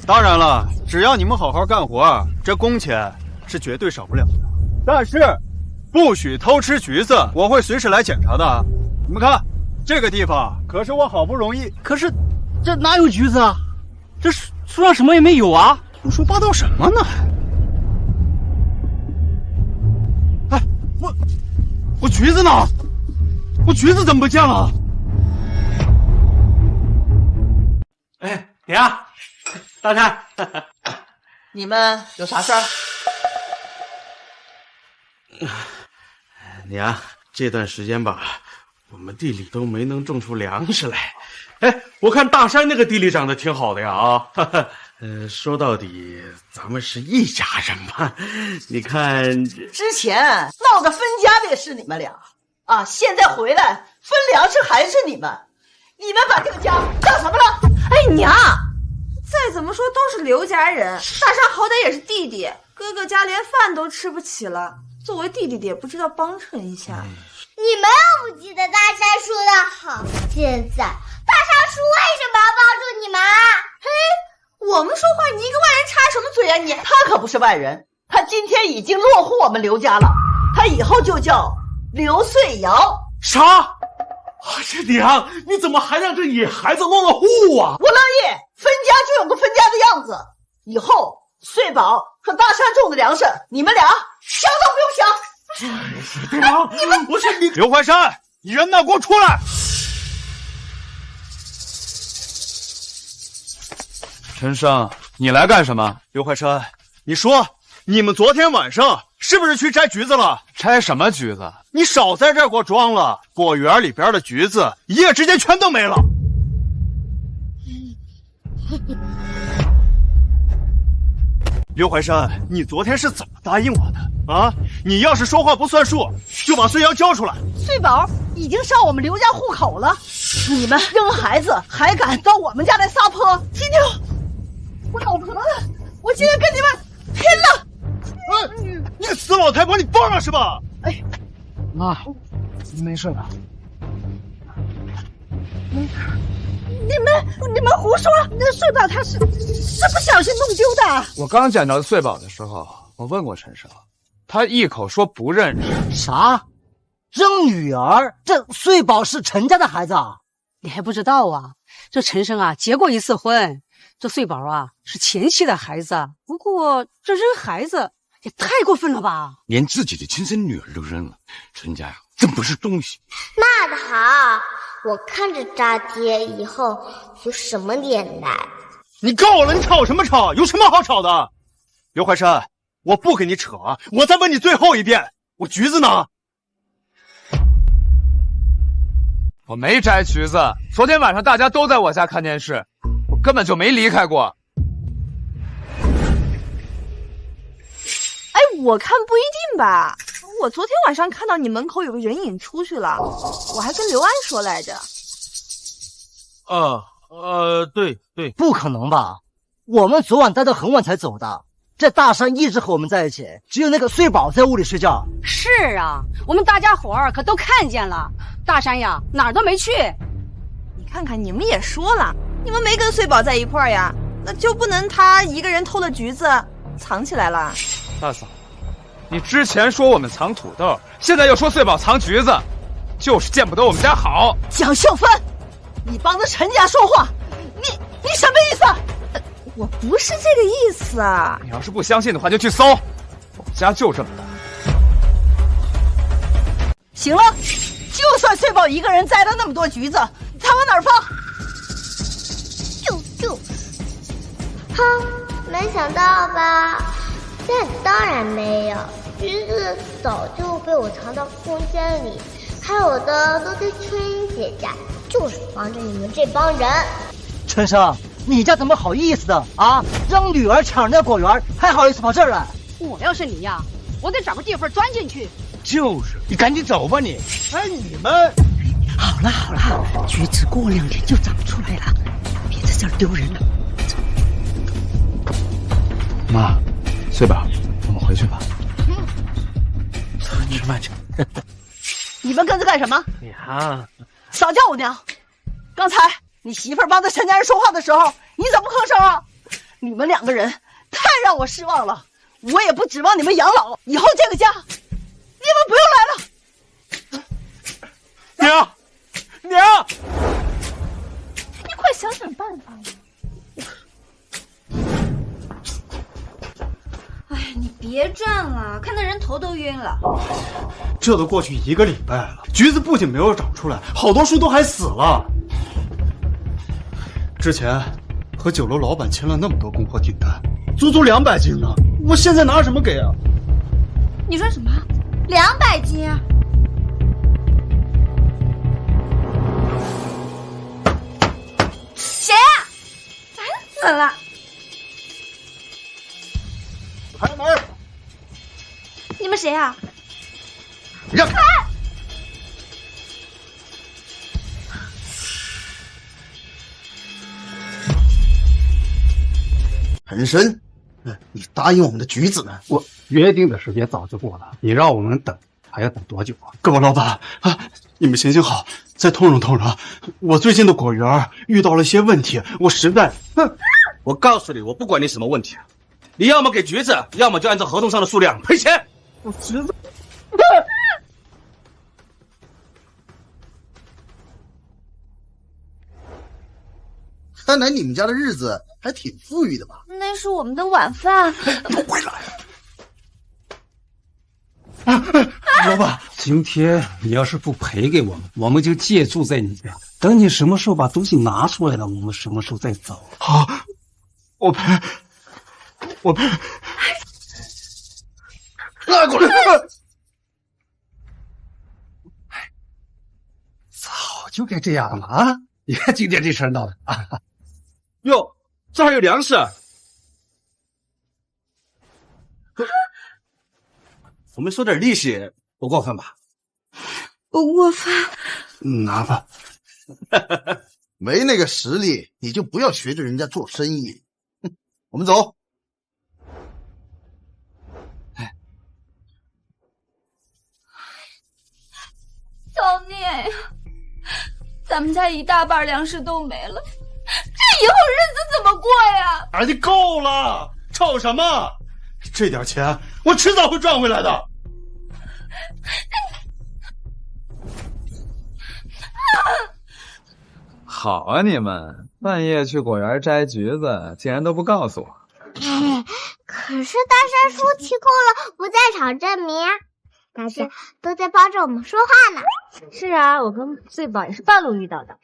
当然了，只要你们好好干活，这工钱是绝对少不了的。但是，不许偷吃橘子，我会随时来检查的。你们看，这个地方可是我好不容易……可是，这哪有橘子啊？这树上什么也没有啊！胡说八道什么呢？哎，我橘子呢？我橘子怎么不见了？哎，娘，大山，你们有啥事儿？娘，这段时间吧，我们地里都没能种出粮食来。哎，我看大山那个地里长得挺好的呀啊！说到底，咱们是一家人嘛。你看，之前闹着分家的也是你们俩啊，现在回来分粮食还是你们把这个家当什么了？哎娘，再怎么说都是刘家人，大山好歹也是弟弟，哥哥家连饭都吃不起了，作为弟弟的也不知道帮衬一下。你们又不记得大山叔的好，现在大山叔为什么要帮助你们？嘿，我们说话你一个外人插什么嘴啊你？他可不是外人，他今天已经落户我们刘家了，他以后就叫刘穗瑶。啥？这娘，你怎么还让这野孩子落了户啊？我乐意，分家就有个分家的样子。以后穗宝和大山种的粮食，你们俩想都不用想。娘，你们不是你，刘怀山，你人呢？给我出来！陈生，你来干什么？刘怀山，你说你们昨天晚上是不是去摘橘子了？摘什么橘子？你少在这儿给我装了！果园里边的橘子一夜之间全都没了。刘怀山，你昨天是怎么答应我的啊？你要是说话不算数，就把穗瑶交出来。穗宝已经上我们刘家户口了，你们扔孩子还敢到我们家来撒泼？今天我老婆了，我今天跟你们拼了！你个死老太婆，你疯了是吧？哎，妈，你没事吧？你们胡说！那穗宝他是不小心弄丢的。我刚捡到穗宝的时候，我问过陈生，他一口说不认识。啥？扔女儿？这穗宝是陈家的孩子啊？你还不知道啊？这陈生啊结过一次婚，这穗宝啊是前妻的孩子。不过这扔孩子也太过分了吧？连自己的亲生女儿都扔了，陈家呀，真不是东西。骂得好，我看着大爹以后有什么脸来。你够了，你吵什么吵？有什么好吵的？刘怀山，我不跟你扯，我再问你最后一遍，我橘子呢？我没摘橘子，昨天晚上大家都在我家看电视，我根本就没离开过。哎，我看不一定吧。我昨天晚上看到你门口有个人影出去了，我还跟刘安说来着。对，不可能吧？我们昨晚待到很晚才走的，这大山一直和我们在一起，只有那个穗宝在屋里睡觉。是啊，我们大家伙儿可都看见了，大山呀哪儿都没去。你看看，你们也说了，你们没跟穗宝在一块儿呀，那就不能他一个人偷了橘子藏起来了？大嫂，你之前说我们藏土豆，现在又说穗宝藏橘子，就是见不得我们家好。蒋秀芬，你帮着陈家说话，你什么意思？我不是这个意思啊！你要是不相信的话，就去搜，我们家就这么大。行了，就算穗宝一个人摘了那么多橘子，他他往哪儿放？哼，没想到吧？这当然没有，橘子早就被我藏到空间里，还有的都在春姐家，就是防着你们这帮人。春生，你家怎么好意思的啊？让女儿抢人家果园，还好意思跑这儿来？我要是你呀，我得找个地方钻进去。就是，你赶紧走吧你！哎，你们好了，橘子过2天就长出来了，别在这儿丢人了。妈，睡吧，我们回去吧。去慢去。你们跟着干什么？娘，少叫我娘！刚才你媳妇儿帮着陈家人说话的时候，你怎么吭声啊？你们2个人太让我失望了，我也不指望你们养老，以后这个家，你们不用来了。娘，你快想想办法呀！哎，你别转了，看得人头都晕了。这都过去1个礼拜了，橘子不仅没有长出来，好多树都还死了。之前和酒楼老板签了那么多供货订单，足足200斤呢，我现在拿什么给啊？你说什么？200斤？谁呀？烦死了！开门！你们谁呀？让开！陈深，你答应我们的橘子呢？我约定的时间早就过了，你让我们等，还要等多久啊？各位老板啊，你们行行好，再通融通融。我最近的果园遇到了一些问题，我实在……我告诉你，我不管你什么问题，你要么给橘子，要么就按照合同上的数量赔钱。我实在……看来你们家的日子还挺富裕的吧？那是我们的晚饭。都回来了！老板，今天你要是不赔给我们，我们就借住在你家。等你什么时候把东西拿出来了，我们什么时候再走。好，我赔。拉过来！早就该这样了啊！你看今天这事儿闹的啊！哟，这还有粮食。我们收点利息，不过分吧？不过分。拿吧。没那个实力，你就不要学着人家做生意。我们走。造孽呀！咱们家一大半粮食都没了，这以后日子怎么过呀？哎，你够了，吵什么？这点钱我迟早会赚回来的。好啊，你们半夜去果园摘橘子，竟然都不告诉我。可是大山叔提供了不在场证明，大家都在帮着我们说话呢。是啊，我跟醉宝也是半路遇到的。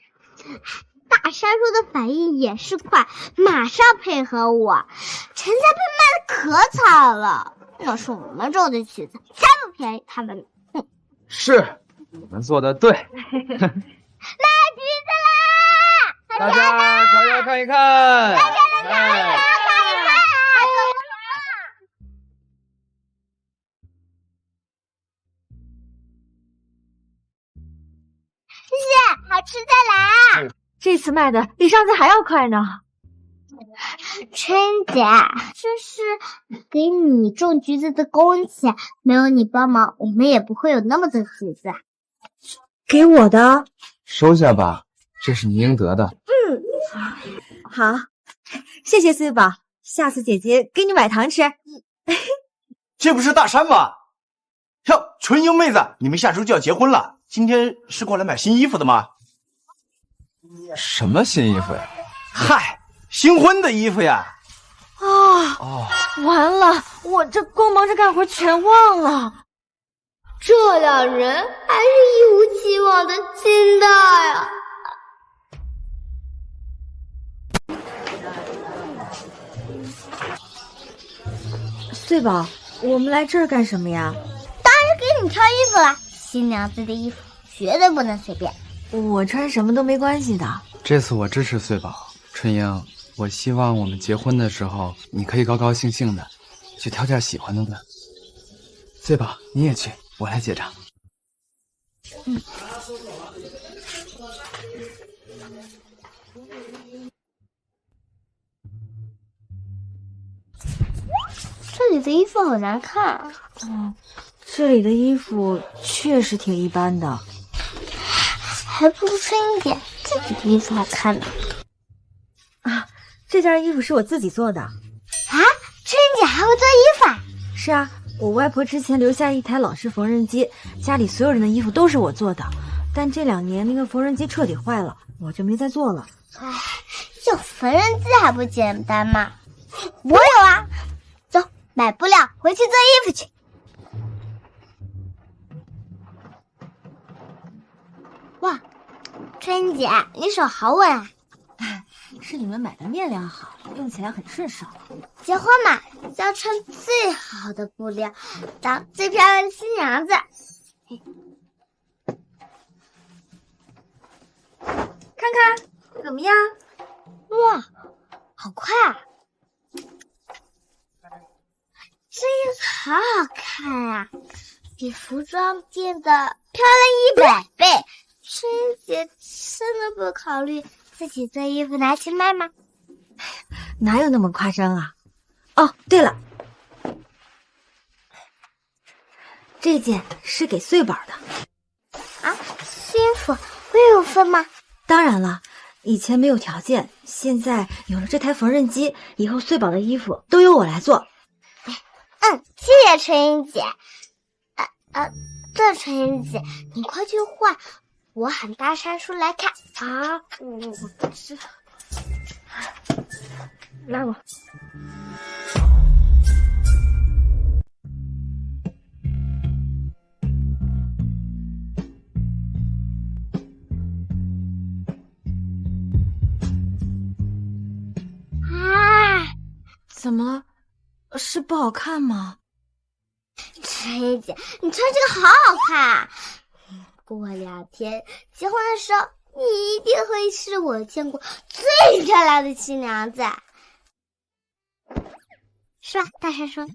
大山叔的反应也是快，马上配合我。陈家被卖的可惨了，那是我们种的橘子，才不便宜他们。是，你们做的对。卖橘子啦！大家瞧瞧看一看，大家都瞧一瞧，看一看。谢谢，好吃再来啊！这次卖的比上次还要快呢。春姐，这是给你种橘子的工钱，没有你帮忙，我们也不会有那么多橘子。给我的，收下吧，这是你应得的。好，谢谢醉宝，下次姐姐给你买糖吃。这不是大山吗？哟，纯英妹子，你们下周就要结婚了，今天是过来买新衣服的吗？什么新衣服呀？嗨，新婚的衣服呀。完了，我这光忙着干活全忘了。这两人还是一无既往的亲大呀！穗宝，我们来这儿干什么呀？当然是给你挑衣服了。新娘子的衣服绝对不能随便。我穿什么都没关系的。这次我支持穗宝，春英，我希望我们结婚的时候，你可以高高兴兴的去挑件喜欢的。穗宝，你也去，我来结账。嗯。这里的衣服好难看啊。这里的衣服确实挺一般的，还不如春英姐自己的衣服好看呢。啊，这件衣服是我自己做的。啊，春英姐还会做衣服啊？是啊，我外婆之前留下一台老式缝纫机，家里所有人的衣服都是我做的。但这2年那个缝纫机彻底坏了，我就没再做了。唉，有缝纫机还不简单吗？我有啊。走，买布料回去做衣服去。哇，春英姐，你手好稳啊！是你们买的面料好，用起来很顺手。结婚嘛，就要穿最好的布料，当最漂亮的新娘子。看看怎么样？哇，好快啊！这衣服好好看啊，比服装店的漂亮100倍。春英姐真的不考虑自己做衣服拿去卖吗？哪有那么夸张啊！哦，对了，这件是给穗宝的。啊，新衣服我也有份吗？当然了，以前没有条件，现在有了这台缝纫机，以后穗宝的衣服都由我来做。谢谢春英姐。对，春英姐，你快去换，我喊大山叔来看啊！拉我。怎么了？是不好看吗？春英姐，你穿这个好好看啊！过2天结婚的时候，你一定会是我见过最漂亮的新娘子，是吧，大山叔？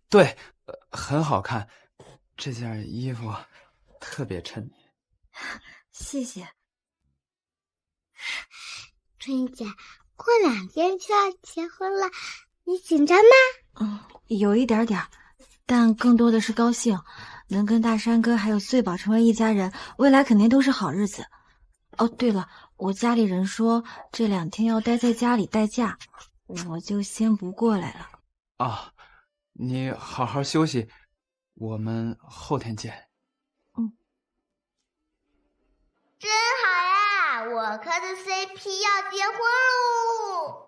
对，很好看，这件衣服特别衬你。谢谢。春英姐，过2天就要结婚了，你紧张吗？有一点点，但更多的是高兴，能跟大山哥还有穗宝成为一家人，未来肯定都是好日子。哦，对了，我家里人说这2天要待在家里待嫁，我就先不过来了。你好好休息，我们后天见。真好呀，我磕的 CP 要结婚喽！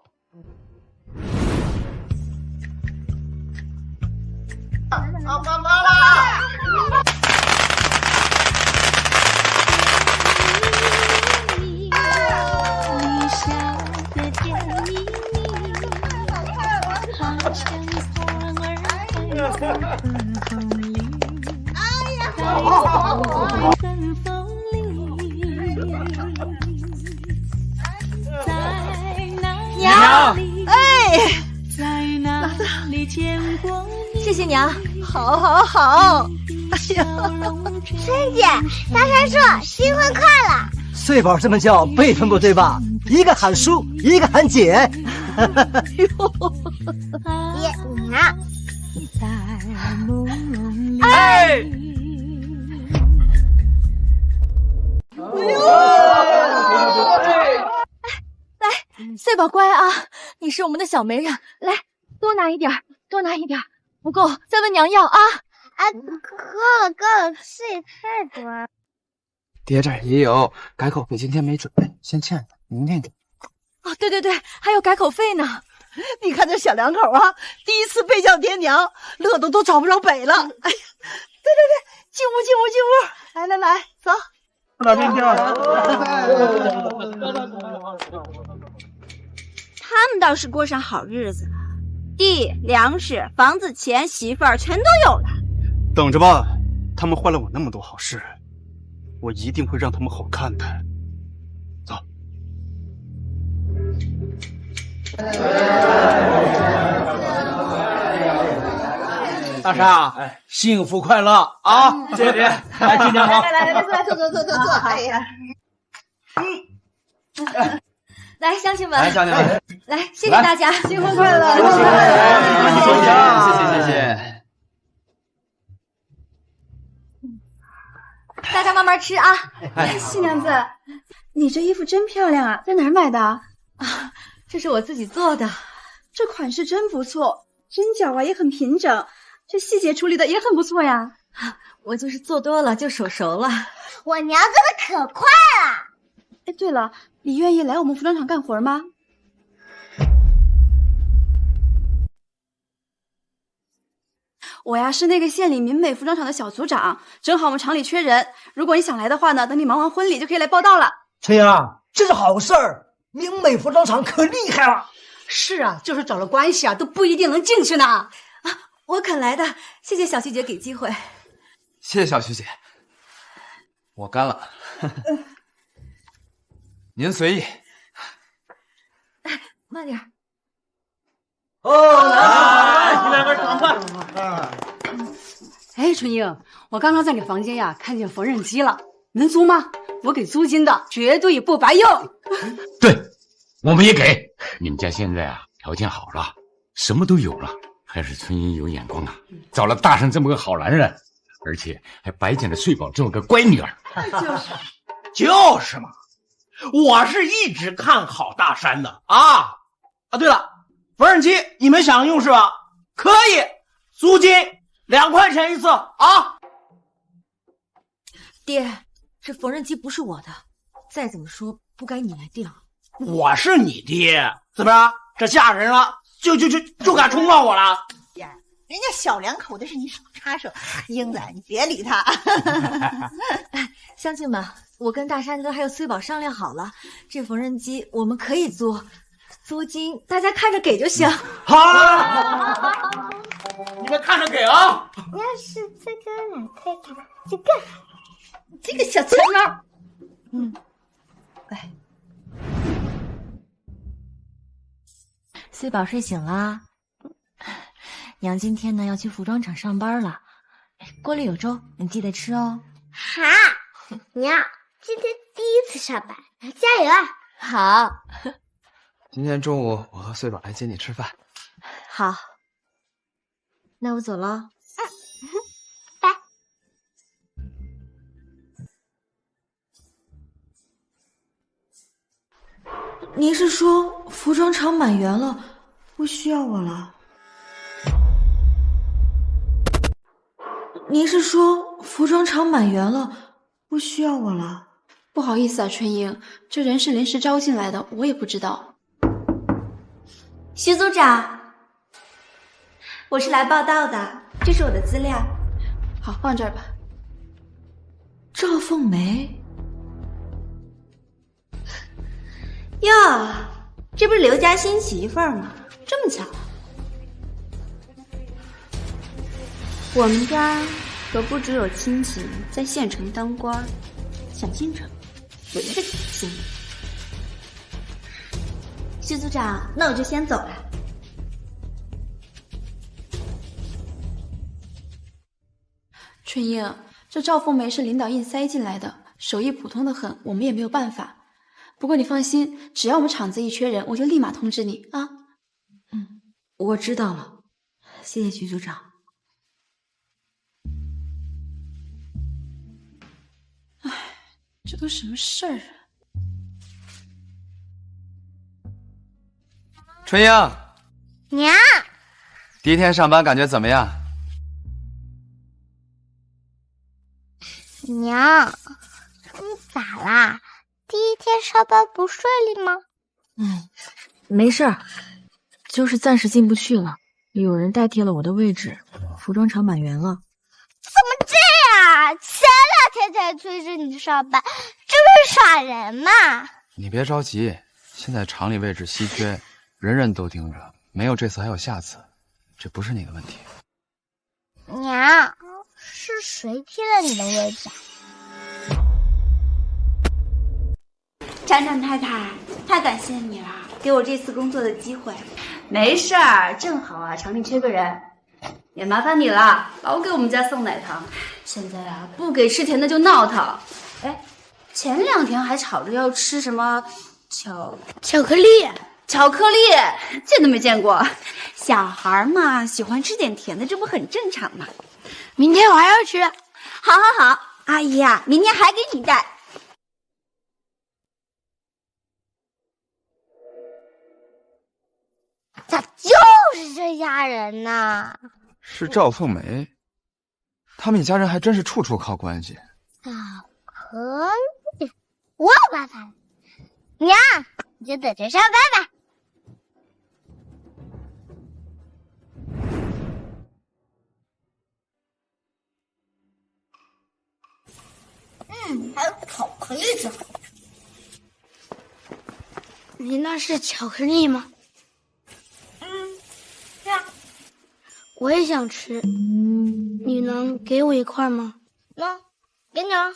妈妈！娘，谢谢娘，好。哎呀，春姐，大山叔，新婚快乐！穗宝这么叫辈分不对吧？一个喊叔，一个喊姐。娘。来，穗宝乖啊，你是我们的小媒人，来，多拿一点，不够再问娘要啊。够了，这也太多了。爹这儿也有，改口费今天没准备，先欠着，明天给。哦，对，还有改口费呢。你看这小两口啊，第一次被叫爹娘，乐得都找不着北了。哎呀，对，进屋，来，走。老天跳。他们倒是过上好日子了，地、粮食、房子、钱、媳妇儿全都有了。等着吧，他们坏了我那么多好事，我一定会让他们好看的。走。大山，幸福快乐啊！谢谢，来进家房。来，坐。哎呀，来，乡亲们，来，乡亲们，来，谢谢大家，新婚快乐！谢谢。大家慢慢吃啊。新娘子，你这衣服真漂亮啊，在哪儿买的？啊，这是我自己做的，这款式真不错，针脚啊也很平整，这细节处理的也很不错呀。我就是做多了就手熟了。我娘做的可快了。哎，对了，你愿意来我们服装厂干活吗？我呀是那个县里民美服装厂的小组长，正好我们厂里缺人。如果你想来的话呢，等你忙完婚礼就可以来报道了。春阳，这是好事儿，明美服装厂可厉害了。是啊，就是找了关系啊，都不一定能进去呢。啊，我肯来的，谢谢小徐姐给机会。谢谢小徐姐，我干了。您随意。慢点。来边尝饭。哎，春英，我刚刚在你房间呀看见缝纫机了，能租吗？我给租金的，绝对不白用。对，我们也给。你们家现在啊条件好了，什么都有了，还是春英有眼光啊，找了大山这么个好男人，而且还白捡了穗宝这么个乖女儿。就是嘛，我是一直看好大山的啊。对了，缝纫机你们想用是吧？可以，租金2块钱一次啊。爹，这缝纫机不是我的，再怎么说不该你来定。我是你爹，怎么着？这嫁人了就敢冲撞我了？呀，人家小两口的事你少插手。英子，你别理他。乡亲们，我跟大山哥还有崔宝商量好了，这缝纫机我们可以租，租金大家看着给就行。好，你们看着给啊。要是这个2块钱，这个小钱猫。哎。崔宝睡醒啦，娘今天呢要去服装厂上班了，锅里有粥，你记得吃哦。好，娘，今天第一次上班，加油啊！好，今天中午我和穗宝来接你吃饭。好，那我走了。拜。您是说服装厂满员了，不需要我了？您是说服装厂满员了，不需要我了？不好意思啊，春英，这人是临时招进来的，我也不知道。徐组长，我是来报道的，这是我的资料。好，放这儿吧。赵凤梅。哟，这不是刘家新媳妇儿吗？这么巧。我们家可不只有亲戚在县城当官，想进城围着你进。徐组长，那我就先走了。春英，这赵凤梅是领导硬塞进来的，手艺普通的很，我们也没有办法。不过你放心，只要我们厂子一缺人，我就立马通知你啊。我知道了，谢谢徐组长。唉，这都什么事儿啊？春英，娘，第一天上班感觉怎么样？娘，你咋啦？第一天上班不顺利吗？没事儿，就是暂时进不去了，有人代替了我的位置，服装厂满员了。怎么这样？前2天才催着你上班，这不是耍人吗？你别着急，现在厂里位置稀缺，人人都盯着，没有这次还有下次。这不是那个问题。娘，是谁踢了你的位置？厂长太太，太感谢你了，给我这次工作的机会。没事儿，正好啊，厂里缺个人，也麻烦你了，老给我们家送奶糖。现在啊，不给吃甜的就闹腾。哎，前2天还吵着要吃什么巧克力，见都没见过。小孩嘛，喜欢吃点甜的，这不很正常吗？明天我还要吃。好，阿姨啊，明天还给你带。咋就是这家人呢？是赵凤梅，他们一家人还真是处处靠关系。巧克力，我有办法了。娘，你就等着上班吧。还有巧克力子。你那是巧克力吗？是啊。我也想吃，你能给我一块吗？喏，给你了。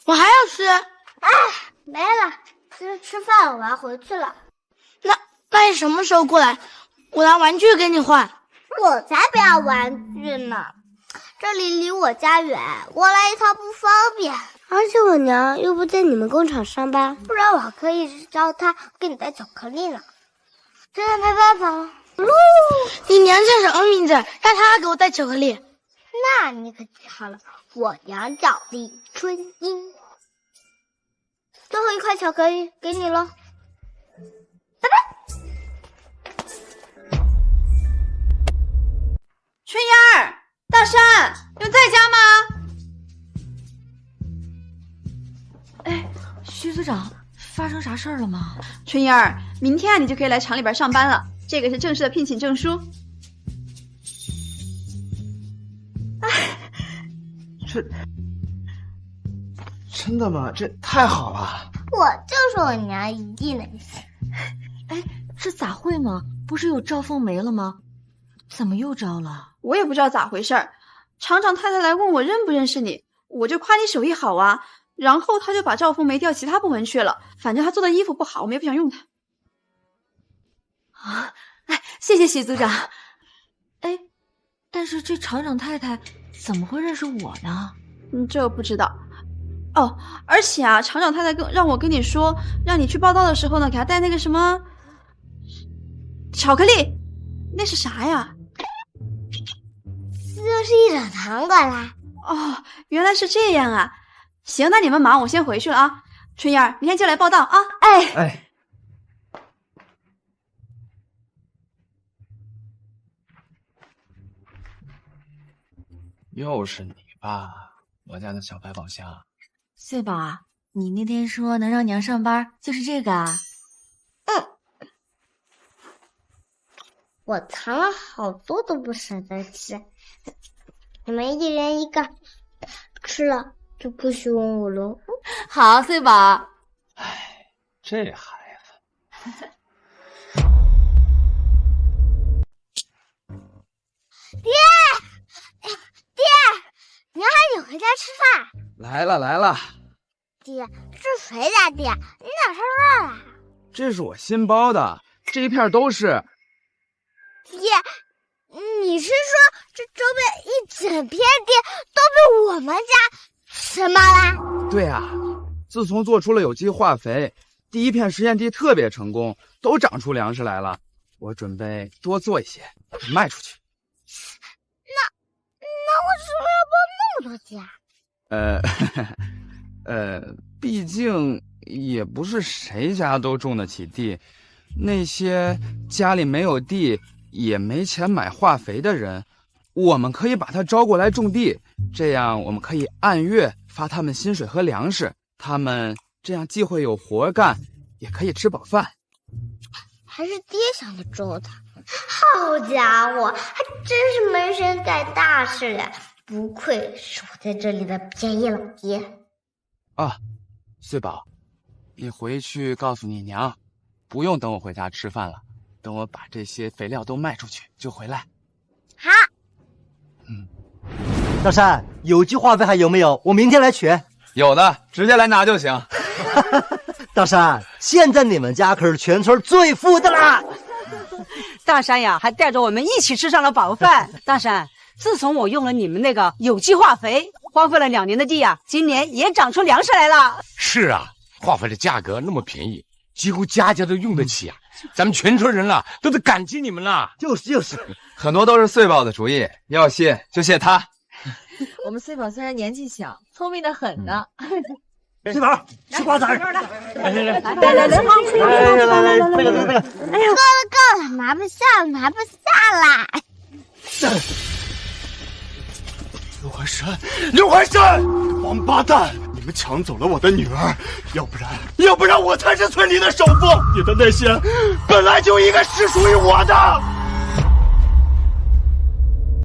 我还要吃。哎，没了，吃饭了，我要回去了。那你什么时候过来？我拿玩具给你换。我才不要玩具呢，这里离我家远，我来一趟不方便。而且我娘又不在你们工厂上班，不然我可以找她给你带巧克力呢。真的没办法了。你娘叫什么名字？让她给我带巧克力。那你可记好了，我娘叫李春英。最后一块巧克力给你了，拜拜。春燕儿、大山，你们在家吗？哎，徐组长，发生啥事儿了吗？春燕儿，明天你就可以来厂里边上班了，这个是正式的聘请证书。真的吗？这太好了！我就说我娘一定能行。哎，这咋会呢？不是有赵凤梅了吗？怎么又招了？我也不知道咋回事儿。厂长太太来问我认不认识你，我就夸你手艺好啊，然后他就把赵凤梅调其他部门去了。反正他做的衣服不好，我们也不想用他。啊，哎，谢谢徐组长。哎，但是这厂长太太怎么会认识我呢？这不知道。哦，而且啊，厂长太太让我跟你说，让你去报道的时候呢，给他带那个什么巧克力，那是啥呀？就是一整糖果啦。哦，原来是这样啊。行，那你们忙，我先回去了啊。春燕儿，明天就来报道啊。哎，又是你吧，我家的小百宝箱。穗宝，你那天说能让娘上班，就是这个啊？我藏了好多都不舍得吃，你们一人一个，吃了就不许问我了。好，穗宝。哎，这孩子。爹，娘喊你回家吃饭。来了。爹，这是谁家爹？你哪上乱了？这是我新包的，这一片都是。爹，你是说这周边一整片地都被我们家吃吗啦？对啊，自从做出了有机化肥，第一片实验地特别成功，都长出粮食来了。我准备多做一些，卖出去。那为什么要包那么多地啊？毕竟也不是谁家都种得起地，那些家里没有地也没钱买化肥的人，我们可以把他招过来种地，这样我们可以按月发他们薪水和粮食，他们这样既会有活干，也可以吃饱饭。还是爹想的周到，好家伙，还真是没人干大事呀！不愧是我在这里的便宜老爹啊，穗宝，你回去告诉你娘，不用等我回家吃饭了，等我把这些肥料都卖出去就回来。好。大山，有机化肥还有没有？我明天来取。有的，直接来拿就行。大山，现在你们家可是全村最富的啦！大山呀，还带着我们一起吃上了饱饭。大山，自从我用了你们那个有机化肥，荒废了2年的地呀，今年也长出粮食来了。是啊，化肥的价格那么便宜，几乎家家都用得起啊！咱们全村人了都得感激你们了。就是，很多都是穗宝的主意，要谢就谢他。我们穗宝虽然年纪小，聪明的很呢。穗宝，吃瓜子儿。来，那个。哎呀，够了，拿不下啦！刘怀山，王八蛋！你们抢走了我的女儿，要不然我才是村里的首富。你的那些本来就应该是属于我的。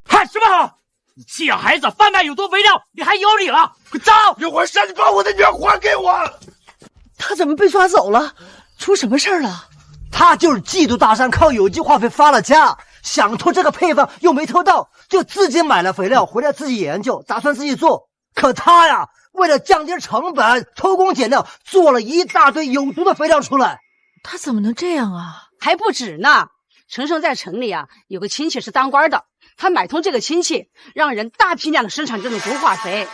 喊什么喊？你弃养孩子，贩卖有毒肥料，你还有理了？快走！刘怀山，你把我的女儿还给我！他怎么被抓走了？出什么事儿了？他就是嫉妒大山靠有机化肥发了家，想偷这个配方又没偷到，就自己买了肥料回来自己研究，打算自己做。可他呀，为了降低成本，偷工减料，做了一大堆有毒的肥料出来。他怎么能这样啊？还不止呢。陈胜在城里啊，有个亲戚是当官的，他买通这个亲戚，让人大批量的生产这种毒化肥，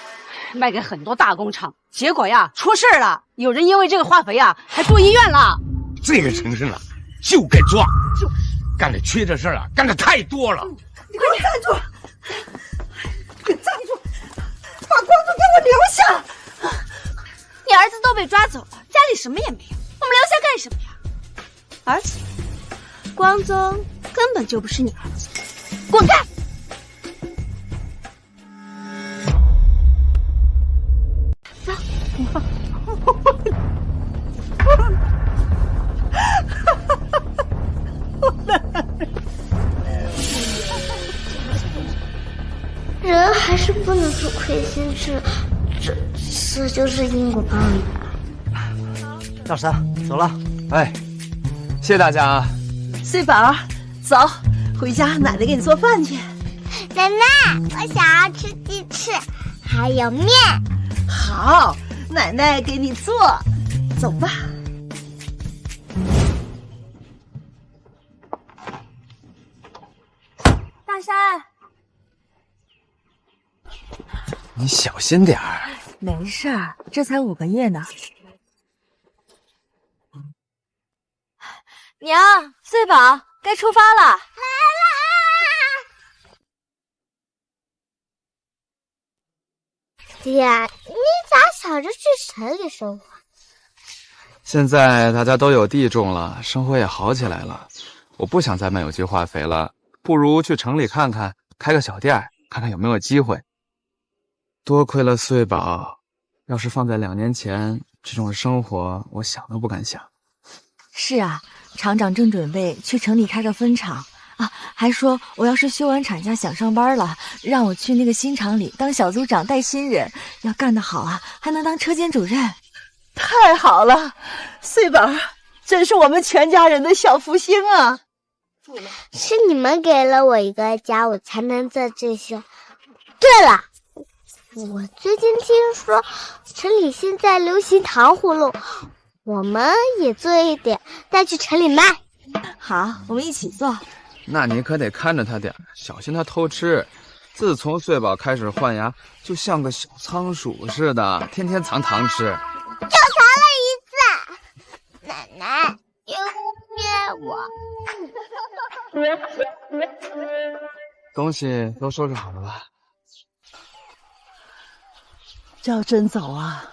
卖给很多大工厂。结果呀，出事了，有人因为这个化肥呀，还住医院了。这个陈胜啊，就该抓，干的缺德事啊，干的太多了。你快站住！你站住！把光宗给我留下！你儿子都被抓走了，家里什么也没有，我们留下干什么呀？而且，光宗根本就不是你儿子，滚开！人还是不能说亏心事，这就是因果报应。大山，走了。哎，谢谢大家啊。穗宝，走，回家奶奶给你做饭去。奶奶，我想要吃鸡翅，还有面。好，奶奶给你做。走吧。大山，你小心点儿。没事儿，这才5个月呢。娘，穗宝，该出发了。来啦！爹，你咋想着去城里生活？现在大家都有地种了，生活也好起来了。我不想再卖有机化肥了，不如去城里看看，开个小店，看看有没有机会。多亏了穗宝，要是放在2年前，这种生活我想都不敢想。是啊，厂长正准备去城里开个分厂啊，还说我要是休完产假想上班了，让我去那个新厂里当小组长带新人，要干得好啊，还能当车间主任。太好了，穗宝真是我们全家人的小福星啊！是你们给了我一个家，我才能做这些。对了，我最近听说城里现在流行糖葫芦，我们也做一点带去城里卖。好，我们一起做。那你可得看着他点，小心他偷吃。自从穗宝开始换牙，就像个小仓鼠似的，天天藏糖吃。就藏了一次，奶奶别污蔑我。东西都收拾好了吧？这要真走啊，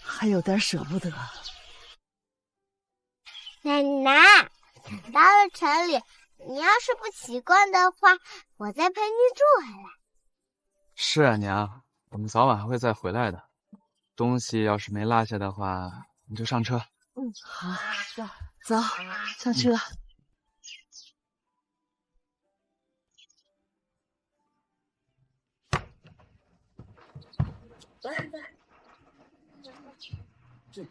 还有点舍不得。奶奶，到了城里，你要是不习惯的话，我再陪你住回来。是啊，娘，我们早晚还会再回来的。东西要是没落下的话，你就上车。好，走，上车。这